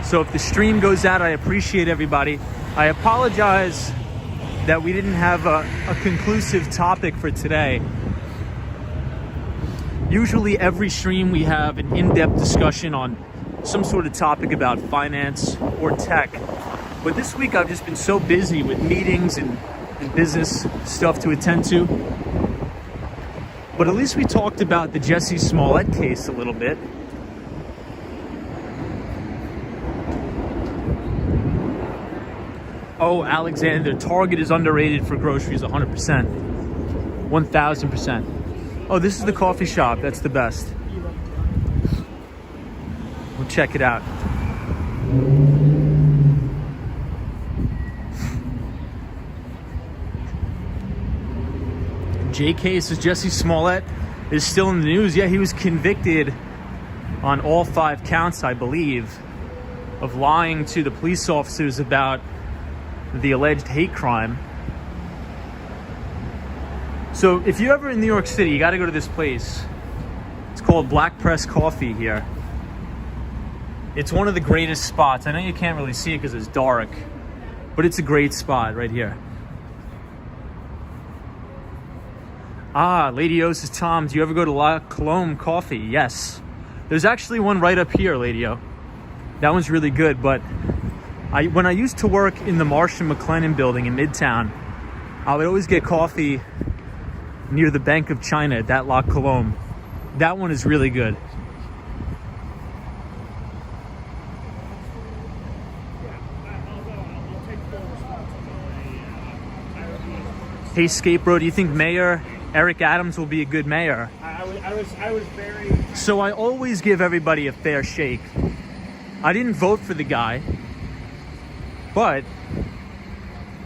So if the stream goes out, I appreciate everybody. I apologize that we didn't have a conclusive topic for today. Usually every stream we have an in-depth discussion on some sort of topic about finance or tech. But this week I've just been so busy with meetings and business stuff to attend to. But at least we talked about the Jussie Smollett case a little bit. Oh, Alexander, Target is underrated for groceries 100%. 1000%. Oh, this is the coffee shop. That's the best. We'll check it out. JK says Jussie Smollett is still in the news. Yeah, he was convicted on all 5 counts, I believe, of lying to the police officers about the alleged hate crime. So if you're ever in New York City, you got to go to this place. It's called Black Press Coffee here. It's one of the greatest spots. I know you can't really see it because it's dark, but it's a great spot right here. Ah, Lady O says, Tom, do you ever go to La Colombe Coffee? Yes. There's actually one right up here, Lady O. That one's really good, but when I used to work in the Marsh and McLennan building in Midtown, I would always get coffee near the Bank of China at that La Colombe. That one is really good. Hey, Skatebro, do you think Mayor Eric Adams will be a good mayor? I was very... So I always give everybody a fair shake. I didn't vote for the guy, but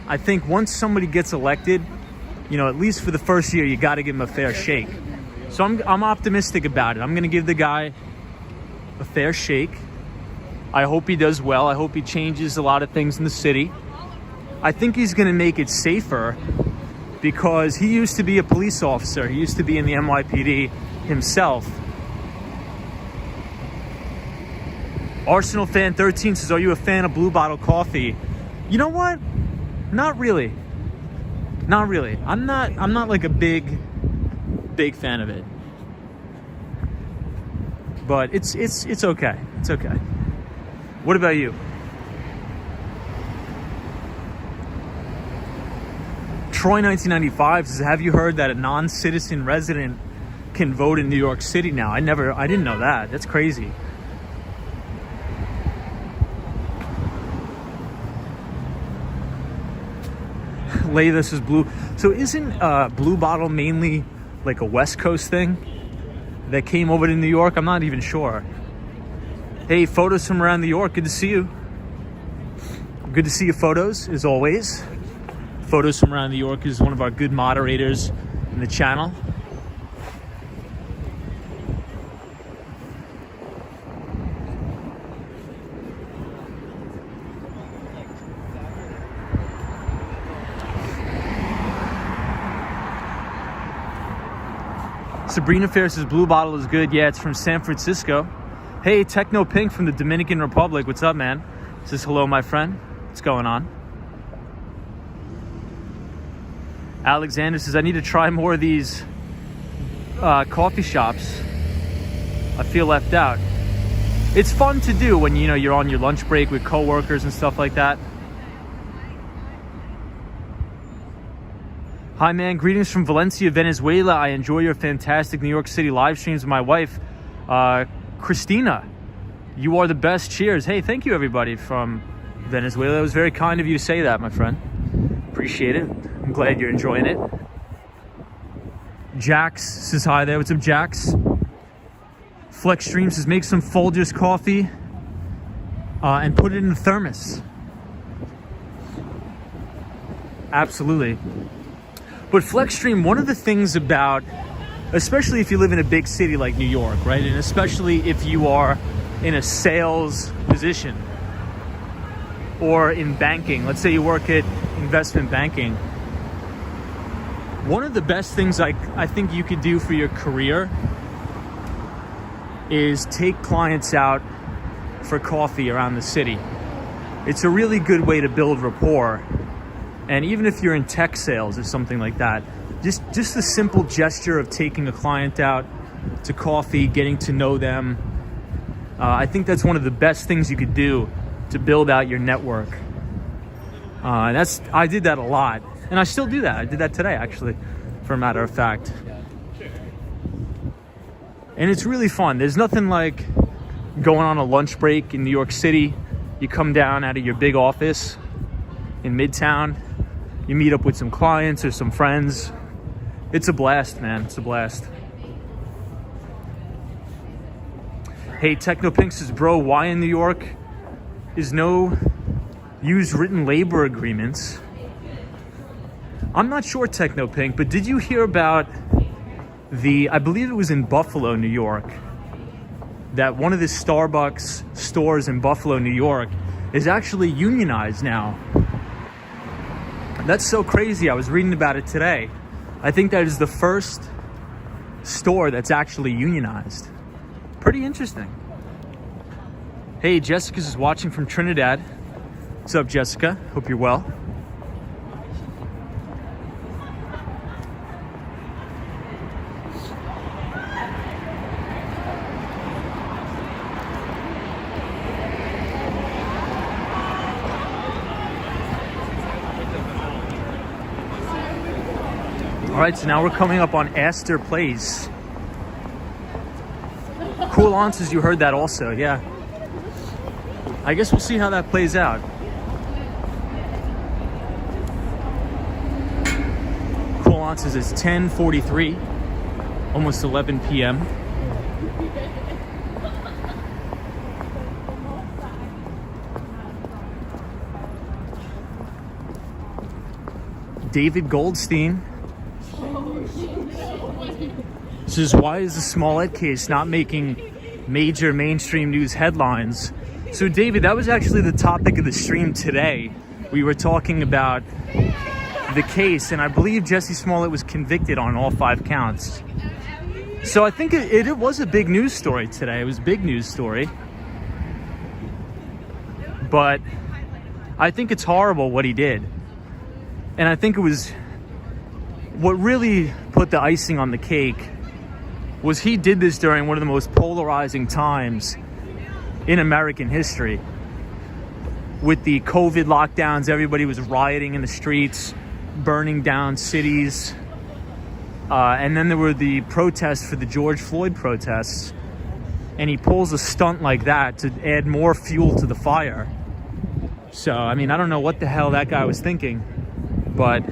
I think once somebody gets elected, you know, at least for the first year, you got to give him a fair shake. So I'm optimistic about it. I'm going to give the guy a fair shake. I hope he does well. I hope he changes a lot of things in the city. I think he's going to make it safer because he used to be a police officer. He used to be in the NYPD himself. Arsenal fan 13 says, are you a fan of Blue Bottle Coffee? You know what? Not really. Not really. I'm not like a big fan of it. But it's okay. It's okay. What about you? Troy 1995 says, have you heard that a non-citizen resident can vote in New York City now? I didn't know that. That's crazy. This is blue. So isn't Blue Bottle mainly like a West Coast thing that came over to New York? I'm not even sure. Hey, photos from around New York. Good to see you. Good to see your photos, as always. Photos from around New York is one of our good moderators in the channel. Sabrina Fair says Blue Bottle is good. Yeah, it's from San Francisco. Hey, Techno Pink from the Dominican Republic. What's up, man? Says hello, my friend. What's going on? Alexander says I need to try more of these coffee shops. I feel left out. It's fun to do when you're on your lunch break with coworkers and stuff like that. Hi, man. Greetings from Valencia, Venezuela. I enjoy your fantastic New York City live streams with my wife, Christina. You are the best. Cheers. Hey, thank you, everybody from Venezuela. It was very kind of you to say that, my friend. Appreciate it. I'm glad you're enjoying it. Jax says hi there. What's up, Jax? Flex Stream says make some Folgers coffee and put it in the thermos. Absolutely. But Flexstream, one of the things about, especially if you live in a big city like New York, right? And especially if you are in a sales position or in banking, let's say you work at investment banking, one of the best things I think you could do for your career is take clients out for coffee around the city. It's a really good way to build rapport. And even if you're in tech sales or something like that, just the simple gesture of taking a client out to coffee, getting to know them, I think that's one of the best things you could do to build out your network. I did that a lot, and I still do that. I did that today, actually, for a matter of fact. And it's really fun. There's nothing like going on a lunch break in New York City. You come down out of your big office in Midtown. You meet up with some clients or some friends. It's a blast, man. It's a blast. Hey, TechnoPink says, bro, why in New York is no use written labor agreements? I'm not sure, TechnoPink, but did you hear about I believe it was in Buffalo, New York, that one of the Starbucks stores in Buffalo, New York is actually unionized now. That's so crazy. I was reading about it today. I think that is the first store that's actually unionized. Pretty interesting. Hey, Jessica's is watching from Trinidad. What's up, Jessica? Hope you're well. All right, so now we're coming up on Astor Place. Cool answers, you heard that also, yeah. I guess we'll see how that plays out. Cool answers is 10:43, almost 11 p.m. David Goldstein says, why is the Smollett case not making major mainstream news headlines? So David, that was actually the topic of the stream today. We were talking about the case, and I believe Jussie Smollett was convicted on all 5 counts. So I think it was a big news story today. It was a big news story. But I think it's horrible what he did. And I think it was what really put the icing on the cake was he did this during one of the most polarizing times in American history. With the COVID lockdowns, everybody was rioting in the streets, burning down cities. And then there were the protests for the George Floyd protests. And he pulls a stunt like that to add more fuel to the fire. So, I mean, I don't know what the hell that guy was thinking, but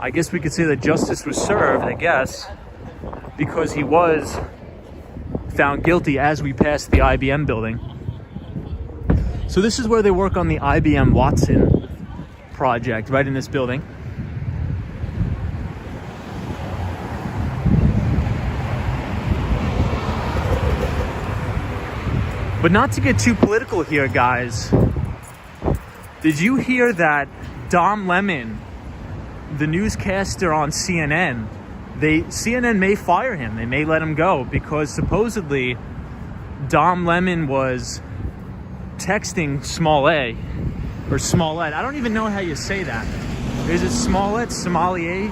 I guess we could say that justice was served, I guess, because he was found guilty as we passed the IBM building. So this is where they work on the IBM Watson project, right in this building. But not to get too political here, guys. Did you hear that Dom Lemon, the newscaster on CNN, CNN may fire him. They may let him go because supposedly Dom Lemon was texting Smollett. I don't even know how you say that. Is it Smollett, Sommelier?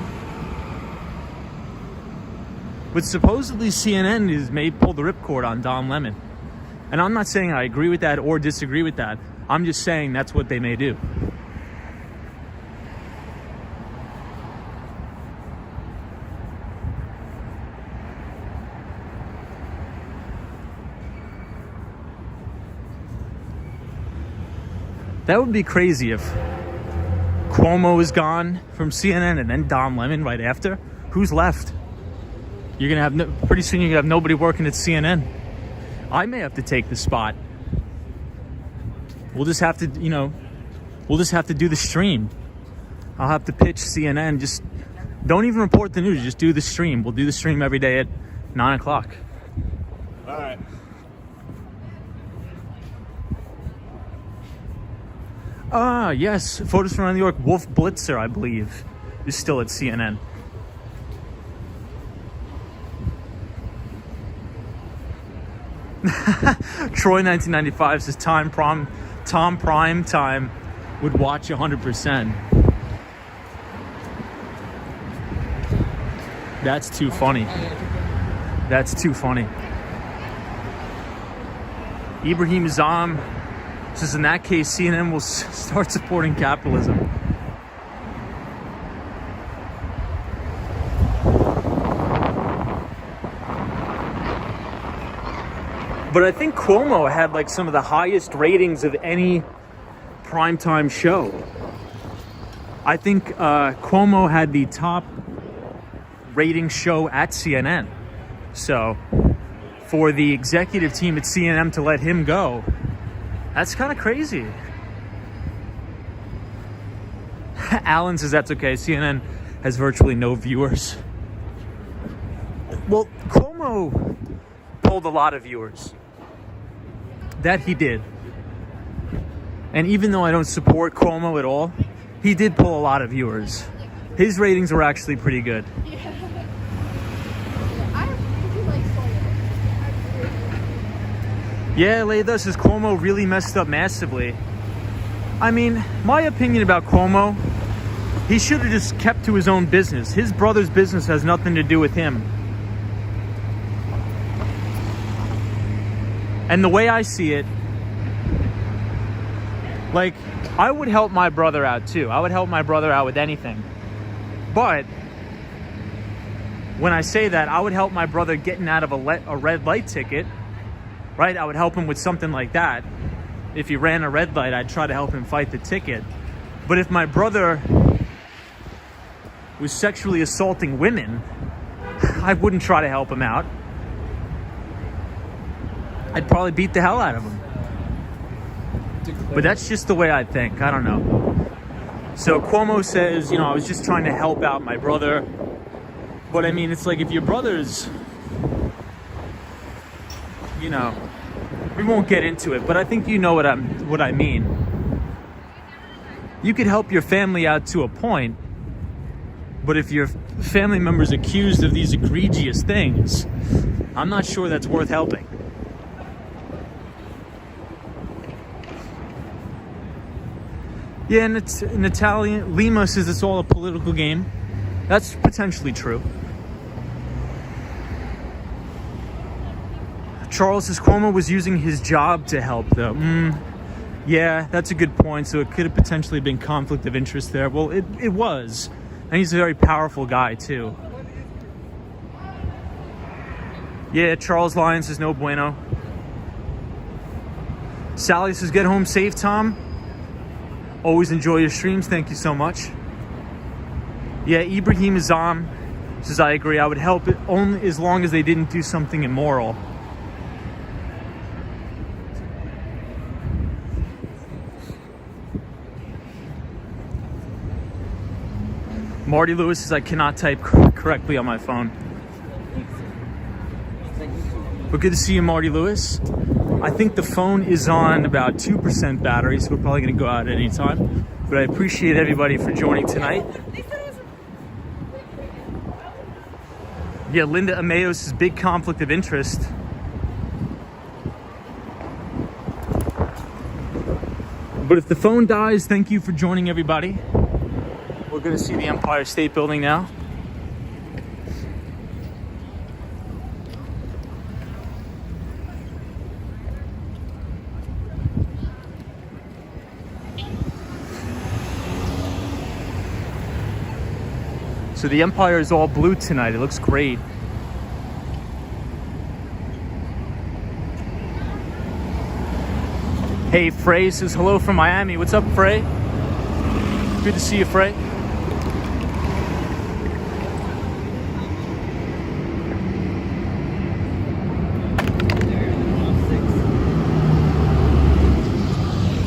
But supposedly CNN may pull the ripcord on Dom Lemon. And I'm not saying I agree with that or disagree with that. I'm just saying that's what they may do. That would be crazy if Cuomo is gone from CNN and then Don Lemon right after. Who's left? You're gonna have pretty soon. You're gonna have nobody working at CNN. I may have to take the spot. We'll just have to, we'll just have to do the stream. I'll have to pitch CNN. Just don't even report the news. Just do the stream. We'll do the stream every day at 9 o'clock. All right. Yes. Photos from New York. Wolf Blitzer, I believe, is still at CNN. Troy 1995 says Tom Prime Time would watch 100%. That's too funny. That's too funny. Ibrahim Azam says in that case CNN will start supporting capitalism. But I think Cuomo had like some of the highest ratings of any primetime show. I think Cuomo had the top rating show at CNN. So for the executive team at CNN to let him go, that's kind of crazy. Alan says that's okay. CNN has virtually no viewers. Well, Cuomo pulled a lot of viewers. That he did. And even though I don't support Cuomo at all, he did pull a lot of viewers. His ratings were actually pretty good. Yeah, Leitha says Cuomo really messed up massively. I mean, my opinion about Cuomo, he should have just kept to his own business. His brother's business has nothing to do with him. And the way I see it, like, I would help my brother out too. I would help my brother out with anything. But when I say that, I would help my brother getting out of a red light ticket, right? I would help him with something like that. If he ran a red light, I'd try to help him fight the ticket. But if my brother was sexually assaulting women, I wouldn't try to help him out. I'd probably beat the hell out of him. But that's just the way I think. I don't know. So Cuomo says, I was just trying to help out my brother. But I mean, it's like if your brother's, we won't get into it, but I think you know what I mean. You could help your family out to a point, but if your family member's accused of these egregious things, I'm not sure that's worth helping. Yeah, and it's an Italian. Lima says it's all a political game. That's potentially true. Charles says Cuomo was using his job to help, though. Yeah, that's a good point. So it could have potentially been conflict of interest there. Well, it was. And he's a very powerful guy, too. Yeah, Charles Lyons says no bueno. Sally says get home safe, Tom. Always enjoy your streams. Thank you so much. Yeah, Ibrahim Azam says, I agree. I would help it only as long as they didn't do something immoral. Marty Lewis says, I cannot type correctly on my phone. But good to see you, Marty Lewis. I think the phone is on about 2% battery, so we're probably going to go out at any time. But I appreciate everybody for joining tonight. Yeah, Linda Ameo says big conflict of interest. But if the phone dies, thank you for joining, everybody. We're going to see the Empire State Building now. So the Empire is all blue tonight. It looks great. Hey, Frey says hello from Miami. What's up, Frey? Good to see you, Frey.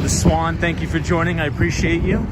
The Swan, thank you for joining. I appreciate you.